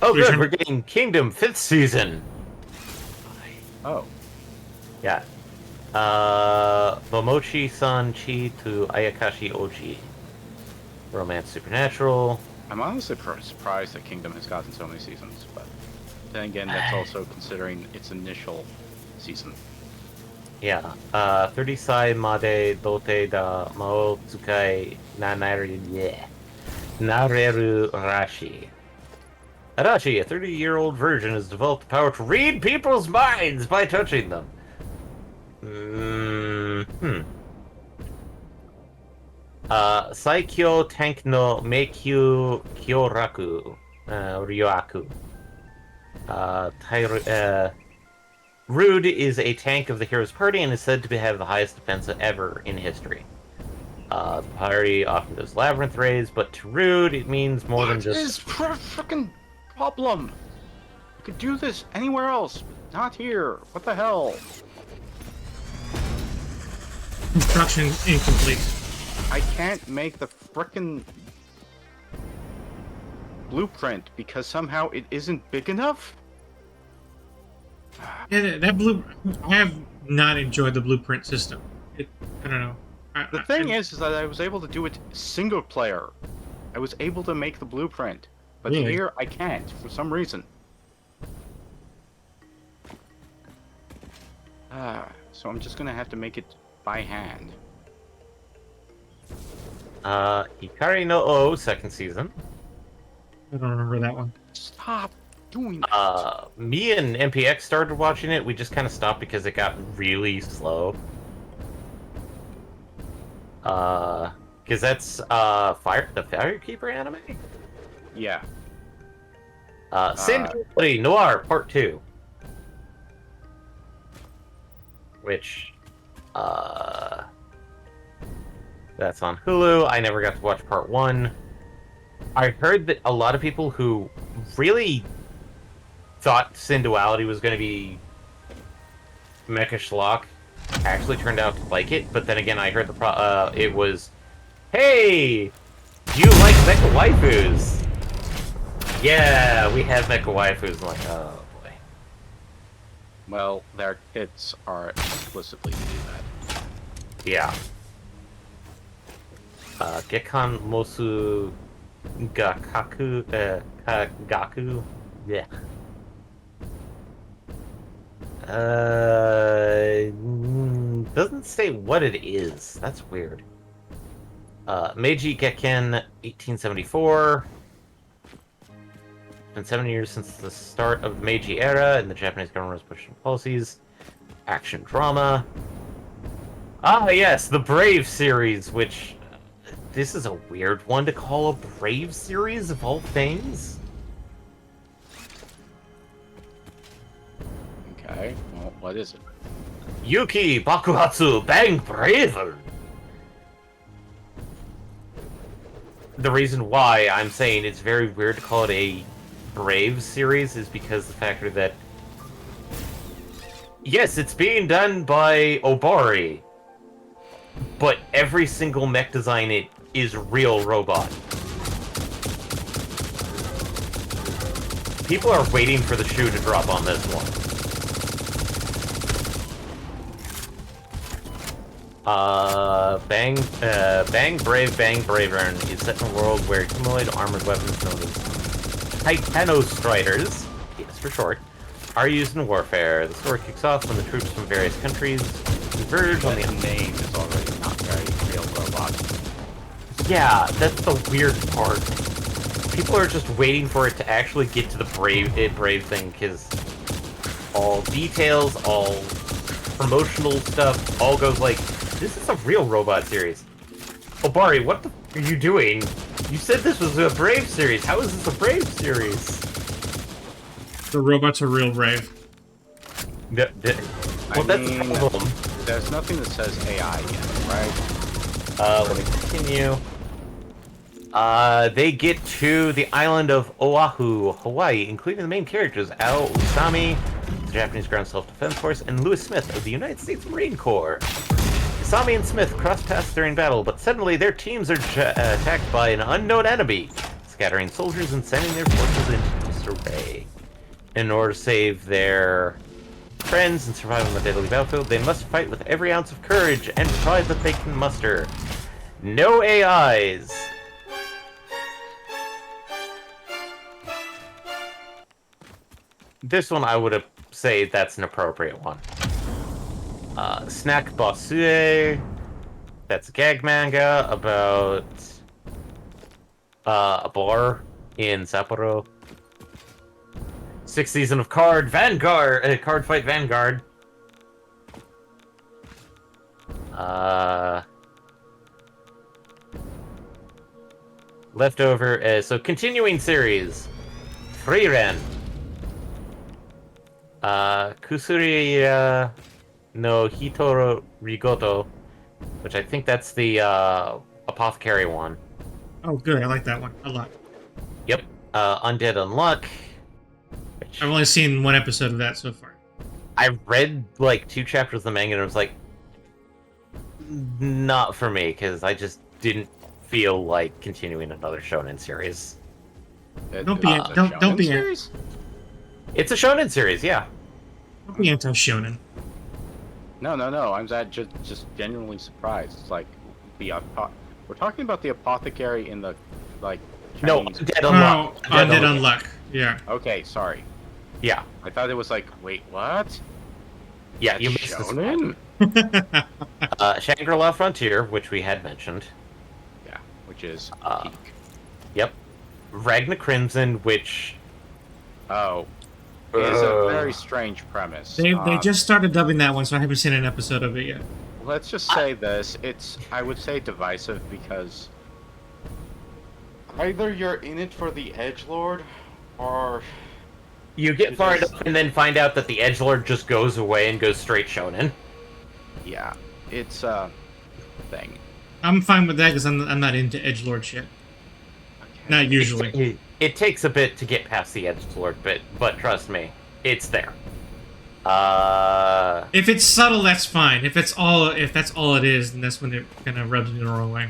Oh, Which good. one? We're getting Kingdom 5th season. Oh, Yeah. Momochi-san Chi to Ayakashi Oji. Romance Supernatural. I'm honestly surprised that Kingdom has gotten so many seasons, but then again, that's also considering its initial season. Yeah. 30 sai made dote da mao tsukai nareru rashi. Arashi, a 30-year-old virgin, has developed the power to read people's minds by touching them. Saikyo tank no meikyu kyoraku, ryoaku. Rude is a tank of the hero's party and is said to have the highest defense ever in history. The party often does labyrinth raids, but to Rude it means more than just... What is freaking problem? You could do this anywhere else, not here. What the hell? Construction incomplete. I can't make the frickin' blueprint because somehow it isn't big enough? Yeah, that blue. I have not enjoyed the blueprint system. I don't know. The thing is that I was able to do it single player. I was able to make the blueprint, but Really? here I can't for some reason. So I'm just gonna have to make it by hand. Hikari no O, second season. I don't remember that one. Stop doing that. Me and MPX started watching it. We just kind of stopped because it got really slow. Because that's the Firekeeper anime? Yeah. Singularity Noir Part 2. Which, that's on Hulu. I never got to watch Part 1. I heard that a lot of people who really thought Sin Duality was going to be mecha schlock actually turned out to like it, but then again, I heard it was, hey, do you like mecha waifus? Yeah, we have mecha waifus. I'm like, oh boy. Well, their kits are explicitly to do that. Yeah. Gekkan Mosu Gaku, yeah. Doesn't say what it is. That's weird. Meiji Gekken 1874. It's been 7 years since the start of the Meiji era, and the Japanese government was pushing policies. Action drama. Ah, yes, the Brave series, which... this is a weird one to call a Brave series, of all things. Okay, well, what is it? Yuki Bakuhatsu Bang Braver! The reason why I'm saying it's very weird to call it a Brave series is because the factor that... yes, it's being done by Obari, but every single mech design it is real robot. People are waiting for the shoe to drop on this one. Bang Brave Bravern is set in a world where humanoid armored weapons known as Titanostriders, yes for short, are used in warfare. The story kicks off when the troops from various countries converge on the... name is already not very real robot. Yeah, that's the weird part. People are just waiting for it to actually get to the Brave thing, because all details, all promotional stuff, all goes like, this is a real robot series. Obari, what the f are you doing? You said this was a Brave series. How is this a Brave series? The robots are real brave. Well, that's the problem. There's nothing that says AI yet, right? Let me continue. They get to the island of Oahu, Hawaii, including the main characters, Ao Usami, the Japanese Ground Self-Defense Force, and Louis Smith of the United States Marine Corps. Usami and Smith cross paths during battle, but suddenly their teams are attacked by an unknown enemy, scattering soldiers and sending their forces into disarray. In order to save their friends and survive on the deadly battlefield, they must fight with every ounce of courage and pride that they can muster. No AIs! this one I would say that's an appropriate one. Snack Bossue. That's a gag manga about a bar in Sapporo. 6th season of Card Fight Vanguard. Leftover. So continuing series. Frieren. Kusuri no Hitoro Rigoto, which I think that's the apothecary one. Oh, good. I like that one a lot. Yep. Undead Unluck. Which I've only seen one episode of that so far. I read like 2 chapters of the manga and I was like, not for me, because I just didn't feel like continuing another shonen series. Don't be don't be series? It's a shonen series, yeah. Don't be anti-shonen. No. I'm just genuinely surprised. It's like we're talking about the apothecary in the like. No, Chinese... Undead Oh, Unluck. Undead Unluck. Yeah. Okay, sorry. Yeah. I thought it was like, wait, what? Yeah, That's you missed this shonen? one. Shangri-La Frontier, which we had mentioned. Yeah, which is peak. Yep. Ragna Crimson, which... Oh. It's a very strange premise. They just started dubbing that one, so I haven't seen an episode of it yet. Let's just say this. It's, I would say, divisive because either you're in it for the edgelord, or you get far enough and then find out that the edgelord just goes away and goes straight shonen. Yeah, it's a thing. I'm fine with that because I'm not into edgelord shit. Okay. Not usually. It takes a bit to get past the edgelord bit, but trust me, it's there. If it's subtle, that's fine. If that's all it is, then that's when it kind of rubs me the wrong way.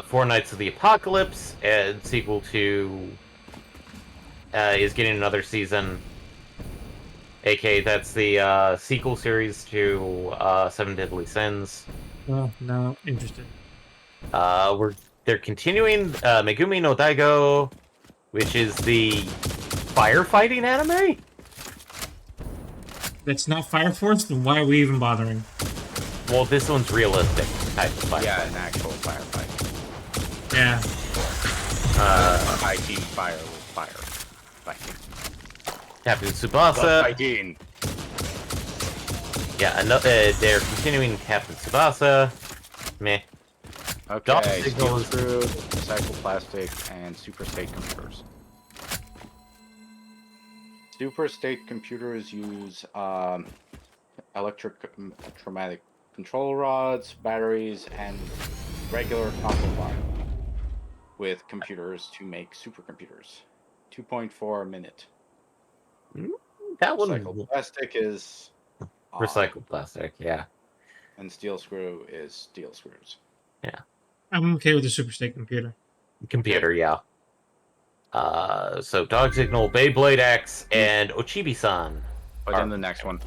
Four Knights of the Apocalypse, sequel to, is getting another season. AK, that's the sequel series to Seven Deadly Sins. Oh, no, interested. They're continuing Megumi no Daigo, which is the firefighting anime. That's not Fire Force, then why are we even bothering? Well, this one's realistic type of fight. Yeah, an actual firefight. Yeah. High team fire with fire. Fighting. Captain Tsubasa. Fighting. Yeah, they're continuing Captain Tsubasa. Meh. Dog Okay, Signal Steel is- Screw, Cycloplastic, and Super State Computers. Super State Computers use electrotraumatic control rods, batteries, and regular copper wire with computers to make supercomputers. 2.4 a minute. That one. Cycloplastic is Recycled plastic, yeah. and Steel Screw is steel screws. I'm okay with the Super State computer. Computer, yeah. So Dog Signal, Beyblade X, and Ochibi-san. But then the next one.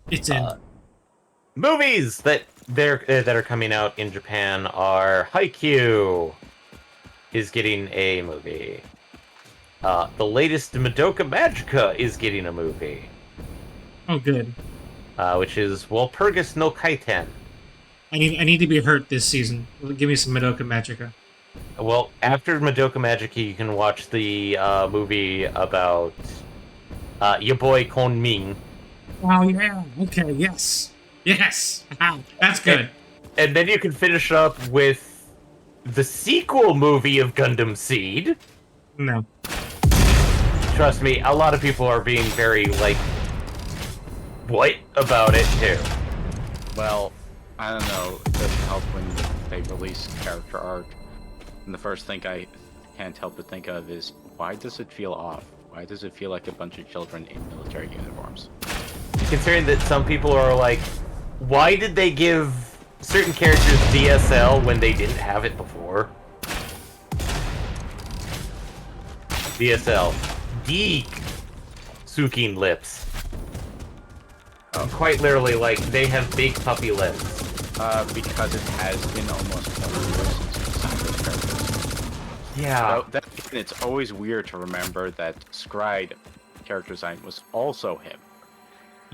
It's in. Movies that are coming out in Japan are Haikyuu is getting a movie. The latest Madoka Magica is getting a movie, Oh, good. which is Walpurgis no Kaiten. I need to be hurt this season. Give me some Madoka Magica. Well, after Madoka Magica, you can watch the movie about your boy Kon Ming. Oh yeah. Okay. Yes. Yes. Wow. That's good. And then you can finish up with the sequel movie of Gundam Seed. No. Trust me, a lot of people are being very, like, what about it, too. Well, I don't know. It doesn't help when they release character art. And the first thing I can't help but think of is, why does it feel off? Why does it feel like a bunch of children in military uniforms? Considering that some people are like, why did they give certain characters DSL when they didn't have it before? DSL. Geek. Suking lips. Quite literally, like, they have big puppy lips. Because it has been almost 20 years since we've seen those characters. Yeah. So it's always weird to remember that Scride character design was also him.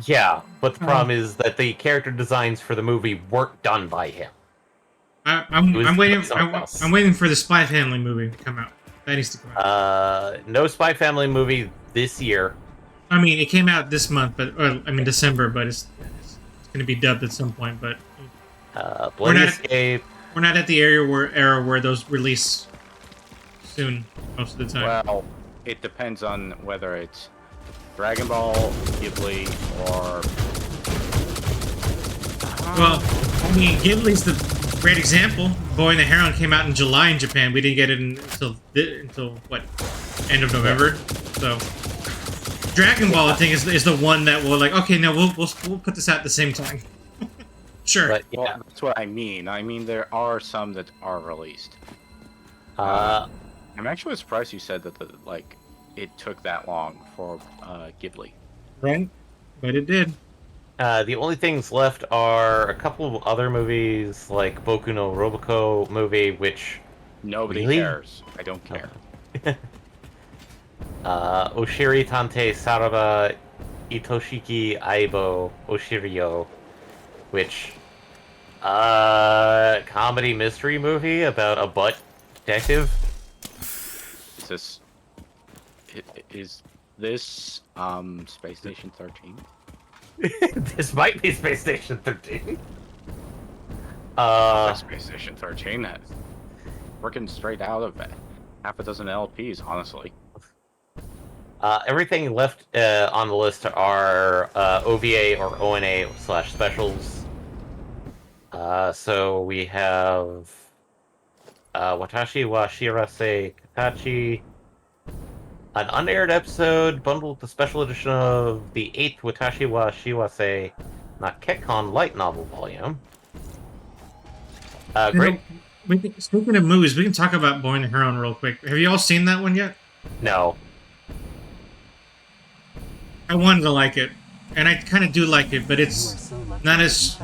Yeah, but the problem is that the character designs for the movie weren't done by him. I'm waiting. someone else. I'm waiting for the Spy Family movie to come out. That needs to come out. No Spy Family movie this year. I mean, it came out this month, but I mean December, but it's going to be dubbed at some point. But Bloody not- Escape. we're not at the era where those release soon most of the time. Well, it depends on whether it's Dragon Ball, Ghibli, or... Well, I mean, Ghibli's the great example. Boy and the Heron came out in July in Japan. We didn't get it until what, end of November. So, Dragon Ball, I think, is the one that will like. Okay, no, we'll put this out at the same time. Sure. But yeah, Well, that's what I mean. I mean, there are some that are released. uh, I'm actually surprised you said that it took that long for Ghibli. Right, but it did. the only things left are a couple of other movies, like Boku no Roboco movie, which Nobody Really? cares. I don't care. Oshiri Tante Saraba Itoshiki Aibo Oshirio, which comedy mystery movie about a butt detective. Is this... Is this Space Station 13? This might be Space Station 13. Space Station 13. That's working straight out of it. Half a dozen LPs, honestly. Everything left on the list are OVA or ONA / specials. So we have Watashi wa Shirase Katachi, an unaired episode bundled with the special edition of the 8th Watashi wa Shiwase Nakekon light novel volume. Great. Speaking of movies, we can talk about Boy and the Heron real quick. Have you all seen that one yet? No. I wanted to like it, and I kind of do like it, but it's not as...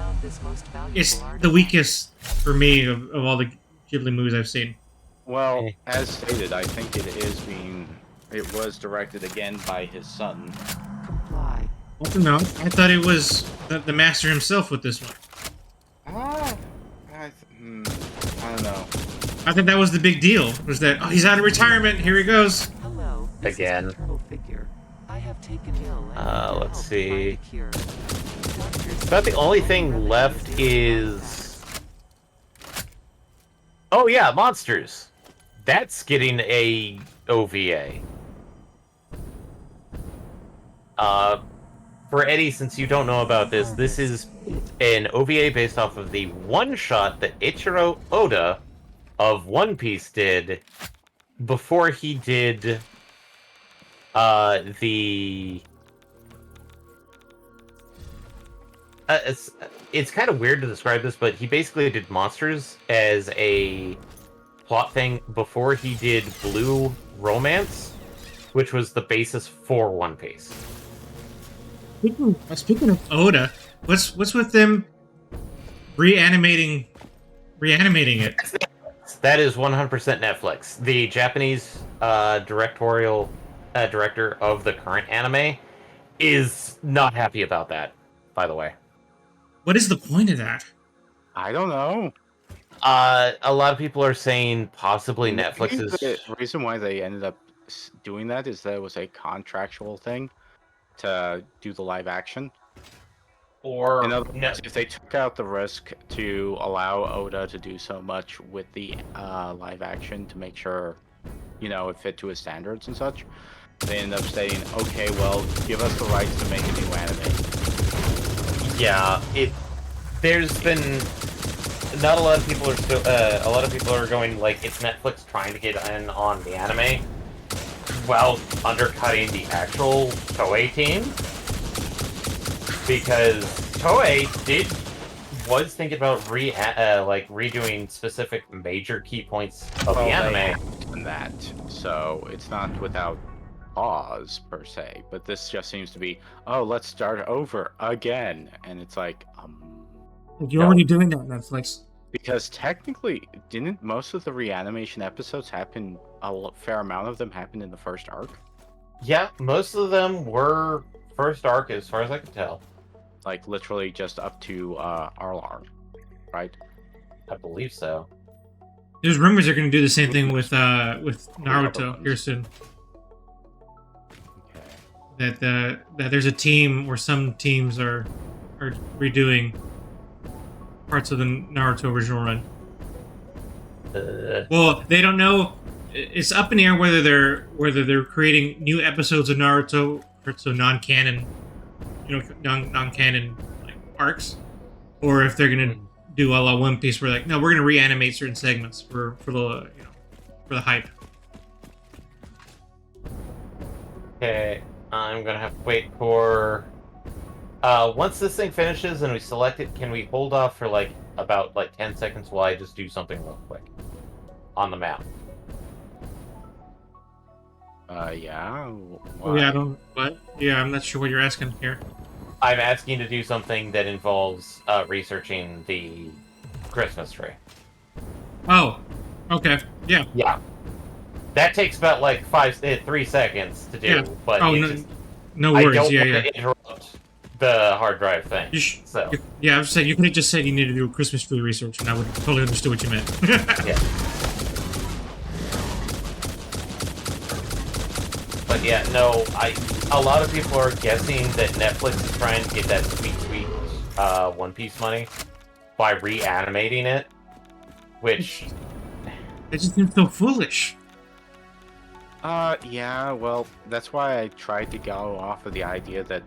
It's the weakest for me of all the Ghibli movies I've seen. Well, as stated, I think it was directed again by his son. I don't know. I thought it was the master himself with this one. I don't know. I think that was the big deal. Was that he's out of retirement? Here he goes. Hello. this is Again. a control figure. I have taken ill and Let's help see. find a cure. Doctors About the only thing left is... Oh yeah, Monsters. That's getting a OVA. For Eddie, since you don't know about this, this is an OVA based off of the one-shot that Ichiro Oda of One Piece did before he did it's kind of weird to describe this, but he basically did Monsters as a plot thing before he did Blue Romance, which was the basis for One Piece. Speaking of Oda, what's with them reanimating it? That is 100% Netflix. The Japanese director of the current anime is not happy about that, by the way. What is the point of that? I don't know. A lot of people are saying possibly Netflix is... The reason why they ended up doing that is that it was a contractual thing to do the live action. Or In other words, if they took out the risk to allow Oda to do so much with the live action to make sure, it fit to his standards and such, they ended up saying, okay, well, give us the rights to make a new anime. Yeah, there's been... Not a lot of people are still... a lot of people are going, like, it's Netflix trying to get in on the anime while undercutting the actual Toei team. Because Toei was thinking about redoing specific major key points of the anime. And that, so it's not without pause per se, but this just seems to be, oh, let's start over again, and it's like, You're already doing that, Netflix. because technically, didn't most of the reanimation episodes happen fair amount of them happened in the first arc. Yeah, most of them were first arc, as far as I can tell. Like literally just up to Arlar, right? I believe so. There's rumors they're going to do the same thing with other Naruto ones. here soon. Okay. That there's a team or some teams are redoing parts of the Naruto original run. Well, they don't know. It's up in the air whether they're creating new episodes of Naruto, so non-canon, non-canon like arcs, or if they're gonna do a la One Piece, where like, no, we're gonna reanimate certain segments for the for the hype. Okay, I'm gonna have to wait for. Once this thing finishes and we select it, can we hold off for like about 10 seconds while I just do something real quick on the map? Yeah. Oh, yeah, I don't. What? Yeah, I'm not sure what you're asking here. I'm asking to do something that involves researching the Christmas tree. Oh, okay, yeah. Yeah. That takes about 3 seconds to do, Yeah. but Oh, it no, just, no I worries. don't Yeah, want yeah. to interrupt the hard drive thing. So Yeah, I was saying you could have just said you need to do a Christmas tree research, and I would have totally understood what you meant. yeah. But yeah, no, a lot of people are guessing that Netflix is trying to get that sweet One Piece money by reanimating it, which It just seems so foolish. Yeah, well, that's why I tried to go off of the idea that,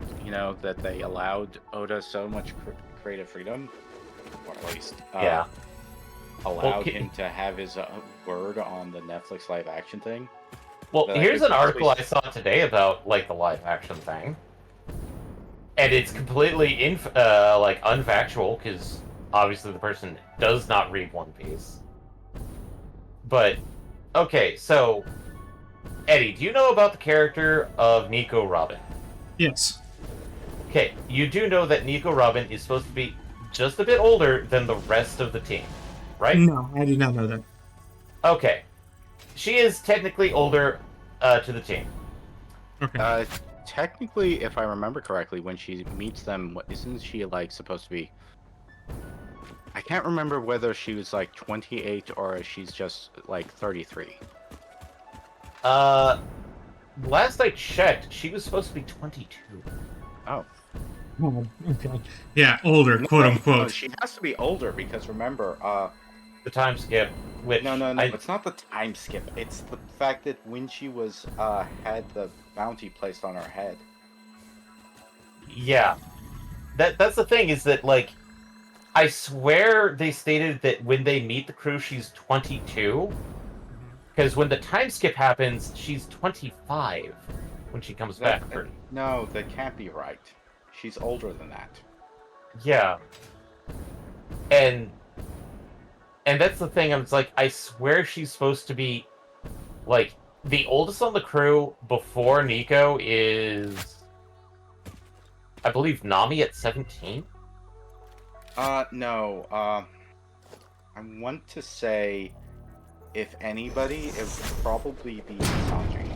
that they allowed Oda so much creative freedom, or at least, yeah. allowed Okay. him to have his word on the Netflix live action thing. Well, That I here's could an article I possibly- saw today about the live action thing, and it's completely unfactual because obviously the person does not read One Piece. But okay, so Eddie, do you know about the character of Nico Robin? Yes. Okay, you do know that Nico Robin is supposed to be just a bit older than the rest of the team, right? No, I did not know that. Okay. She is technically older to the team. Okay. Technically, if I remember correctly, when she meets them, isn't she supposed to be? I can't remember whether she was 28 or she's just 33. Last I checked, she was supposed to be 22. Oh. Oh, okay. Yeah, older, quote No, unquote. she has to be older because remember, The time skip, which no, it's not the time skip. It's the fact that when she was had the bounty placed on her head. Yeah, that's the thing is that I swear they stated that when they meet the crew, she's 22. Because when the time skip happens, she's 25 when she comes back. No, that can't be right. She's older than that. Yeah, and that's the thing. It's I swear she's supposed to be the oldest on the crew before Nico is, I believe, Nami at 17. No. I want to say, if anybody, it would probably be Sanji.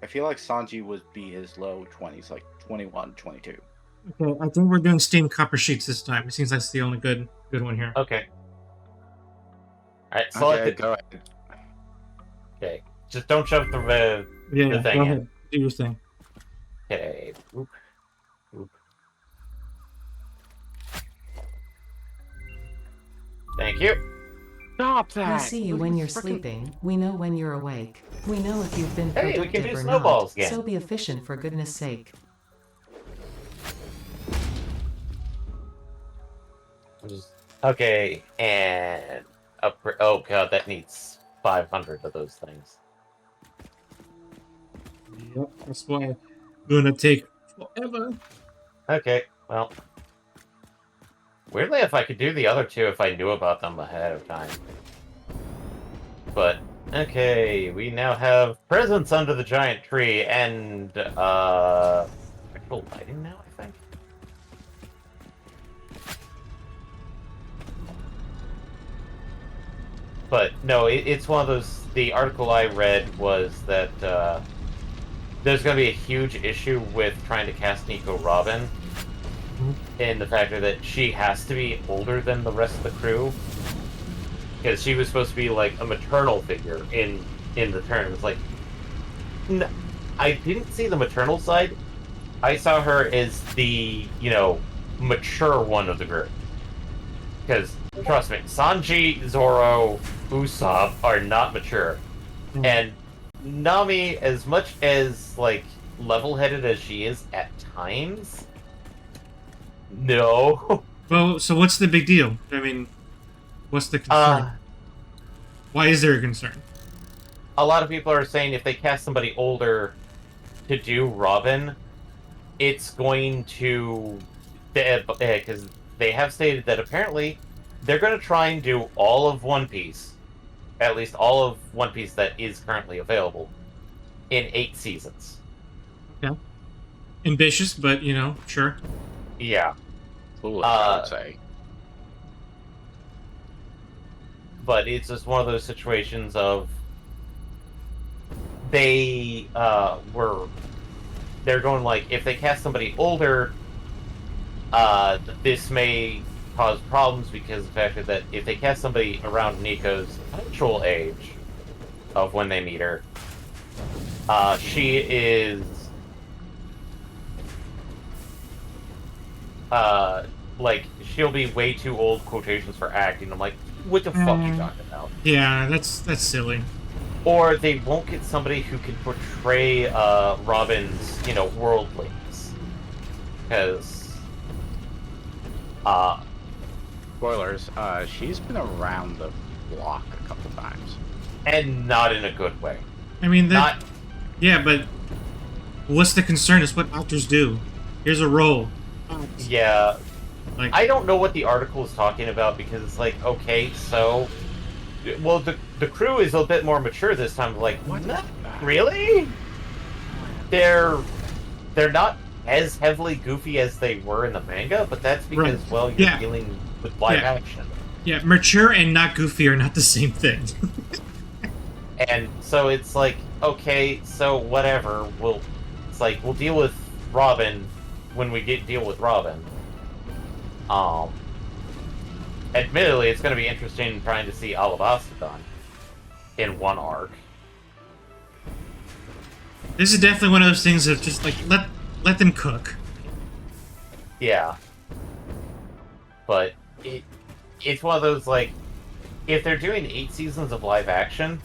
I feel like Sanji would be his low 20s, 21, 22. Okay, I think we're doing Steam Copper Sheets this time. It seems that's the only good one here. Okay. Alright, select Okay, it. go ahead. Okay. Just don't shove the Yeah, thing go in. ahead. Do your thing. Okay. Oop. Thank you. Stop We see you when you're sleeping. We know when you're awake. We know if you've been Hey, we can productive do or snowballs not. again. So be efficient for goodness sake. Okay, and upgrade. Oh god, that needs 500 of those things. Yep, that's why it's gonna take forever. Okay, well. Weirdly, if I could do the other two if I knew about them ahead of time. But, okay, we now have presents under the giant tree and, actual lighting now, I think? But no, it's one of those. The article I read was that there's going to be a huge issue with trying to cast Nico Robin, in the factor that she has to be older than the rest of the crew, because she was supposed to be like a maternal figure in the turn. It's like, I didn't see the maternal side. I saw her as the mature one of the group. Because trust me, Sanji, Zoro, Usopp are not mature, and Nami, as much as like level-headed as she is at times, no. Well, so what's the big deal? I mean, what's the concern? Why is there a concern? A lot of people are saying if they cast somebody older to do Robin, it's going to, because they have stated that apparently they're going to try and do all of One Piece, at least all of One Piece that is currently available, in 8 seasons. Yeah. Ambitious, but sure. Yeah. Foolish, I would say. But it's just one of those situations of they're going like, if they cast somebody older, this may cause problems because of the fact that if they cast somebody around Nico's actual age of when they meet her, she is like, she'll be way too old, quotations, for acting. I'm like, what the fuck are you talking about? Yeah, that's silly. Or they won't get somebody who can portray Robin's, worldlings. Because Spoilers, she's been around the block a couple times. and not in a good way. I mean, Not yeah, but what's the concern? It's what actors do. Here's a role. Yeah. Like, I don't know what the article is talking about, because it's like, okay, so, well, the crew is a bit more mature this time. Like, what? Really? They're not as heavily goofy as they were in the manga, but that's because, Right. well, you're Yeah. dealing with live Yeah. action. yeah, mature and not goofy are not the same thing. And so it's like, okay, so whatever. It's like, we'll deal with Robin when we deal with Robin. Admittedly, it's going to be interesting trying to see Alabasta done in one arc. This is definitely one of those things of just like let them cook. Yeah. But it's one of those, like, if they're doing 8 seasons of live action,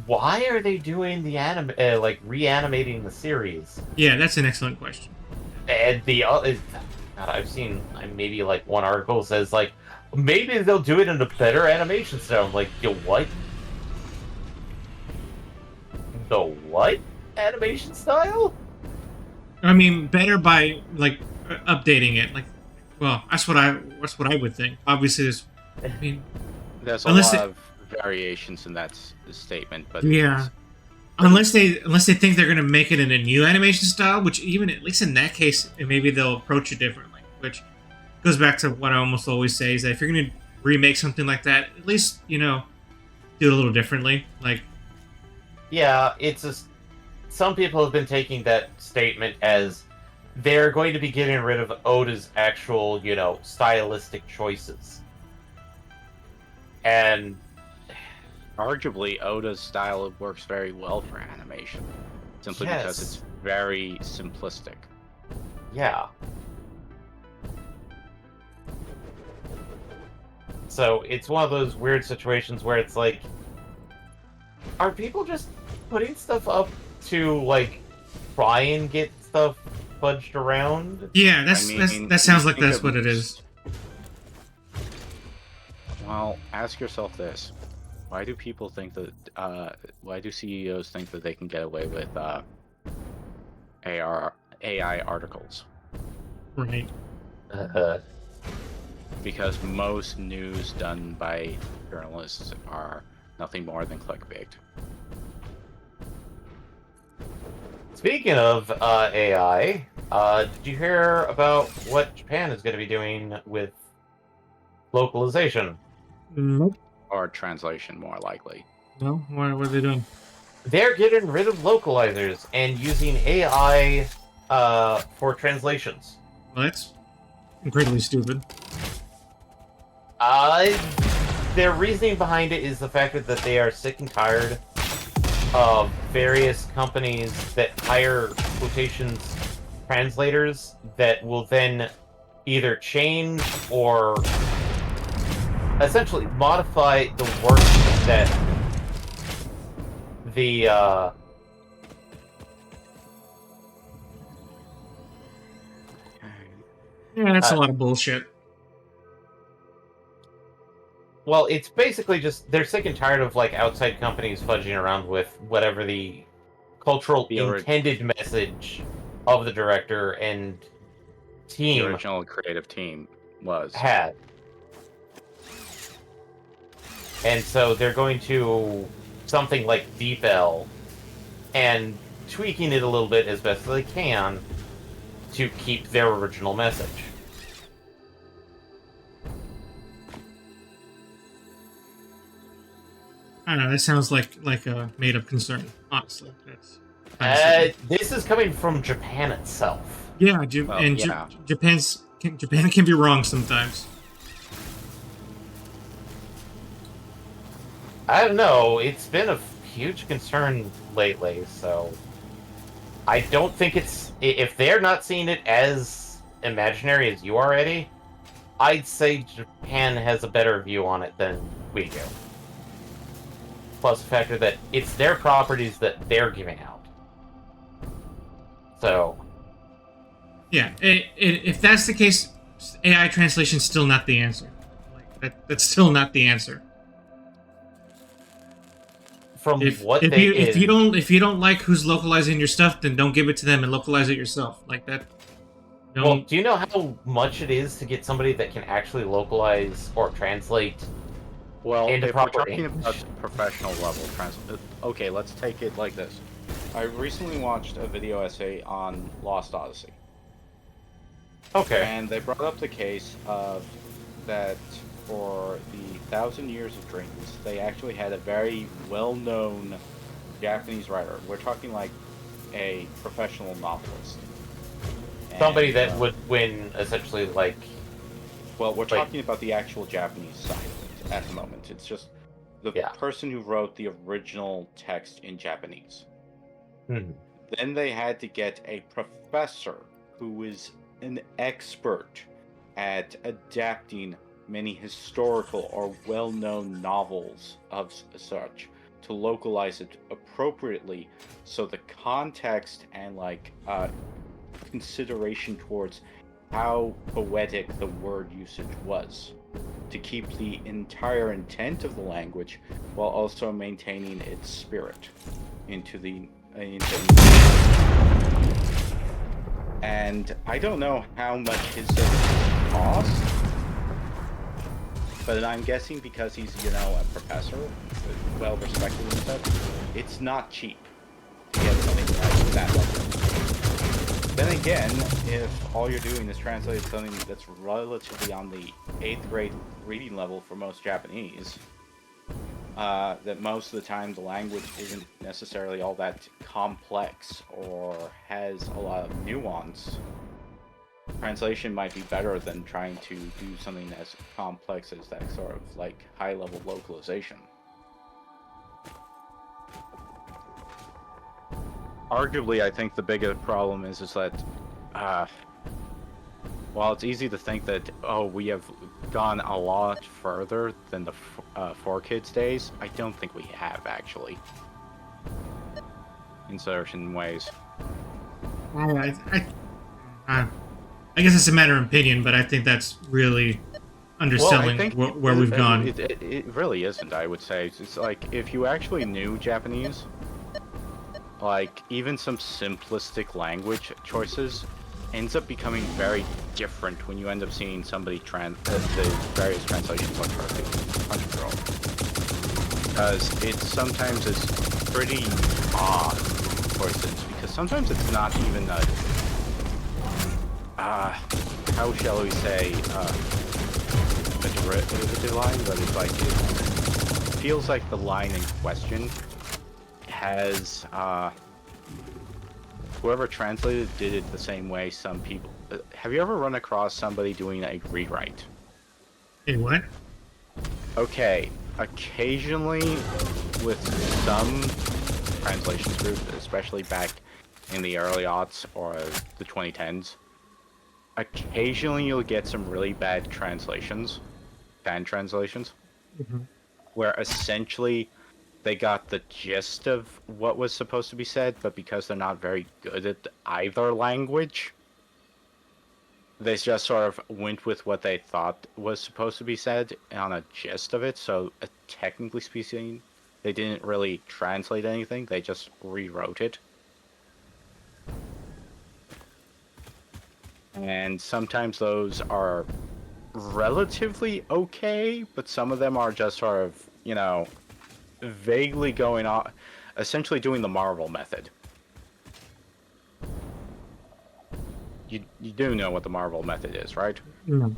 why are they doing the reanimating the series? Yeah, that's an excellent question. And God, I've seen maybe like one article says like, maybe they'll do it in a better animation style. I'm like, yo, what? The what animation style? I mean, better by like updating it. Like, well, that's what I would think. Obviously, I mean, There's a Unless lot it- of variations in that statement, but yeah. Unless they think they're gonna make it in a new animation style, which even at least in that case, maybe they'll approach it differently. Which goes back to what I almost always say is that if you're gonna remake something like that, at least do it a little differently. Like, Yeah, it's just some people have been taking that statement as they're going to be getting rid of Oda's actual, stylistic choices. And arguably Oda's style works very well for animation, simply because Yes. it's very simplistic. yeah. So it's one of those weird situations where it's like, are people just putting stuff up to like try and get stuff fudged around? yeah, I mean, that sounds you like think that's of what it is. Well, ask yourself this: why do people think that? Why do CEOs think that they can get away with AI articles? Right. Because most news done by journalists are nothing more than clickbait. Speaking of AI, did you hear about what Japan is going to be doing with localization? Nope. hard translation, more likely. No, what are they doing? They're getting rid of localizers and using AI for translations. Well, that's incredibly stupid. Their reasoning behind it is the fact that they are sick and tired of various companies that hire quotations translators that will then either change or essentially modify the work that the Yeah, that's a lot of bullshit. well, it's basically just they're sick and tired of like outside companies fudging around with whatever the cultural intended message of the director and The team original creative team was. had. And so they're going to something like DeepL and tweaking it a little bit as best as they can to keep their original message. I don't know. That sounds like a made up concern. Honestly, that's kinda silly. This is coming from Japan itself. Yeah, Well, yeah. Japan can be wrong sometimes. I don't know. It's been a huge concern lately, so I don't think it's if they're not seeing it as imaginary as you are, Eddie. I'd say Japan has a better view on it than we do. Plus the factor that it's their properties that they're giving out. So Yeah, if that's the case, AI translation's still not the answer. Like that's still not the answer. from If what if they you is, if you don't like who's localizing your stuff, then don't give it to them and localize it yourself. Like that. Don't. well, do you know how much it is to get somebody that can actually localize or translate? Well, And if we're proper talking English. about professional level okay, let's take it like this. I recently watched a video essay on Lost Odyssey, Okay. and they brought up the case of that for the 1,000 Years of Dreams, they actually had a very well-known Japanese writer. We're talking like a professional novelist. Somebody And, that would win essentially like Well, we're like- talking about the actual Japanese side of it at the moment. It's just the Yeah. person who wrote the original text in Japanese. Mhm. Then they had to get a professor who is an expert at adapting many historical or well-known novels of such to localize it appropriately so the context and consideration towards how poetic the word usage was to keep the entire intent of the language while also maintaining its spirit into and I don't know how much his services cost, but I'm guessing because he's a professor, well respected and stuff, it's not cheap to get something like that level. Then again, if all you're doing is translating something that's relatively on the 8th grade reading level for most Japanese, that most of the time the language isn't necessarily all that complex or has a lot of nuance, translation might be better than trying to do something as complex as that sort of like high-level localization. Arguably, I think the bigger problem is that, while it's easy to think that, oh, we have gone a lot further than the 4Kids days, I don't think we have, actually. In certain ways. I guess it's a matter of opinion, but I think that's really underselling where we've gone. It really isn't, I would say. It's like, if you actually knew Japanese, like, even some simplistic language choices ends up becoming very different when you end up seeing somebody the various translations on Crunchyroll. Because it sometimes is pretty odd choices, because sometimes it's not even how shall we say, a derivative line, but it's like, feels like the line in question has whoever translated did it the same way some people. Have you ever run across somebody doing a rewrite? Hey, what? Okay, occasionally with some translations groups, especially back in the early aughts or the 2010s, occasionally you'll get some really bad translations, fan translations, Mhm. where essentially they got the gist of what was supposed to be said, but because they're not very good at either language, they just sort of went with what they thought was supposed to be said on a gist of it. So, technically speaking, they didn't really translate anything. They just rewrote it. And sometimes those are relatively okay, but some of them are just sort of, vaguely going on, essentially doing the Marvel method. You do know what the Marvel method is, right? No.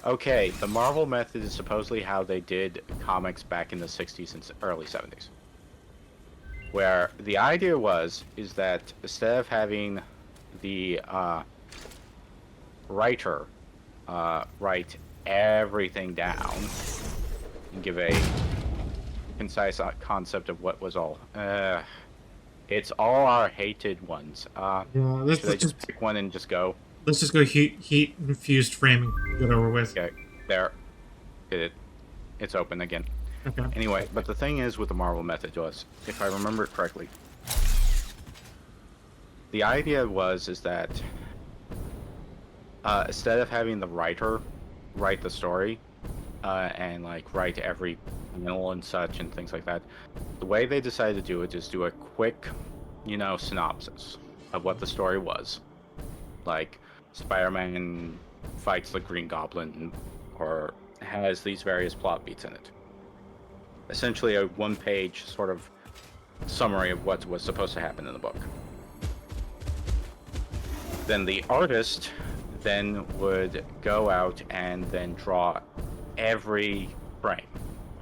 Okay, the Marvel method is supposedly how they did comics back in the 60s and early 70s. Where the idea is that instead of having the writer write everything down and give a concise concept of what was all, it's all our hated ones. Yeah, let's Should I just just pick one and just go? go heat infused framing. Get over with. Okay, there. It's open again. Okay. Anyway, but the thing is with the Marvel method was, if I remember it correctly, the idea is that instead of having the writer write the story and like write every panel and such and things like that, the way they decided to do it is do a quick, synopsis of what the story was. Like, Spider-Man fights the Green Goblin, or has these various plot beats in it. Essentially a one-page sort of summary of what was supposed to happen in the book. Then the artist then would go out and then draw every frame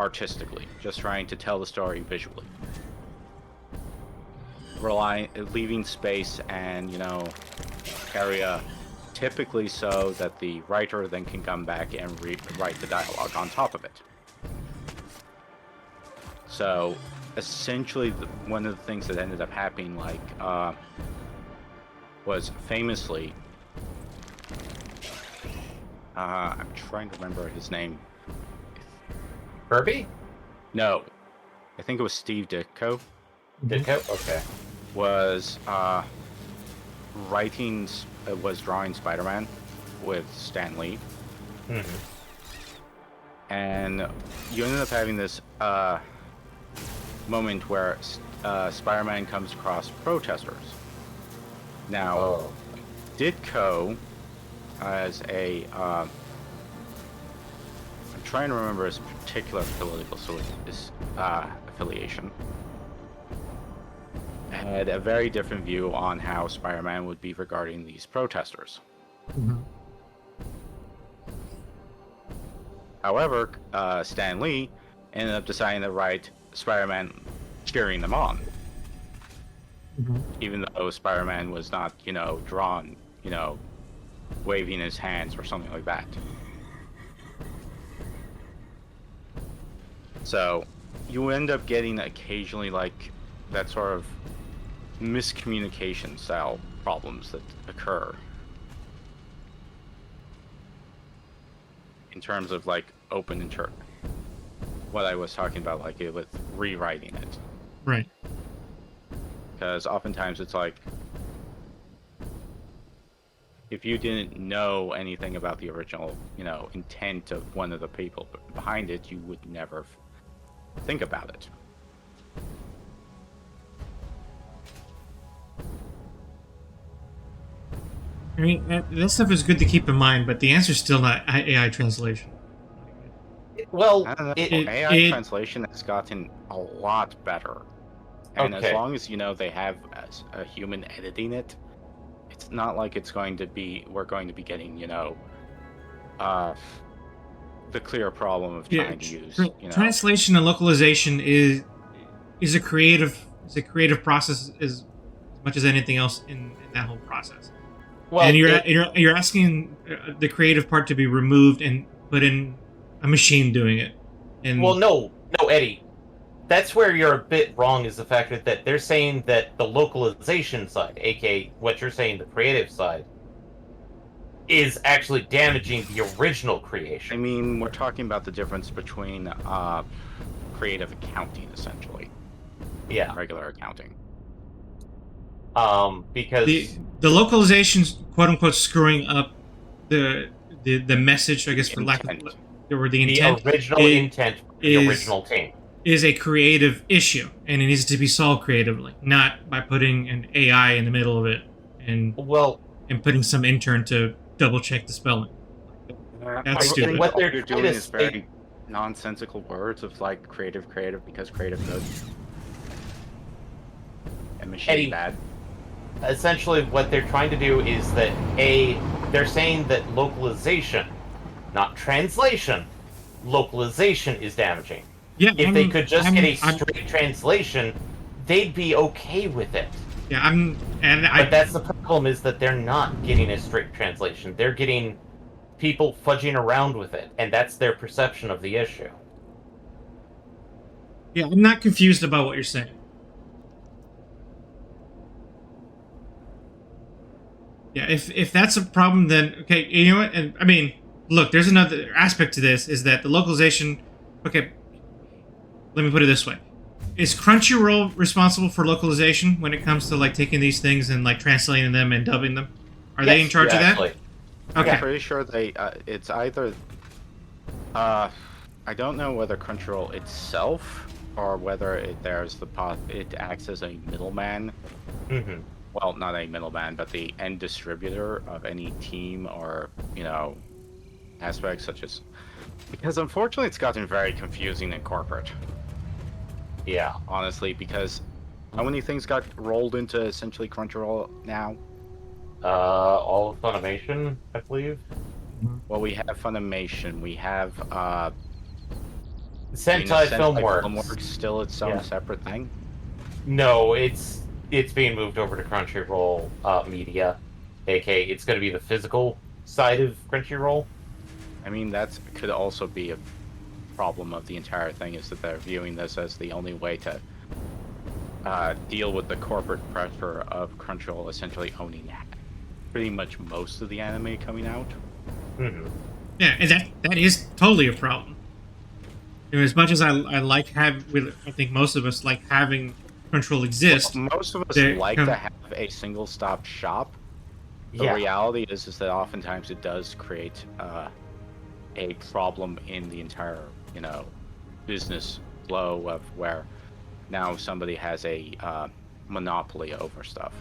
artistically, just trying to tell the story visually. Leaving space and, area typically so that the writer then can come back and write the dialogue on top of it. So, essentially, one of the things that ended up happening, was famously, I'm trying to remember his name. Kirby? No, I think it was Steve Ditko. Ditko? Okay. Was drawing Spider-Man with Stan Lee. And you ended up having this moment where Spider-Man comes across protesters. Now, Ditko, as a I'm trying to remember his particular political affiliation, had a very different view on how Spider-Man would be regarding these protesters. Mhm. However, Stan Lee ended up deciding to write Spider-Man cheering them on. Mhm. Even though Spider-Man was not, drawn, waving his hands or something like that. So, you end up getting occasionally, that sort of miscommunication style problems that occur. In terms of, open what I was talking about, with rewriting it. Right. Because oftentimes it's if you didn't know anything about the original, intent of one of the people behind it, you would never think about it. I mean, that stuff is good to keep in mind, but the answer's still not AI translation. Well, I don't know. It- AI translation has gotten a lot better. And as Okay. long as, they have a human editing it, it's not like we're going to be getting, the clear problem of Yeah, trying to use, translation and localization is a creative process as much as anything else in that whole process. Well, And you're asking the creative part to be removed and put in a machine doing it. And well, no, Eddie. That's where you're a bit wrong. Is the fact that they're saying that the localization side, aka what you're saying, the creative side, is actually damaging the original I creation. mean, we're talking about the difference between creative accounting, essentially, Yeah, regular accounting. because the localization's quote unquote screwing up the message, I guess, for lack of Intent. or the the intent. original is- intent for the is- original team. is a creative issue, and it needs to be solved creatively, not by putting an AI in the middle of it and Well, putting some intern to double check the spelling. That's I stupid. think What all they're you're trying doing to is say- very nonsensical words of like creative because creative good and machine Eddie, bad. essentially what they're trying to do is that they're saying that localization, not translation, localization is damaging. Yeah, If they could just get a I'm- straight translation, they'd be okay with it. yeah, But that's the problem, is that they're not getting a straight translation. They're getting people fudging around with it, and that's their perception of the issue. Yeah, I'm not confused about what you're saying. Yeah, if that's a problem, then okay, you know what? And I mean, look, there's another aspect to this: is that the localization. Okay, let me put it this way: is Crunchyroll responsible for localization when it comes to like taking these things and like translating them and dubbing them? Are they in charge of that? Actually. Okay. I'm pretty sure they. It's either. I don't know whether Crunchyroll itself or whether it acts as a middleman. Mm-hmm. Well, not a middleman, but the end distributor of any team or aspects such as. Because unfortunately, it's gotten very confusing in corporate. Yeah. Honestly, because how many things got rolled into essentially Crunchyroll now? All of Funimation, I believe. Well, we have Funimation, we have Sentai Filmworks. Filmworks still its own Yeah. separate thing. No, it's being moved over to Crunchyroll Media, aka it's going to be the physical side of Crunchyroll. I mean, that could also be a problem of the entire thing, is that they're viewing this as the only way to deal with the corporate pressure of Crunchyroll essentially owning pretty much most of the anime coming out. Mm-hmm. Yeah, and that is totally a problem. You know, as much as I like I think most of us like having Crunchyroll exist. Most of us They like come- to have a single-stop shop. The Yeah. reality is that oftentimes it does create a problem in the entire, business flow of where now somebody has a monopoly over stuff.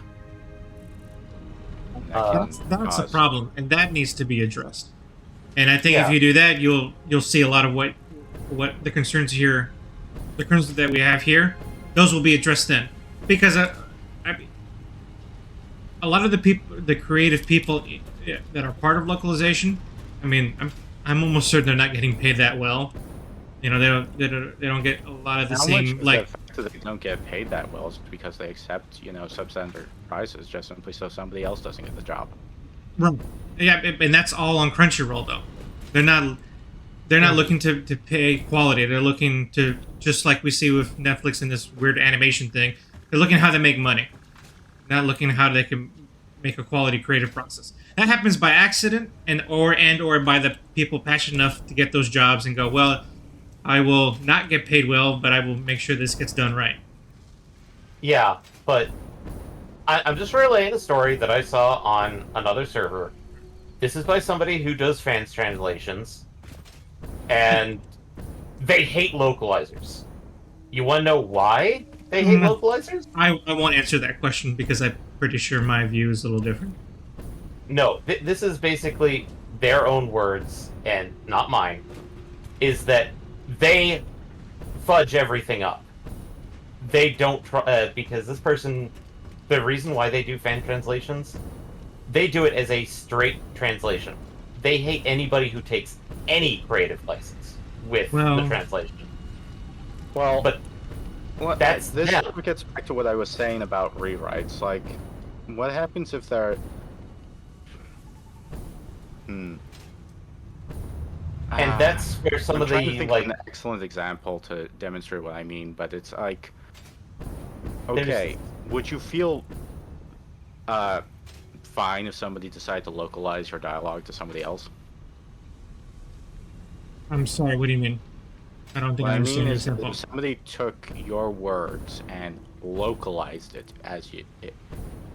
And that That's a cause- problem, and that needs to be addressed. And I think Yeah. if you do that, you'll see a lot of what the concerns here, the concerns that we have here, those will be addressed then. Because I mean, a lot of the people, the creative people that are part of localization, I mean, I'm almost certain they're not getting paid that well. You know, they don't get a lot of the How much same is like. the fact that they don't get paid that well is because they accept, substandard prices just simply so somebody else doesn't get the job. Right. Yeah, and that's all on Crunchyroll though. They're not looking to pay quality. They're looking to, just like we see with Netflix and this weird animation thing, they're looking how they make money. Not looking how they can make a quality creative process. That happens by accident and or by the people passionate enough to get those jobs and go, well, I will not get paid well, but I will make sure this gets done right. Yeah, but I'm just relaying a story that I saw on another server. This is by somebody who does fans translations, and they hate localizers. You want to know why they hate localizers? I won't answer that question because I'm pretty sure my view is a little different. No, this is basically their own words, and not mine, is that they fudge everything up. They don't try, because this person, the reason why they do fan translations, they do it as a straight translation. They hate anybody who takes any creative license with the Well- translation. Well, But this yeah. gets back to what I was saying about rewrites. Like, what happens if they're... And that's where some I'm of trying to the think like of an excellent example to demonstrate what I mean, but it's like, There's- okay, would you feel fine if somebody decided to localize your dialogue to somebody else? I'm sorry. What do you mean? I don't think What I I understand mean your is that example. if somebody took your words and localized it as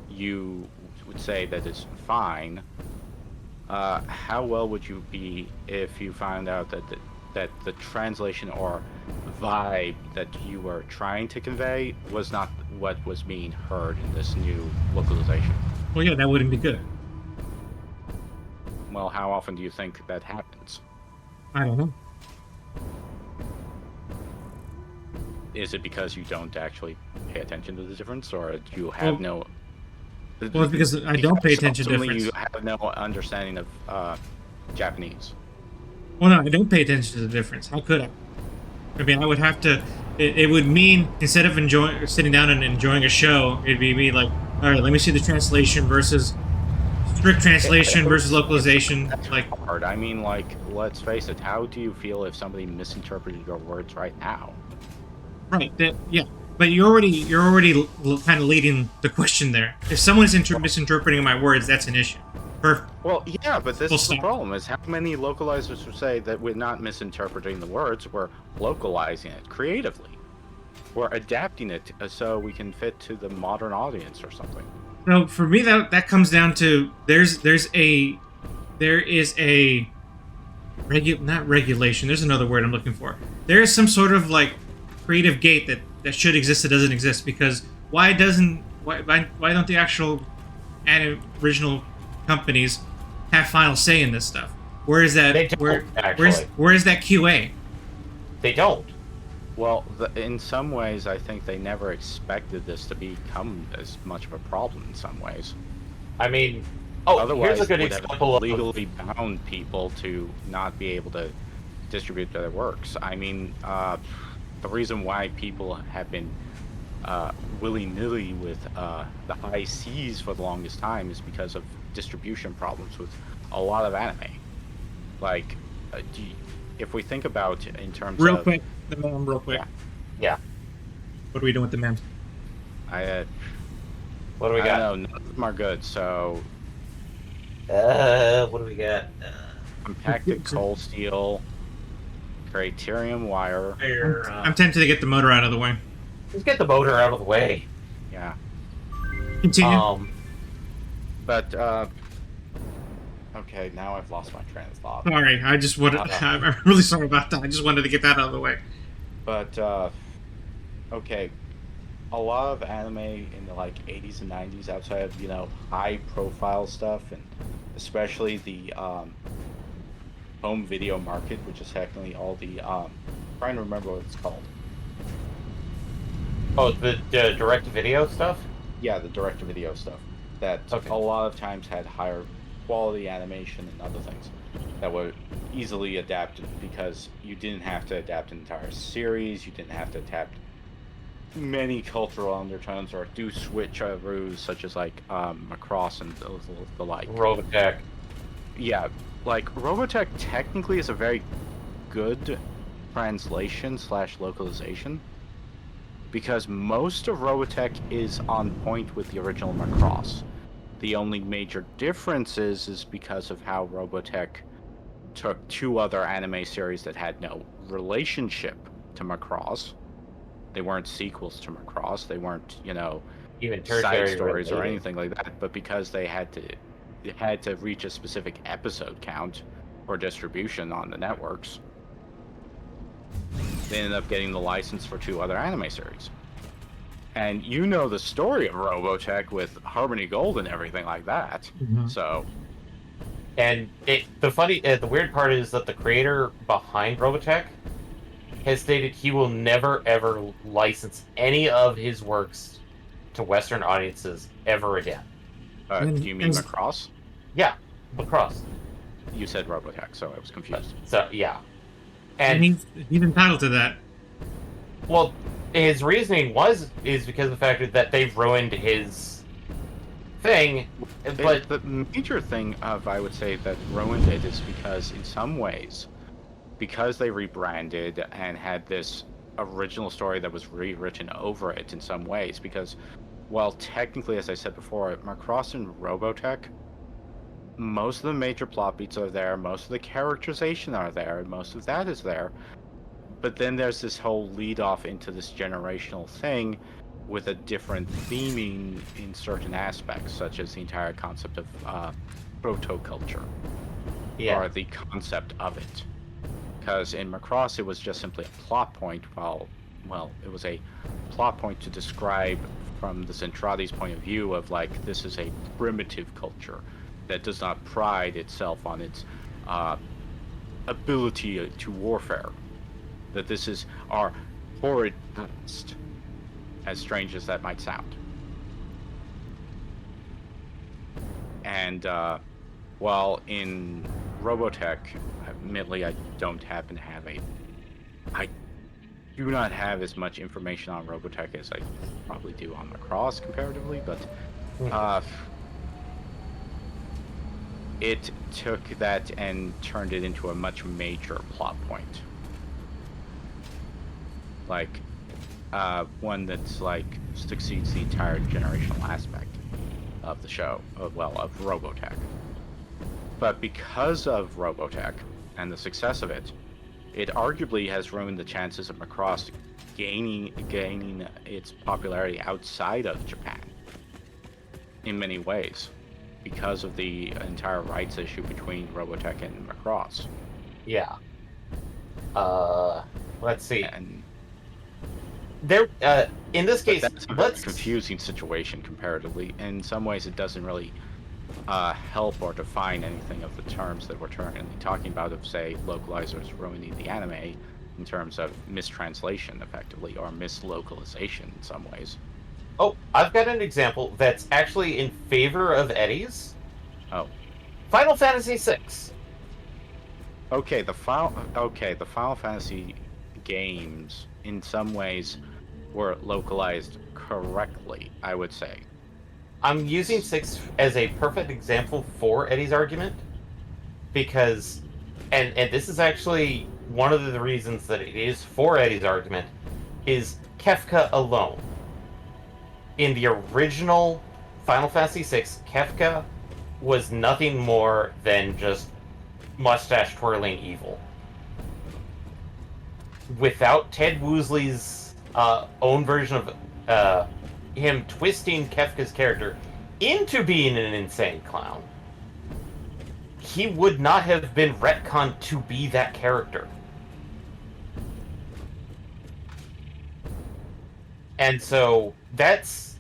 you would say that it's fine, how well would you be if you found out that the translation or vibe that you were trying to convey was not what was being heard in this new localization? Well, yeah, that wouldn't be good. Well, how often do you think that happens? I don't know. Is it because you don't actually pay attention to the difference, or do you have Well, it's because I don't pay because attention to ultimately difference. you have no understanding of Japanese? Well, no, I don't pay attention to the difference. How could I? I mean, I would have to. It would mean instead of enjoying, sitting down and enjoying a show, it'd be me like, all right, let me see the translation versus strict translation versus localization. That's Like, hard. I mean, like, let's face it. How do you feel if somebody misinterpreted your words right now? right? That, yeah. But you're already kind of leading the question there. If someone's misinterpreting my words, that's an issue. Well, yeah, but this Full is the stop. problem: is how many localizers would say that we're not misinterpreting the words, we're localizing it creatively, we're adapting it so we can fit to the modern audience or something. So for me, that comes down to there is a not regulation. There's another word I'm looking for. There is some sort of like creative gate that should exist that doesn't exist, because why don't the actual original companies have final say in this stuff? Where is that? They don't, actually. Where is that QA? they don't. Well, in some ways, I think they never expected this to become as much of a problem. In some ways, I mean, otherwise, here's a good would have example of legally bound people to not be able to distribute their works. I mean, the reason why people have been willy-nilly with the high seas for the longest time is because of distribution problems with a lot of anime. Like, if we think about in terms Real of quick, the mem. Real quick. Yeah. What are we doing with the mem? What do we I got? don't know, none of them are good. So What do we got? compacted coal steel, Criterium wire. I'm tempted to get the motor out of the way. Let's get the motor out of the way. Yeah, Continue. but okay, now I've lost my train of thought. Sorry, I just wanted. I'm really sorry about that. I just wanted to get that out of the way. But okay, a lot of anime in the like 80s and 90s, outside of high profile stuff, and especially the home video market, which is technically all the trying to remember what it's called. Oh, the direct-to-video stuff? Yeah, the direct-to-video stuff. That Okay. a lot of times had higher quality animation and other things that were easily adapted, because you didn't have to adapt an entire series, you didn't have to adapt many cultural undertones or do switcheroos such as like Macross and the like. Robotech. Yeah, like Robotech technically is a very good translation / localization, because most of Robotech is on point with the original Macross. The only major difference is because of how Robotech took two other anime series that had no relationship to Macross. They weren't sequels to Macross. They weren't, Even side tertiary stories or related. anything like that. But because they had to reach a specific episode count for distribution on the networks, they ended up getting the license for two other anime series. And you know the story of Robotech with Harmony Gold and everything like that. Mhm. So, And the weird part is that the creator behind Robotech has stated he will never ever license any of his works to Western audiences ever again. And- do you mean and- Macross? Yeah, Macross. you said Robotech, so I was confused. So yeah, And and he's entitled to that. well, his reasoning is because of the fact that they ruined his thing, but The major thing of I would say that ruined it is because in some ways, because they rebranded and had this original story that was rewritten over it in some ways, because while technically, as I said before, Macross and Robotech, most of the major plot beats are there, most of the characterization are there, and most of that is there. But then there's this whole lead off into this generational thing with a different theming in certain aspects, such as the entire concept of proto-culture, yeah, or the concept of it. Because in Macross, it was just simply a plot point, well, it was a plot point to describe from the Zentradi's point of view of, like, this is a primitive culture that does not pride itself on its ability to warfare. That this is our horrid past, as strange as that might sound. And while in Robotech, admittedly, I don't happen to have I do not have as much information on Robotech as I probably do on Macross comparatively, but it took that and turned it into a much major plot point. Like, one that's, like, succeeds the entire generational aspect of the show, of Robotech. But because of Robotech and the success of it, it arguably has ruined the chances of Macross gaining its popularity outside of Japan in many ways, because of the entire rights issue between Robotech and Macross. yeah. Let's see. And There, in this case, that's a very confusing situation comparatively. In some ways, it doesn't really help or define anything of the terms that we're currently talking about of, say, localizers ruining the anime in terms of mistranslation, effectively, or mislocalization in some ways. Oh, I've got an example that's actually in favor of Eddie's. Oh, Final Fantasy VI. okay. The Final Fantasy games, in some ways, were localized correctly, I would say. I'm using 6 as a perfect example for Eddie's argument because, and this is actually one of the reasons that it is for Eddie's argument, is Kefka alone. In the original Final Fantasy VI, Kefka was nothing more than just mustache twirling evil. Without Ted Woosley's own version of him twisting Kefka's character into being an insane clown, he would not have been retconned to be that character. And so that's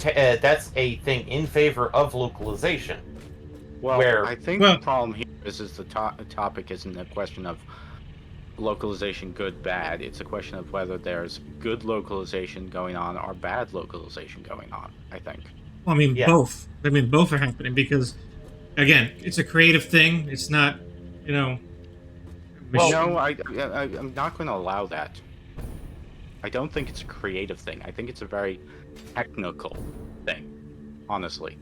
a thing in favor of localization. Well, where I think the problem here is the topic isn't a question of localization good, bad. It's a question of whether there's good localization going on or bad localization going on, I think. Well, I mean, Yeah. both. I mean, both are happening because, again, it's a creative thing. It's not, you know. Well, No, I'm not going to allow that. I don't think it's a creative thing. I think it's a very technical thing, honestly.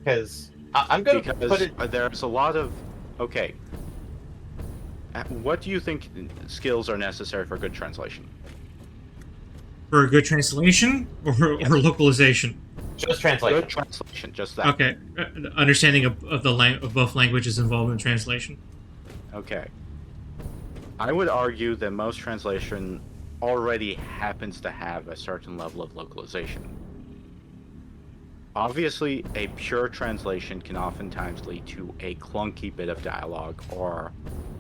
because I'm going to put it. There's a lot of... Okay. What do you think skills are necessary for good translation? For a good translation or localization? Just translation. Good translation, just that. Okay. Understanding of of both languages involved in translation. Okay. I would argue that most translation already happens to have a certain level of localization. Obviously, a pure translation can oftentimes lead to a clunky bit of dialogue or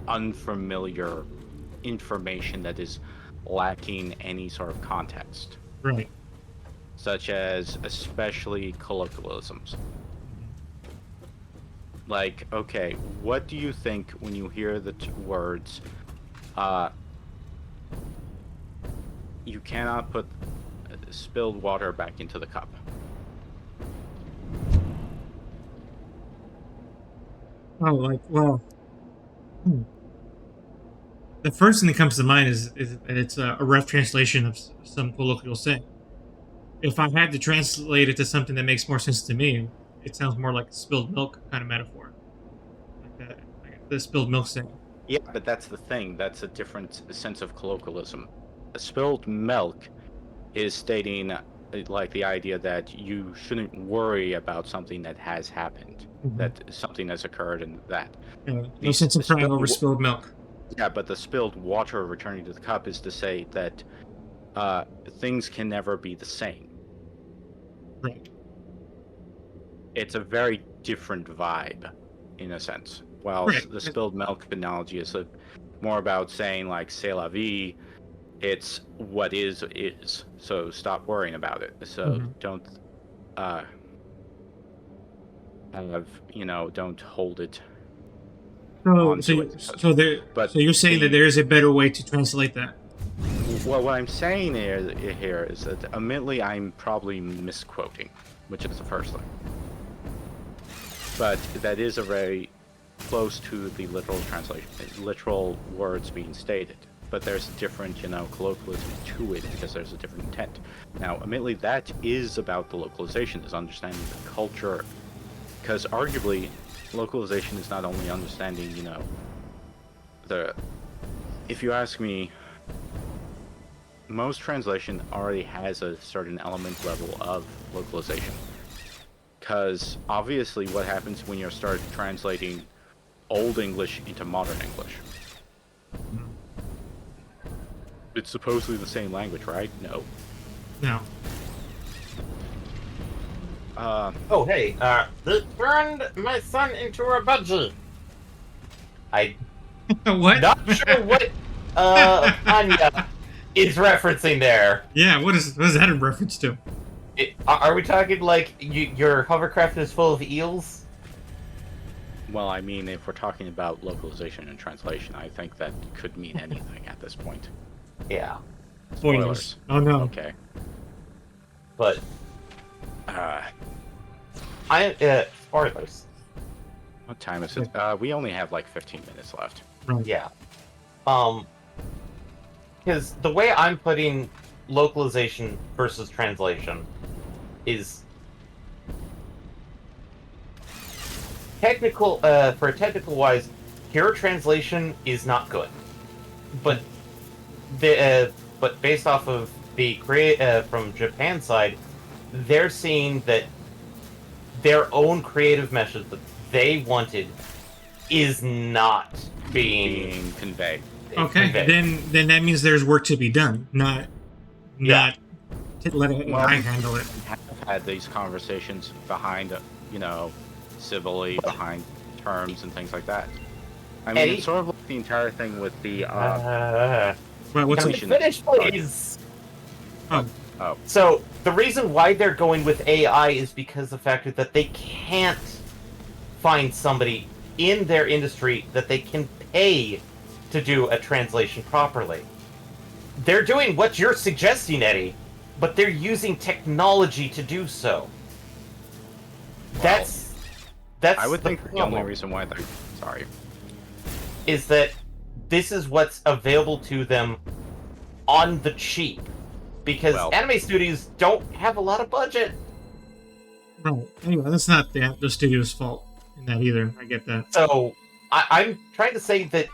unfamiliar information that is lacking any sort of context. Right. Such as especially colloquialisms. Like, okay, what do you think when you hear the words, you cannot put spilled water back into the cup? Oh, like, well, hmm. The first thing that comes to mind is that it's a rough translation of some colloquial saying. If I had to translate it to something that makes more sense to me, it sounds more like spilled milk kind of metaphor, like the spilled milk saying. Yeah, but that's the thing. That's a different sense of colloquialism. Spilled milk is stating like the idea that you shouldn't worry about something that has happened, Mhm. that something has occurred, and that No the sense in crying over spilled spilled milk. yeah, but the spilled water returning to the cup is to say that uh, things can never be the same. Right. It's a very different vibe, in a sense. While Right. the spilled milk analogy is more about saying like "c'est la vie," it's what is. So stop worrying about it. So Mhm. don't uh, don't hold it onto it. But So you're saying that the there is a better way to translate that. well, what I'm saying here is that admittedly I'm probably misquoting, which is the first thing. But that is a very close to the literal translation, literal words being stated. But there's a different, colloquialism to it because there's a different intent. Now, admittedly, that is about the localization, is understanding the culture. Because arguably, localization is not only understanding, if you ask me, most translation already has a certain element level of localization. Because obviously, what happens when you start translating Old English into Modern English? It's supposedly the same language, right? No. No. Oh, hey, they turned my son into a budgie. I'm What? not sure what, Anya is referencing there. Yeah. What is that in reference to? Are we talking like your hovercraft is full of eels? Well, I mean, if we're talking about localization and translation, I think that could mean anything at this point. Yeah, Spoilers. Oh no. Okay. but Uh, spoilers. what time is it? We only have like 15 minutes left. Right. Yeah. Because the way I'm putting localization versus translation is technical. For technical wise, pure translation is not good, but but based off of the from Japan side, they're seeing that their own creative message that they wanted is not being Conveyed. Okay. conveyed. Then that means there's work to be done. Not to let AI handle it. We have had these conversations behind, civilly, behind terms and things like that. I mean, it's sort of like the entire thing with the. What's Can we finish, please? Oh. So the reason why they're going with AI is because the fact that they can't find somebody in their industry that they can pay to do a translation properly. They're doing what you're suggesting, Eddie, but they're using technology to do so. Well, That's I would think the only problem. reason why they're sorry. Is that this is what's available to them on the cheap. Because anime studios don't have a lot of budget. Right. Anyway, that's not the studio's fault in that either. I get that. So I'm trying to say that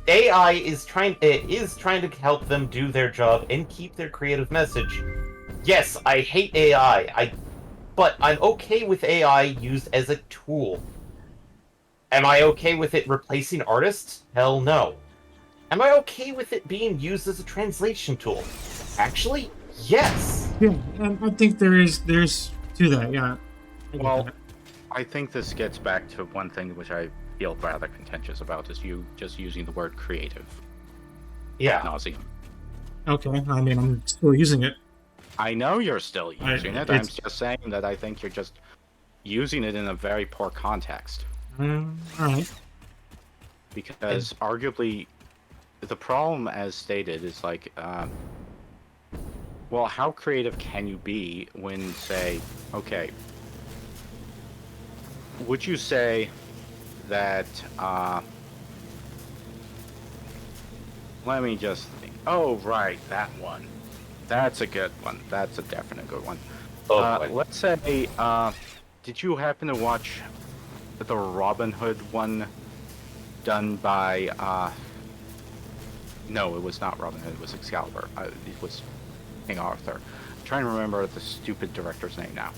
AI is trying to help them do their job and keep their creative message. Yes, I hate AI. But I'm okay with AI used as a tool. Am I okay with it replacing artists? Hell no. Am I okay with it being used as a translation tool? Actually, yes. Yeah, and I think there's to that. Yeah. Well, I think this gets back to one thing which I feel rather contentious about is you just using the word creative. Yeah. Ad nauseum. Okay. I mean, I'm still using it. I know you're still using it. I'm it's- just saying that I think you're just using it in a very poor context. All right. Because arguably, the problem, as stated, is like, well, how creative can you be when, say, okay, would you say that let me just think. Oh, right, that one. That's a good one. That's a definite good one. Oh, boy. Let's say, did you happen to watch the Robin Hood one done by, no, it was not Robin Hood, it was Excalibur. It was King Arthur. I'm trying to remember the stupid director's name now.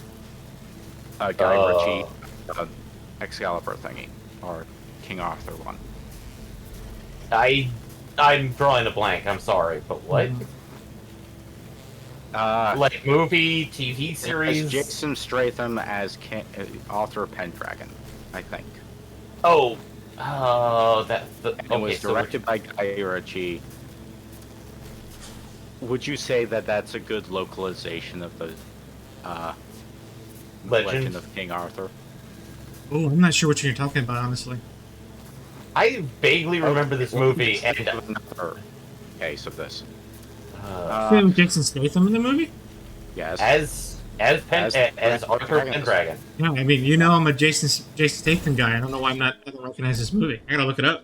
Guy Ritchie, Excalibur thingy, or King Arthur one. I'm drawing a blank. I'm sorry, but what? Like movie, TV series? As Jason Statham as Arthur Pendragon, I think. Oh, It was directed by Guy Ritchie. Would you say that that's a good localization of the Legend of King Arthur? Oh, I'm not sure what you're talking about, honestly. I vaguely remember this movie, and another case of this. Jason Statham in the movie? Yes. as Arthur Pendragon. No, I mean, you know, I'm a Jason Statham guy. I don't know why I don't recognize this movie. I gotta look it up.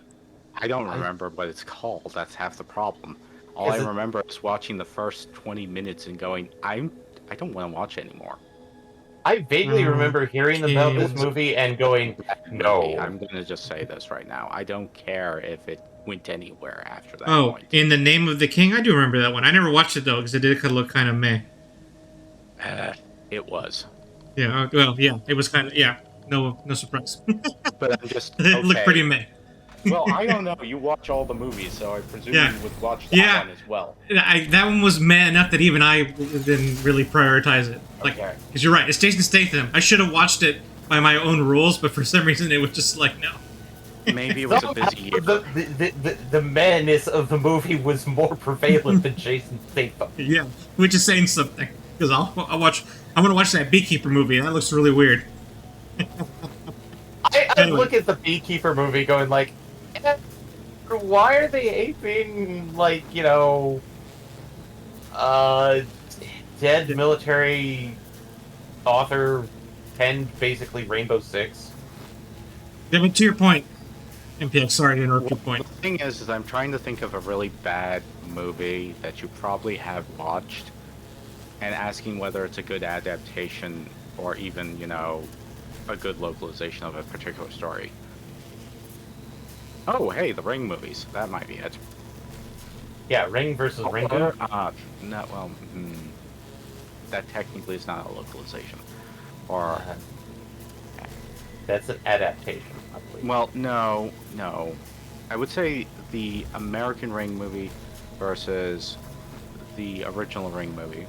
I don't remember what it's called. That's half the problem. All I remember is watching the first 20 minutes and going, I don't want to watch it anymore. I vaguely remember hearing about this movie and going, no. I'm going to just say this right now. I don't care if it went anywhere after that point. In the Name of the King? I do remember that one. I never watched it, though, because it did look kind of meh. It was. Yeah, well, yeah, it was kind of, yeah, no surprise. But I'm just, It looked pretty meh. Well, I don't know. You watch all the movies, so I presume Yeah. you would watch that one as well. That one was meh enough that even I didn't really prioritize it. Like, Okay. because you're right, it's Jason Statham. I should have watched it by my own rules, but for some reason it was just like, no. Maybe it was a busy year. The madness of the movie was more prevalent than Jason Statham. Yeah, which is saying something. Because I want to watch that Beekeeper movie. That looks really weird. I Anyway. look at the Beekeeper movie going like, why are they aping, like, you know, dead military author penned basically Rainbow Six? Yeah, but to your point, MPX, sorry to interrupt your point. The thing is I'm trying to think of a really bad movie that you probably have watched and asking whether it's a good adaptation or even, you know, a good localization of a particular story. Oh, hey, the Ring movies. That might be it. Yeah, Ring versus Ringo. No, well, that technically is not a localization. Or, That's an adaptation, I believe. well, no. I would say the American Ring movie versus the original Ring movie.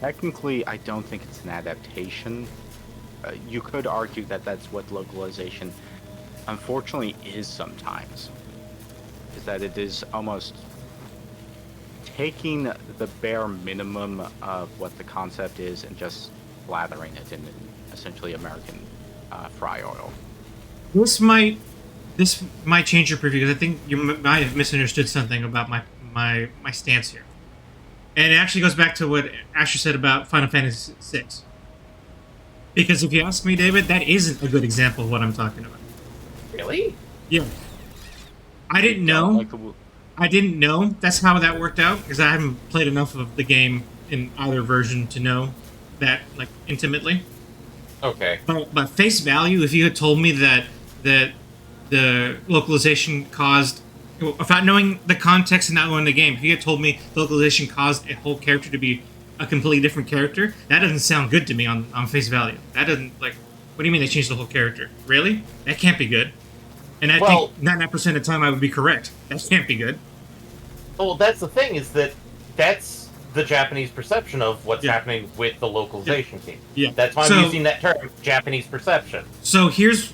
Technically, I don't think it's an adaptation. You could argue that that's what localization, unfortunately, is sometimes. Is that it is almost taking the bare minimum of what the concept is and just slathering it in essentially American fry oil. This might change your preview, because I think you might have misunderstood something about my stance here. And it actually goes back to what Asher said about Final Fantasy VI. Because if you ask me, David, that isn't a good example of what I'm talking about. Really? Yeah. I didn't know that's how that worked out, because I haven't played enough of the game in either version to know that, like, intimately. Okay. But face value, if you had told me that the localization caused, without knowing the context and not knowing the game, if you had told me the localization caused a whole character to be a completely different character, that doesn't sound good to me on face value. That doesn't, like, what do you mean they changed the whole character? Really? That can't be good. And I think 99% of the time I would be correct. That can't be good. Well, that's the thing, is that that's the Japanese perception of what's happening with the localization team. Yeah. That's why I'm using that term, Japanese perception. So here's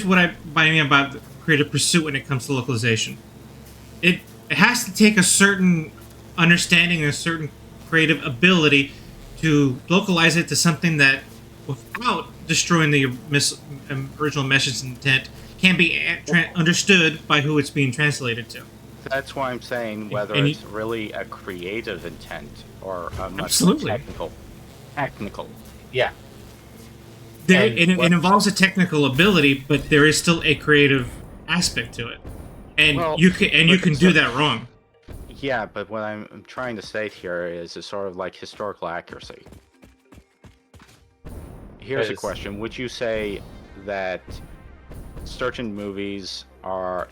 what I mean about creative pursuit when it comes to localization. It has to take a certain understanding and a certain creative ability to localize it to something that, without destroying the original message intent, can be understood by who it's being translated to. That's why I'm saying whether it's really a creative intent or a much Absolutely. technical. Yeah. it involves a technical ability, but there is still a creative aspect to it, and Well, you can do that wrong. Yeah, but what I'm trying to say here is it's sort of like historical accuracy. Here's a Because- question: would you say that certain movies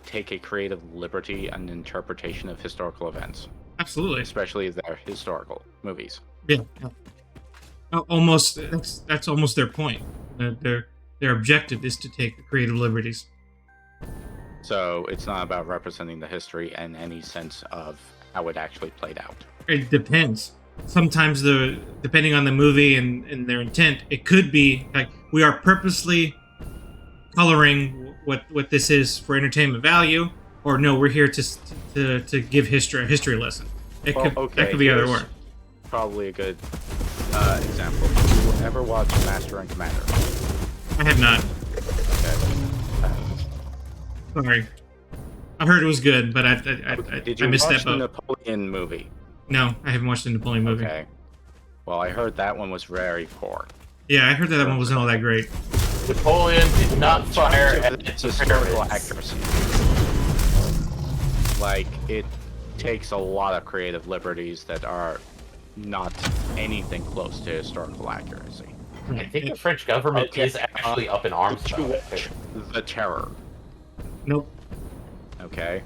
take a creative liberty in interpretation of historical events, Absolutely. especially if they're historical movies? Yeah. Almost. That's almost their point. Their objective is to take creative liberties. So it's not about representing the history in any sense of how it actually played out. It depends. Sometimes depending on the movie and their intent, it could be like we are purposely coloring what this is for entertainment value, or no, we're here to give a history lesson. That could be either here's or. Probably a good example. Did you ever watch Master and Commander? I have not. Okay. Sorry. I heard it was good, but I Did you missed watch that the boat. Napoleon movie? No, I haven't watched the Napoleon movie. Okay. Well, I heard that one was very poor. Yeah, I heard that one wasn't all that great. Napoleon did not fire at It's the historical pyramids. accuracy. Like, it takes a lot of creative liberties that are not anything close to historical accuracy. I think the French government Okay, is actually up in arms Did about you it. watch The Terror? Nope. Okay.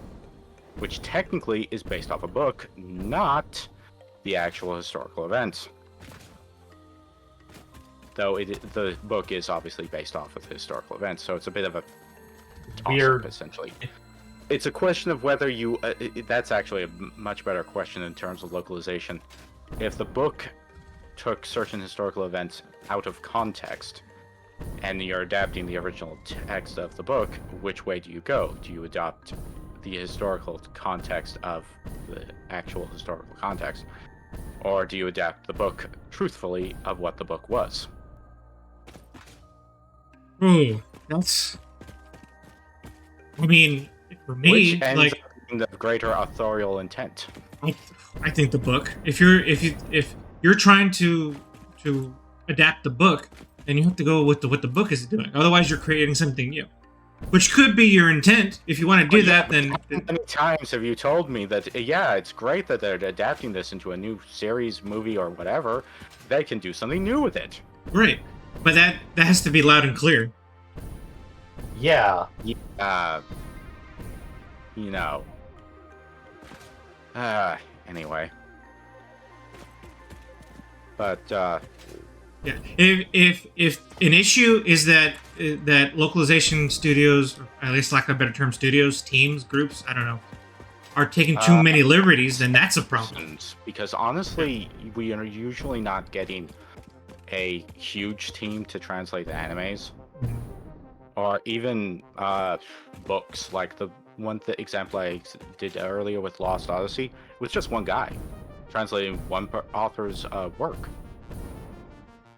Which technically is based off a book, not the actual historical events. Though the book is obviously based off of historical events, so it's a bit of a Weird. toss-up, essentially. It's a question of whether you... that's actually a much better question in terms of localization. If the book took certain historical events out of context, and you're adapting the original text of the book, which way do you go? Do you adopt the historical context of the actual historical context, or do you adapt the book truthfully of what the book was? Ooh, that's. I mean, for me, Which ends like, up being the greater authorial intent. I think the book. If you're trying to adapt the book, then you have to go with what the book is doing. Otherwise, you're creating something new, which could be your intent. If you want to do that, then How many times have you told me that, yeah, it's great that they're adapting this into a new series, movie, or whatever. They can do something new with it. great. But that has to be loud and clear. Yeah. You know. Anyway. But, Yeah. If an issue is that localization studios, or at least lack of a better term, studios, teams, groups, I don't know, are taking too many liberties, then that's a problem. because honestly, we are usually not getting a huge team to translate the animes, or even books. Like the example I did earlier with Lost Odyssey was just one guy translating one author's work.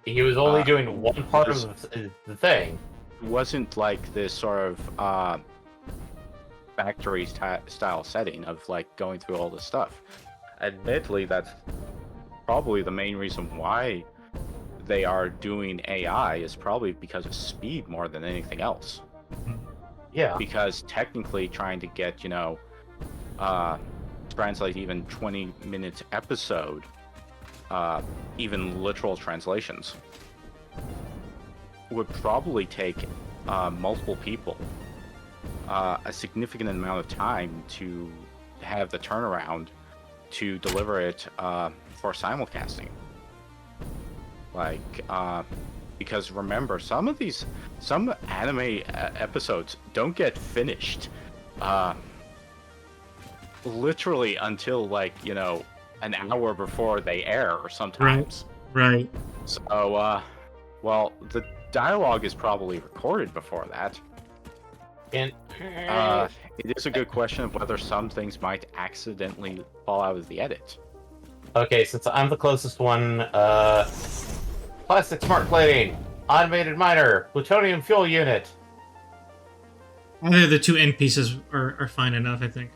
He was only doing one part of the thing. It wasn't like this sort of factory style setting of like going through all this stuff. Admittedly, that's probably the main reason why they are doing AI is probably because of speed more than anything else. Yeah. Because technically trying to get, translate even 20 minutes episode, even literal translations, would probably take multiple people a significant amount of time to have the turnaround to deliver it for simulcasting. Like, because remember, some anime episodes don't get finished literally until an hour before they air, or sometimes. Right. So, well, the dialogue is probably recorded before that. And It is a good question of whether some things might accidentally fall out of the edit. okay, since I'm the closest one, plastic smart plating, automated miner, plutonium fuel unit. Either the two end pieces are fine enough, I think.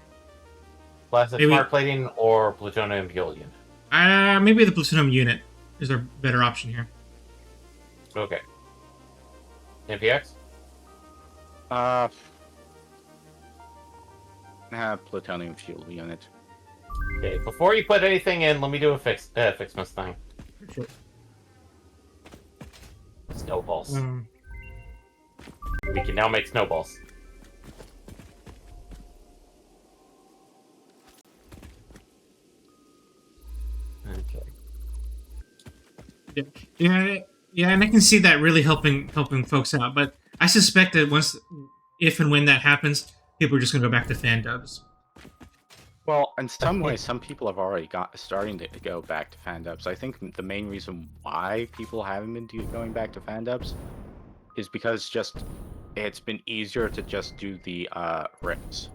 Plastic Maybe- smart plating or plutonium fuel unit. Maybe the plutonium unit is a better option here. Okay. MPX? Plutonium fuel unit. Okay, before you put anything in, let me do a Fixmas thing. Sure. Snowballs. Um, We can now make snowballs. Okay. yeah, and I can see that really helping folks out. But I suspect that if and when that happens, people are just gonna go back to fan dubs. Well, in some ways, some people have already starting to go back to fan dubs. I think the main reason why people haven't been going back to fan dubs is because it's been easier to just do the rips.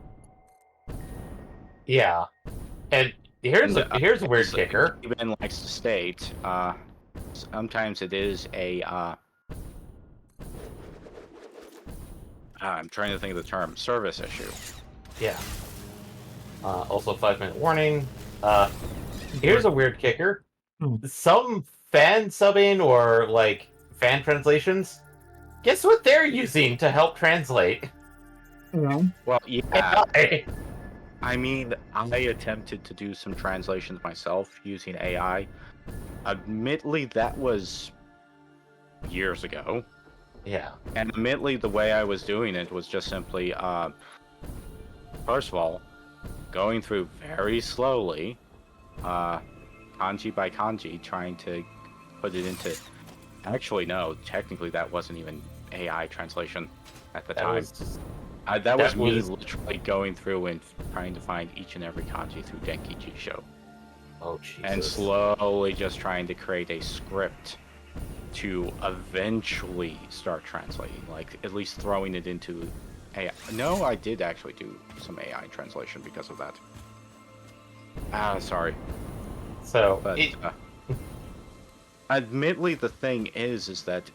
Yeah. And here's a weird kicker. Even likes to state, sometimes it is a I'm trying to think of the term, service issue. Yeah. Also, 5-minute warning. Here's a weird kicker. Some fan subbing or like fan translations. Guess what they're using to help translate? Well, yeah. AI. I mean, I attempted to do some translations myself using AI. Admittedly, that was years ago. Yeah. And admittedly, the way I was doing it was just simply, first of all, going through very slowly, kanji by kanji, trying to put it into... Actually, no, technically that wasn't even AI translation at the time. That was me literally going through and trying to find each and every kanji through Denki Jisho. Oh, Jesus. And slowly just trying to create a script to eventually start translating, like at least throwing it into AI. No, I did actually do some AI translation because of that. Sorry. So, But admittedly, the thing is that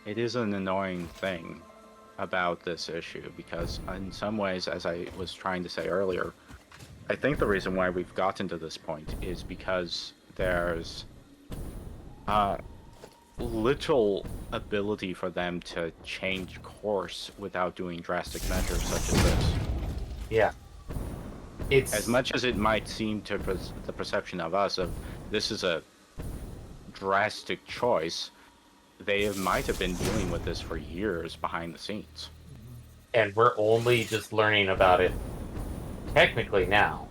it is an annoying thing about this issue, because in some ways, as I was trying to say earlier, I think the reason why we've gotten to this point is because there's little ability for them to change course without doing drastic measures such as this. yeah. It's... As much as it might seem to the perception of us of this is a drastic choice, they might have been dealing with this for years behind the scenes. And we're only just learning about it technically now.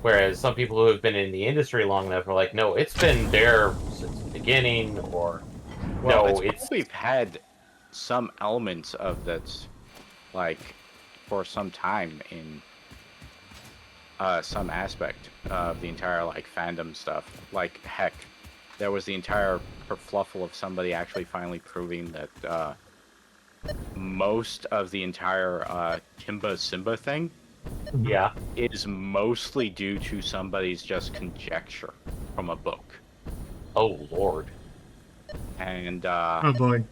Whereas some people who have been in the industry long enough are like, no, it's been there since the beginning, or well, no, we've had some elements of that, like, for some time in some aspect of the entire, like, fandom stuff. Like, heck, there was the entire kerfluffle of somebody actually finally proving that most of the entire Kimba Simba thing yeah, is mostly due to somebody's just conjecture from a book. oh lord. And Oh boy.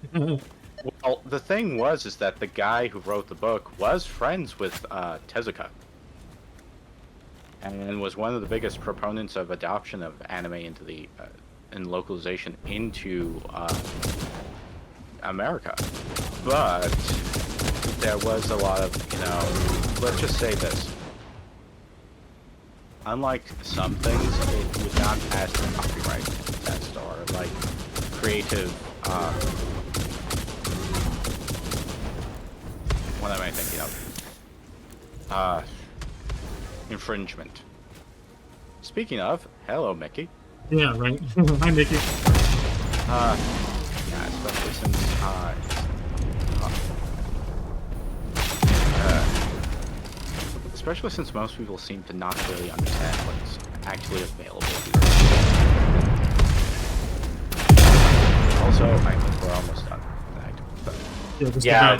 well, the thing is that the guy who wrote the book was friends with Tezuka, and was one of the biggest proponents of adoption of anime into the and localization into America. But there was a lot of, let's just say this. Unlike some things, it would not pass the copyright test or, like, creative, what am I thinking of? Infringement. Speaking of, hello, Mickey. Yeah, right. Hi, Mickey. Yeah, especially since, especially since most people seem to not really understand what's actually available here. Also, I think we're almost done tonight. But Yeah,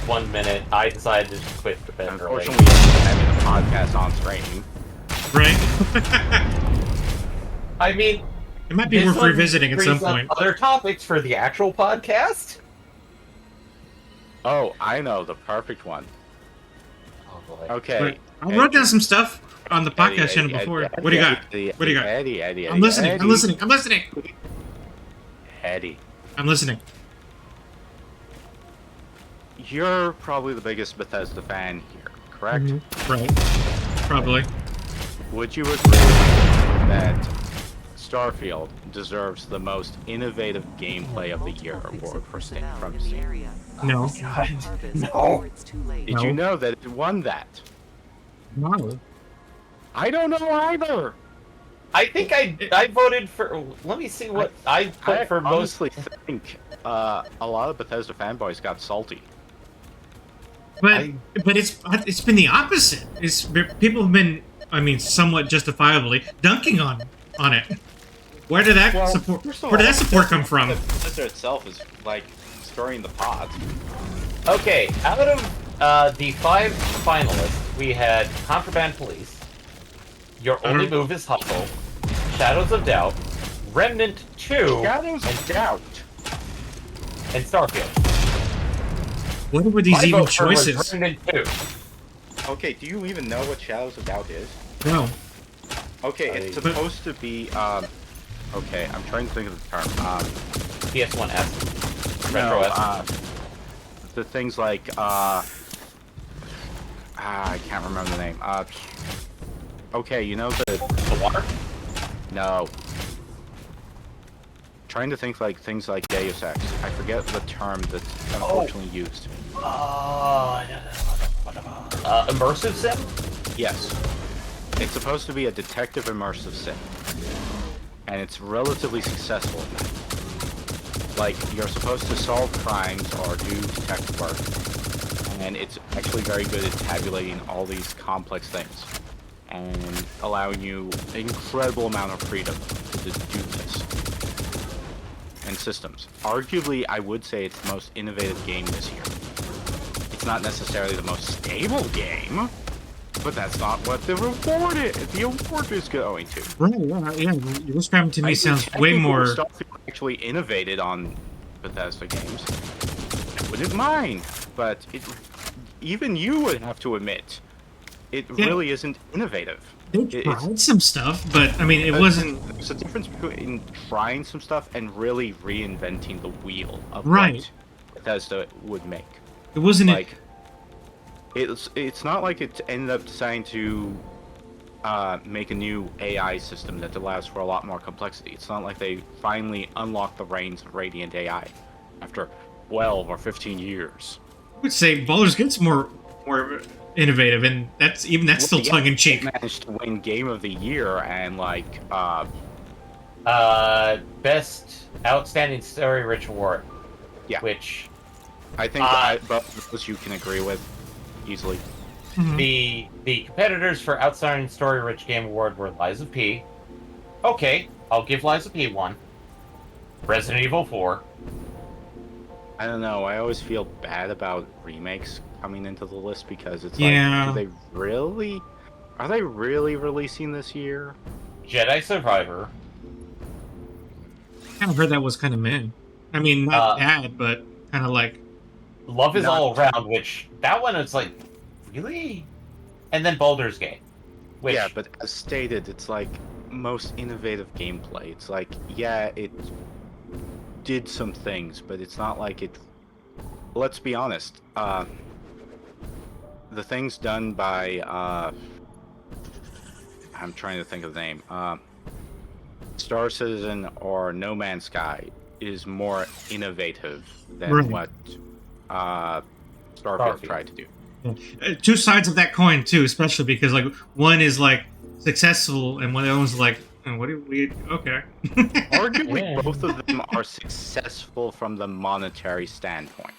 1 minute. I decided to just quit the bed early. unfortunately, we're having the podcast on stream. Right? I mean, It might be this worth one revisiting at some brings up point. other topics for the actual podcast. Oh, I know the perfect one. Oh boy. Okay. I wrote down some stuff on the podcast Eddie, channel Eddie, before. Eddie, What do you got? Eddie, What do you got? Eddie, I'm listening. I'm listening. I'm listening. Eddie, I'm listening. you're probably the biggest Bethesda fan here, correct? Right. Probably. Would you agree that Starfield deserves the most innovative gameplay of the year award for Steam from Steam? No. No. Did you know that it won that? No. I don't know either. I think I voted for. Let me see what I put I for most. honestly think a lot of Bethesda fanboys got salty. But it's been the opposite. It's people have been, I mean, somewhat justifiably dunking on it. Where did that support? Where did that support come from? Bethesda itself is like stirring the pot. Okay, out of the 5 finalists, we had Contraband Police, Your Only Move is Hustle, Shadows of Doubt, Remnant 2, Shadows of Doubt. and Starfield. What were these My even vote for was choices? Remnant 2. Okay, do you even know what Shadows of Doubt is? No. Okay, it's supposed to be, okay, I'm trying to think of the term. PS1S. No, Retro S. the things like, I can't remember the name. Okay, you know The water? no. Trying to think like things like Deus Ex. I forget the term that's unfortunately used. Immersive sim? Yes. It's supposed to be a detective immersive sim. And it's relatively successful in that. Like, you're supposed to solve crimes or do detective work. And it's actually very good at tabulating all these complex things. And allowing you an incredible amount of freedom to just do this. And systems. Arguably, I would say it's the most innovative game this year. It's not necessarily the most stable game, but that's not what the award is going to. Right, yeah. You're describing to me I sounds think way technical more. stuff actually innovated on Bethesda games. I wouldn't mind, but even you would have to admit it really isn't innovative. They tried some stuff, but I mean, it wasn't. There's a difference between trying some stuff and really reinventing the wheel of Right. what Bethesda would make. It wasn't Like, it's not like it ended up deciding to make a new AI system that allows for a lot more complexity. It's not like they finally unlocked the reins of Radiant AI after 12 or 15 years. I would say Baldur's Gate's more innovative, and that's still tongue in cheek. They managed to win Game of the Year and like Best Outstanding Story Rich Award. Yeah. Which I think both of those you can agree with easily. the competitors for Outstanding Story Rich Game Award were Lies of P. Okay, I'll give Lies of P one. Resident Evil 4. I don't know. I always feel bad about remakes coming into the list because it's Yeah. like, are they really releasing this year? Jedi Survivor. I kind of heard that was kind of meh. I mean, not bad, but kind of like. Love is Not- All Around, which that one is like, really? And then Baldur's Gate. Which, Yeah, but as stated, it's like most innovative gameplay. It's like, yeah, it did some things, but it's not like it. Let's be honest. The things done by I'm trying to think of the name. Star Citizen or No Man's Sky is more innovative than Right. what Starfield tried to do. Two sides of that coin too, especially because like one is like successful and one the other one's like, what do we? Okay. Arguably, Yeah. both of them are successful from the monetary standpoint.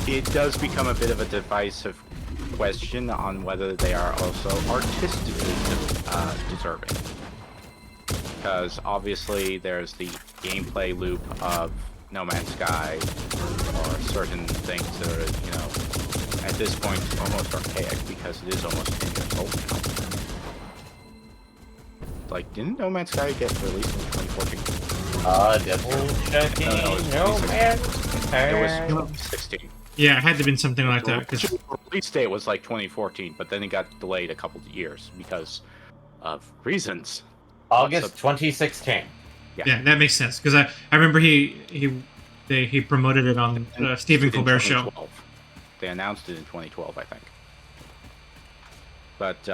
It does become a bit of a divisive question on whether they are also artistically deserving. Because obviously there's the gameplay loop of No Man's Sky, or certain things that are, you know, at this point almost archaic because it is almost 10 years old now. Like, didn't No Man's Sky get released in 2014? double checking. No, man. It was 2016. Yeah, it had to have been something like that. The 'Cause release date was like 2014, but then it got delayed a couple of years because of reasons. August 2016. Yeah, that makes sense because I remember he promoted it on Stephen In Colbert show. 2012. They announced it in 2012, I think. But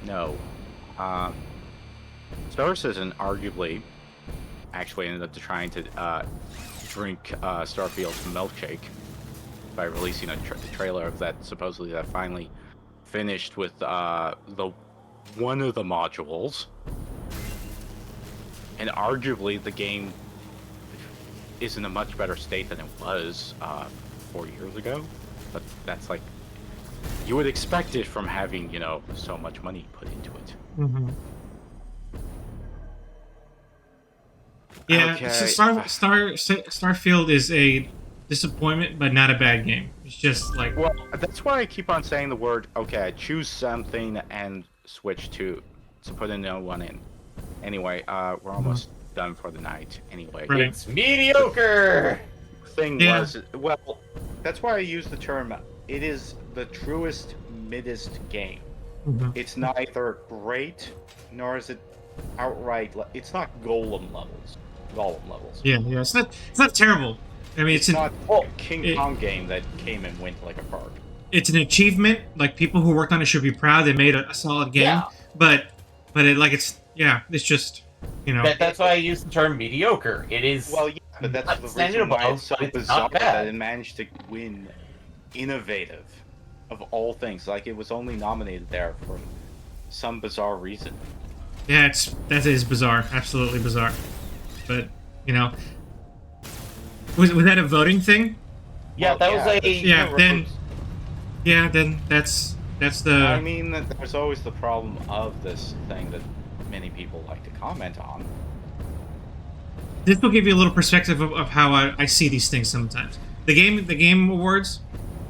no, Star Citizen arguably actually ended up trying to drink Starfield's milkshake by releasing a trailer of that supposedly that finally finished with one of the modules, and arguably the game is in a much better state than it was 4 years ago. But that's like you would expect it from having so much money put into it. Mm-hmm. Yeah, Okay. Starfield is a disappointment, but not a bad game. It's just like Well, that's why I keep on saying the word. Okay, I choose something and switch to put a no one in. Anyway, we're almost done for the night. Anyway, Right. It's mediocre. thing Yeah. was, well, that's why I use the term. It is the truest middest game. Mhm. It's neither great nor is it outright. It's not Golem levels. yeah, it's not terrible. I mean, It's not well, a King it- Kong game that came and went like a park. it's an achievement. Like people who worked on it should be proud. They made a solid game. Yeah. But it's just That's why I use the term mediocre. It is. Well, yeah, but that's Not the standing reason why above, it's so but it's bizarre not that bad. it managed to win innovative of all things. Like it was only nominated there for some bizarre reason. yeah, that is bizarre. Absolutely bizarre. But was that a voting thing? yeah, that was a. Yeah, then that's the. I mean, there's always the problem of this thing that many people like to comment on. This will give you a little perspective of how I see these things sometimes. The game awards,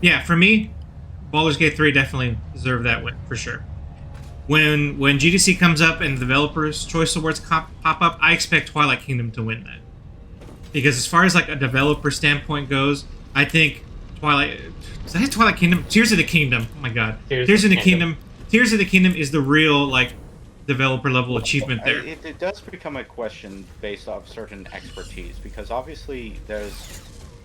yeah, for me, Baldur's Gate 3 definitely deserve that win for sure. When GDC comes up and the Developers' Choice Awards pop up, I expect Twilight Kingdom to win that. Because as far as like a developer standpoint goes, I think Twilight Kingdom, Tears of the Kingdom. Oh my God, Tears of the Kingdom is the real like developer level achievement there. It does become a question based off certain expertise, because obviously there's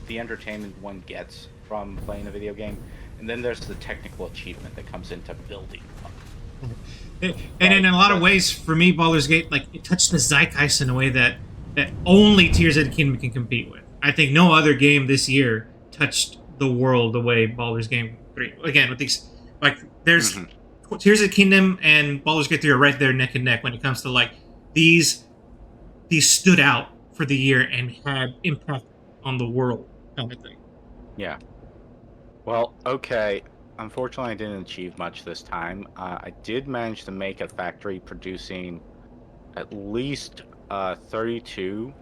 the entertainment one gets from playing a video game, and then there's the technical achievement that comes into building. And in a lot of ways, for me, Baldur's Gate, like, it touched the zeitgeist in a way that only Tears of the Kingdom can compete with. I think no other game this year touched the world the way Baldur's Gate 3. Again, with these, like, there's Tears of the Kingdom and Baldur's Gate 3 are right there neck and neck when it comes to, like, these stood out for the year and had impact on the world kind of thing. Yeah. Well, okay. Unfortunately, I didn't achieve much this time. I did manage to make a factory producing at least 32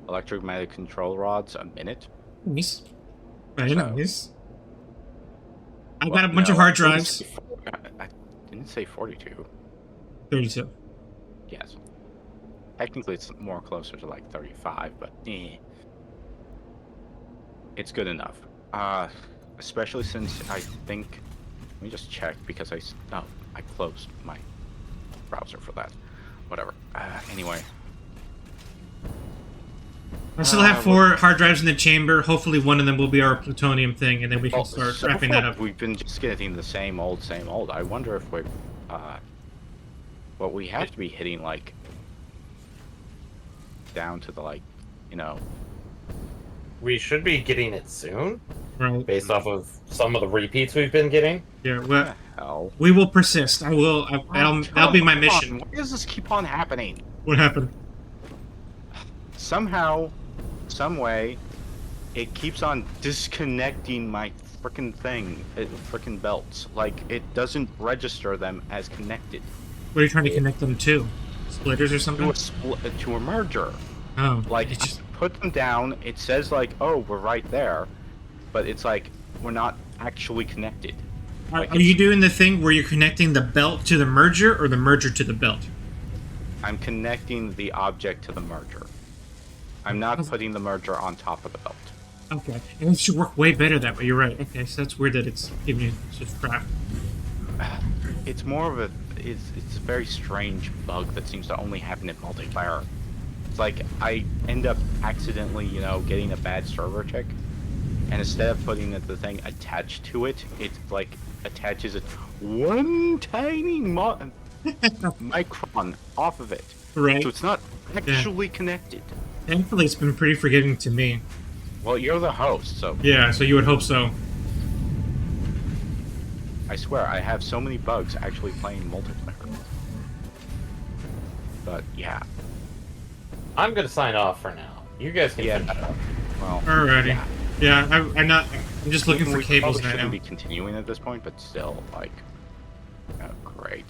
electromagnetic control rods a minute. Nice. Very So- nice. I've Well, got a bunch of no, hard I didn't drives. say I didn't say 42. 32. Yes. Technically, it's more closer to like 35, but it's good enough. Especially since I think. Let me just check because I closed my browser for that. Whatever. Anyway. I still have 4 hard drives in the chamber. Hopefully, one of them will be our plutonium thing, and then we can start so wrapping far, that up. We've been just getting the same old. I wonder if we're. What we have to be hitting like. Down to the like, We should be getting it soon, Right. based off of some of the repeats we've been getting. Yeah. Well, hell. we will persist. That'll be my mission. Why does this keep on happening? What happened? Somehow, some way, it keeps on disconnecting my frickin' thing, frickin' belts. Like, it doesn't register them as connected What are you trying to connect them to? Splitters or something? to a merger. Oh, Like, it's just, I put them down, it says like, oh, we're right there, but it's like, we're not actually connected. Like, are you doing the thing where you're connecting the belt to the merger or the merger to the belt? I'm connecting the object to the merger. I'm not putting the merger on top of the belt. Okay, and it should work way better that way. You're right. Okay, so that's weird that it's giving you just crap. It's more of it's a very strange bug that seems to only happen in multiplayer. like I end up accidentally, getting a bad server check, and instead of putting the thing attached to it, it like attaches it one tiny micron off of it, Right. so it's not actually connected. Thankfully, it's been pretty forgiving to me. Well, you're the host, so Yeah, so you would hope so. I swear I have so many bugs actually playing multiplayer. But yeah, I'm gonna sign off for now. You guys can finish up. well, Alrighty. Yeah, I'm just looking for we cables probably right shouldn't now. be continuing at this point, but still, like, oh, great.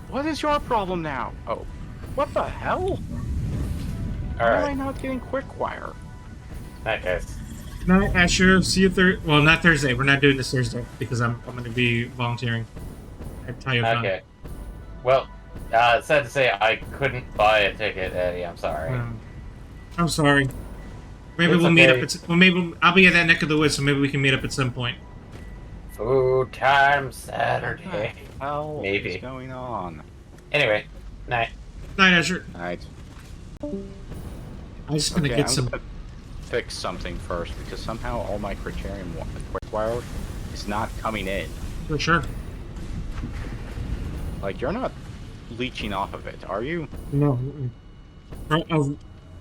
What is your problem now? Oh, what the hell? Why am I Alright. not getting quick wire? Night, guys. Night, Asher. See you Well, not Thursday. We're not doing this Thursday because I'm going to be volunteering at Tayocon. Okay. Well, it's sad to say I couldn't buy a ticket, Eddie. I'm sorry. I'm sorry. Maybe It's we'll meet up. okay. Maybe I'll be at that neck of the woods, so maybe we can meet up at some point. Food time Saturday. Hell, Maybe. what's going on? Anyway, night. Night, Asher. Alright. I'm just gonna Okay, get I'm some. gonna fix something first, because somehow all my criterium quick wire is not coming in. For sure. Like, you're not leeching off of it, are you? No.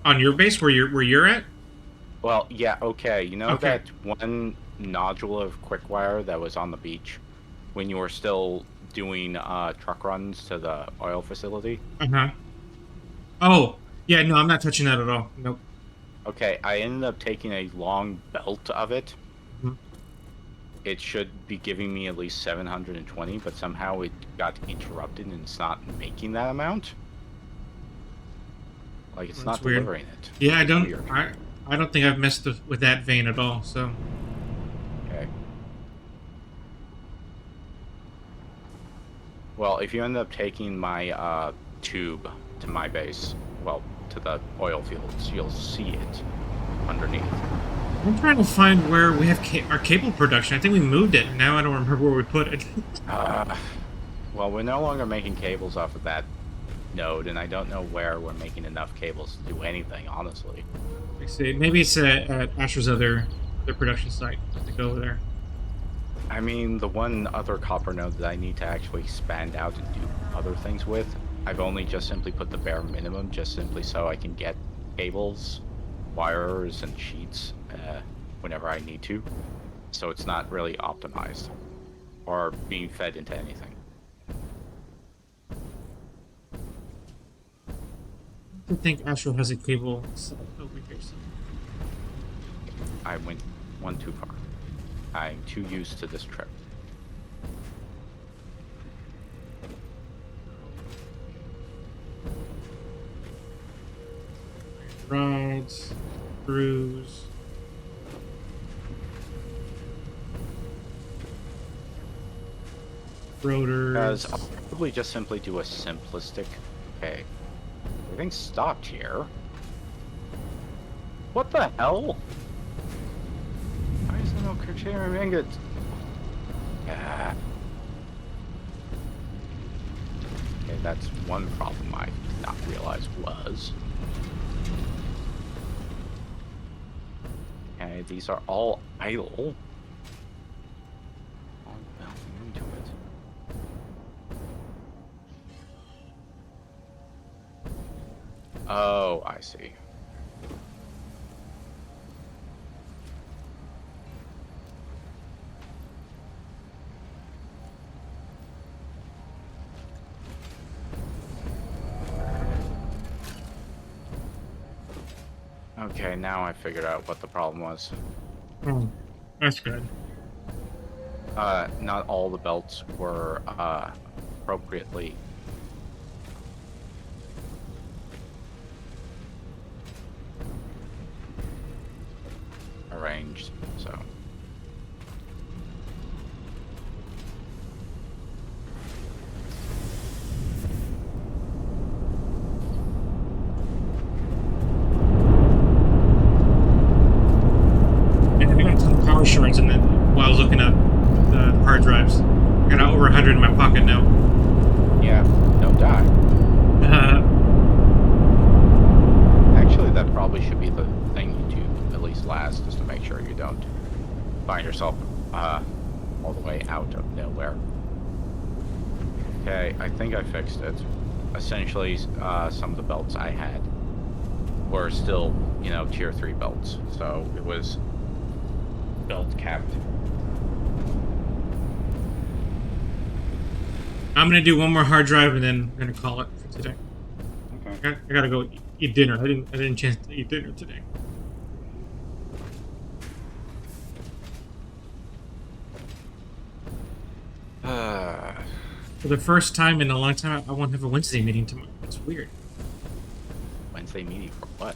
On your base, where you're at? Well, yeah, okay. You know Okay. that one nodule of quick wire that was on the beach when you were still doing truck runs to the oil facility? Uh-huh. Oh, yeah, no, I'm not touching that at all. Nope. Okay, I ended up taking a long belt of it. Mhm. It should be giving me at least 720, but somehow it got interrupted and it's not making that amount. Like, it's That's not weird. delivering it. Yeah, It's weird. I don't think I've messed with that vein at all, so. Okay. Well, if you end up taking my tube to my base, well, to the oil fields, you'll see it underneath. I'm trying to find where we have our cable production. I think we moved it. Now I don't remember where we put it. Well, we're no longer making cables off of that node, and I don't know where we're making enough cables to do anything, honestly. Let's see. Maybe it's at Asher's other production site. To go over there. I mean, the one other copper node that I need to actually expand out and do other things with, I've only just simply put the bare minimum, just simply so I can get cables, wires, and sheets whenever I need to. So it's not really optimized or being fed into anything. I think Asher has a cable set over here. So. I went one too far. I'm too used to this trip. Rods, screws. Rotors. Because I'll probably just simply do a simplistic. Okay. Everything's stopped here. What the hell? Why is there no criterium ingot? Ah. Okay, that's one problem I did not realize was. Okay, these are all idle. Oh, well, into it. Oh, I see. Okay, now I figured out what the problem was. Oh, that's good. Not all the belts were appropriately arranged, so. Yeah, I got a ton of power shards in it while I was looking up the hard drives. I got over 100 in my pocket now. Yeah, I fixed it. Essentially, some of the belts I had were still, tier 3 belts. So it was belt capped. I'm gonna do one more hard drive and then I'm gonna call it for today. Okay. I gotta go eat dinner. I didn't chance to eat dinner today. For the first time in a long time, I won't have a Wednesday meeting tomorrow. It's weird. Wednesday meeting for what?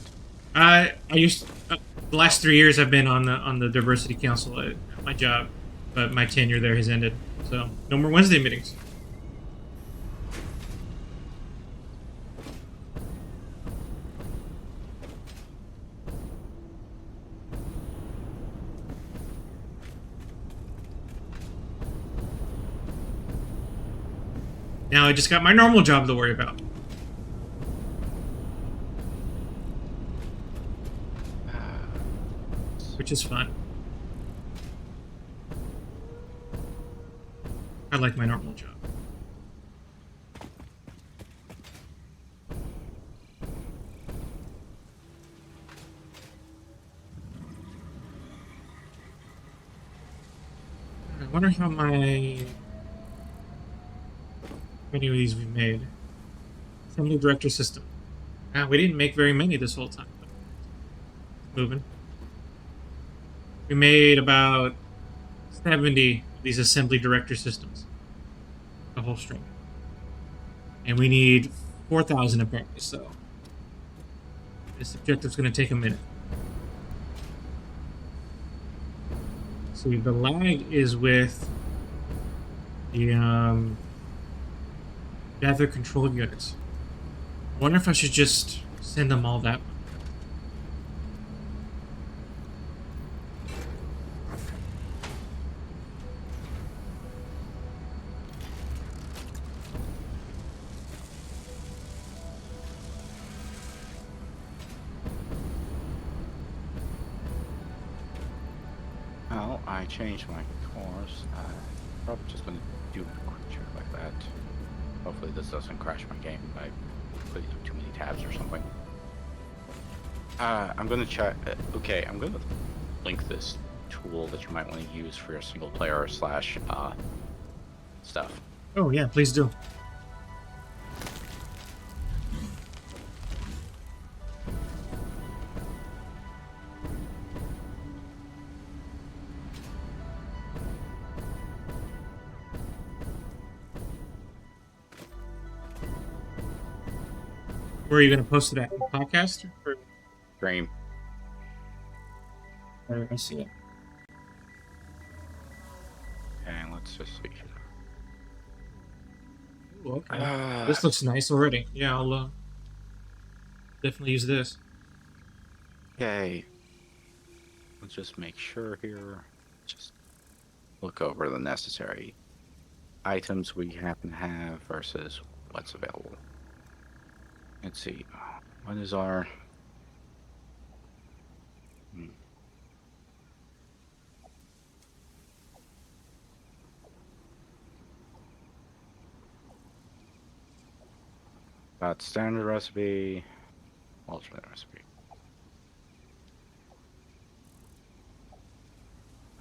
I used the last 3 years I've been on the diversity council at my job, but my tenure there has ended, so no more Wednesday meetings. Now I just got my normal job to worry about. Which is fun. I like my normal job. I wonder how many of these we made. Assembly director system. Ah, we didn't make very many this whole time. But it's moving. We made about 70 of these assembly director systems. The whole string. And we need 4,000 apparently, so this objective's going to take a minute. See, the lag is with the gather control units. I wonder if I should just send them all that way. Well, I changed my course. Probably just gonna do a quick check like that. Hopefully this doesn't crash my game by putting up too many tabs or something. I'm gonna check. Okay, I'm gonna link this tool that you might want to use for your single player slash stuff. Oh yeah, please do. Where are you going to post it at? Podcast? Or... Dream. I see it. And let's just see here. Ooh, okay. This looks nice already. Yeah, I'll definitely use this. Okay. Let's just make sure here. Just look over the necessary items we happen to have versus what's available. Let's see. What is our... Got standard recipe, alternate recipe.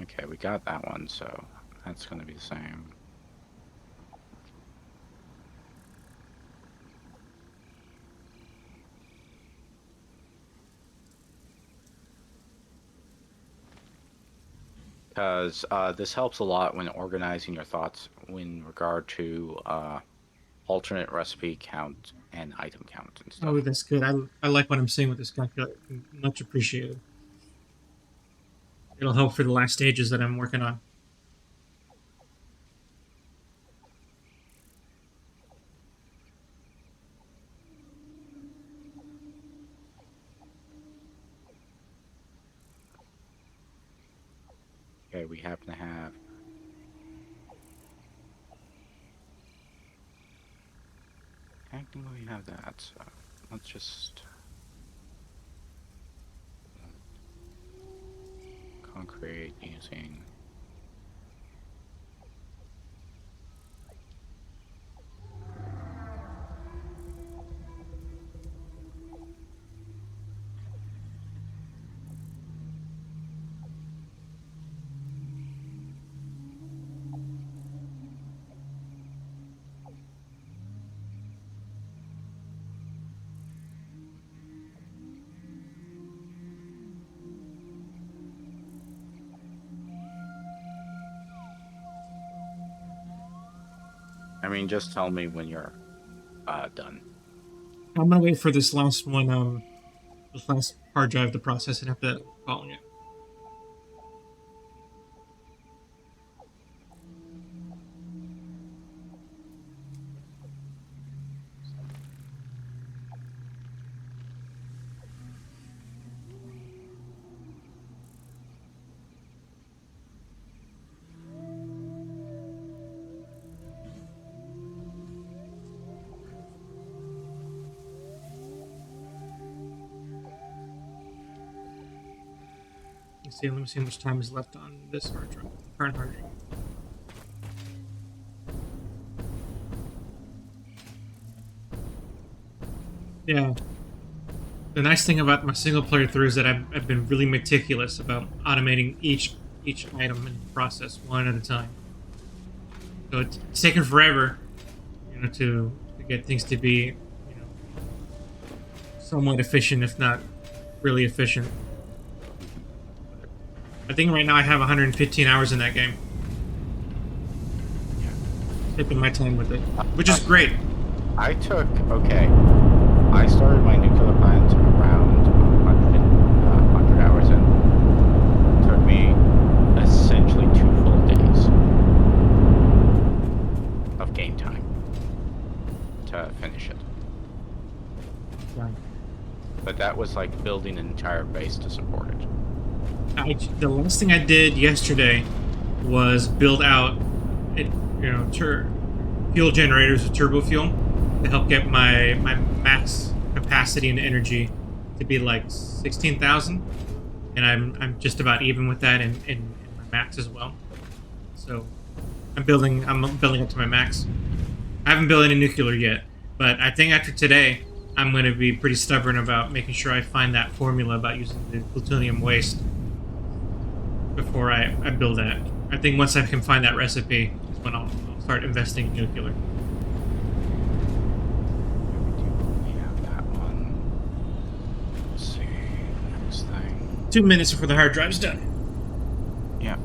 Okay, we got that one, so that's going to be the same. Because this helps a lot when organizing your thoughts in regard to alternate recipe count and item count and stuff. Oh, that's good. I like what I'm seeing with this calculator. Much appreciated. It'll help for the last stages that I'm working on. Okay, we happen to have... Technically we have that, so let's just... concrete using... mean, just tell me when you're done. I'm gonna wait for this last one, this last hard drive to process and after that, calling it. Let me see how much time is left on this hard drive, current hard drive. Yeah. The nice thing about my single player through is that I've been really meticulous about automating each item in the process one at a time. So it's taken forever, to get things to be, somewhat efficient, if not really efficient. I think right now I have 115 hours in that game. Taking my time with it, which is great. I started my nuclear plant around 100 hours in. It took me essentially 2 full days of game time to finish it. Right. But that was like building an entire base to support it. The last thing I did yesterday was build out, fuel generators with turbo fuel to help get my max capacity and energy to be like 16,000, and I'm just about even with that in my max as well. So I'm building up to my max. I haven't built any nuclear yet, but I think after today I'm going to be pretty stubborn about making sure I find that formula about using the plutonium waste before I build that. I think once I can find that recipe is when I'll start investing in nuclear. We have that one. Let's see. Next thing. 2 minutes before the hard drive's done. Yeah.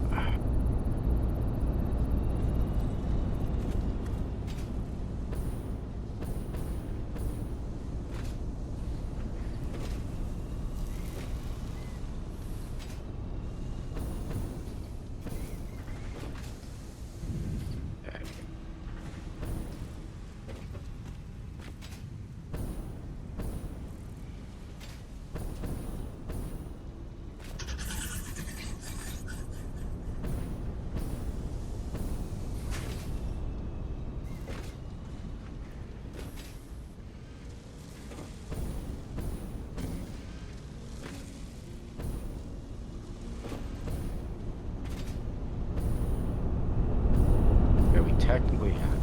Technically have.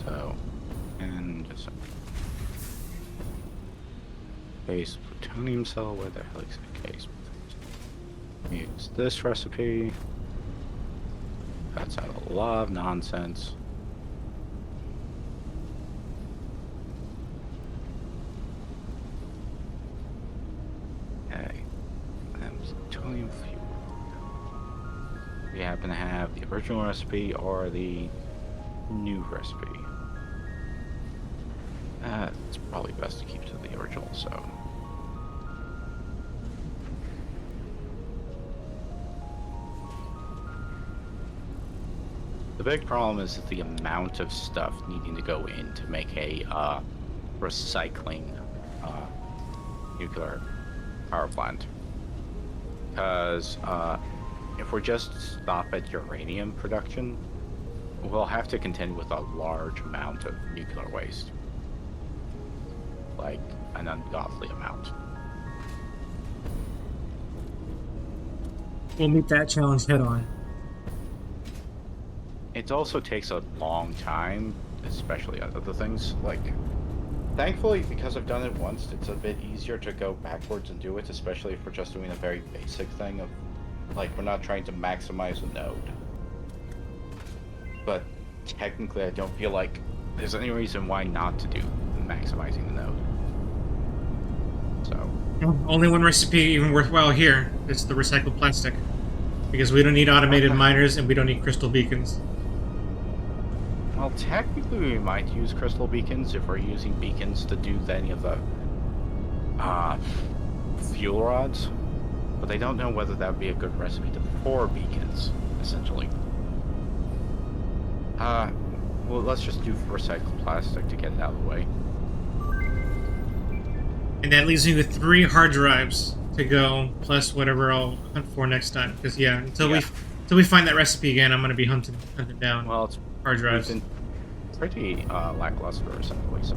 So, and just base plutonium cell. Where the hell is the case? Use this recipe. Cuts out a lot of nonsense. Okay, and plutonium fuel. We happen to have the original recipe or the new recipe. It's probably best to keep to the original, so. The big problem is the amount of stuff needing to go in to make a recycling nuclear power plant. Because if we just stop at uranium production, we'll have to contend with a large amount of nuclear waste. Like, an ungodly amount. We'll meet that challenge head on. It also takes a long time, especially on other things. Like, thankfully, because I've done it once, it's a bit easier to go backwards and do it, especially if we're just doing a very basic thing of, like, we're not trying to maximize a node. But technically, I don't feel like there's any reason why not to do maximizing the node. So. Only one recipe even worthwhile here. It's the recycled plastic. Because we don't need automated miners and we don't need crystal beacons. Well, technically, we might use crystal beacons if we're using beacons to do any of the fuel rods, but they don't know whether that would be a good recipe to pour beacons, essentially. Well, let's just do recycled plastic to get it out of the way. And that leaves me with 3 hard drives to go, plus whatever I'll hunt for next time. Because yeah, until we find that recipe again, I'm gonna be hunting down Well, it's hard drives. been pretty lackluster, essentially. So,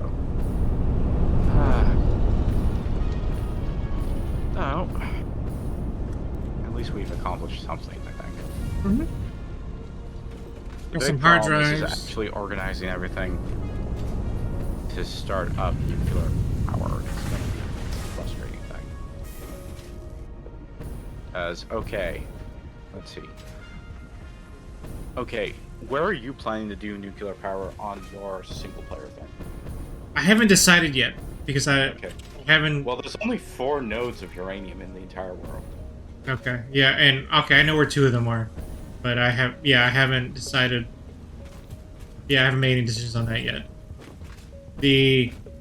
no. At least we've accomplished something, I think. Mm-hmm. The Got some big hard problem drives. is actually organizing everything to start up nuclear power. It's going to be a frustrating thing. Okay, let's see. Okay, where are you planning to do nuclear power on your single player thing? I haven't decided yet because I Okay. haven't. Well, there's only 4 nodes of uranium in the entire world. Okay, yeah, and okay, I know where 2 of them are, but I haven't decided. Yeah, I haven't made any decisions on that yet.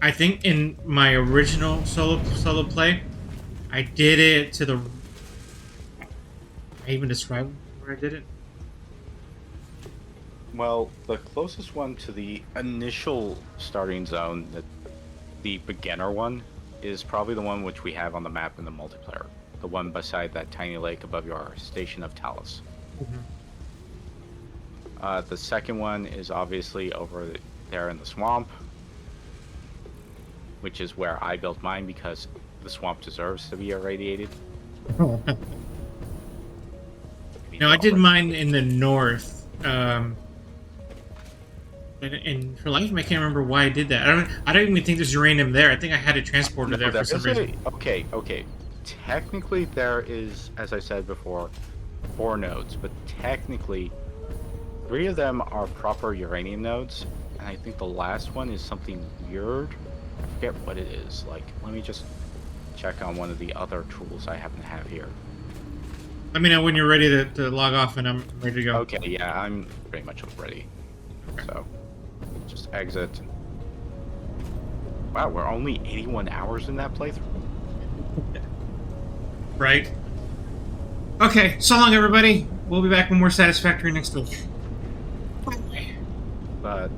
I think in my original solo play, I did it to the. I even described where I did it. Well, the closest one to the initial starting zone, the beginner one, is probably the one which we have on the map in the multiplayer. The one beside that tiny lake above your station of Talus. Mm-hmm. The second one is obviously over there in the swamp, which is where I built mine because the swamp deserves to be irradiated. No, I did mine in the north. And for life, I can't remember why I did that. I don't even think there's uranium there. I think I had a transporter there for some reason. Okay. Technically, there is, as I said before, 4 nodes, but technically, 3 of them are proper uranium nodes, and I think the last one is something weird. I forget what it is. Like, let me just check on one of the other tools I happen to have here. Let me know when you're ready to log off, and I'm ready to go. Okay, yeah, I'm pretty much ready. So, just exit. Wow, we're only 81 hours in that playthrough. Right. Okay, so long, everybody. We'll be back with more Satisfactory next week. Bye. But,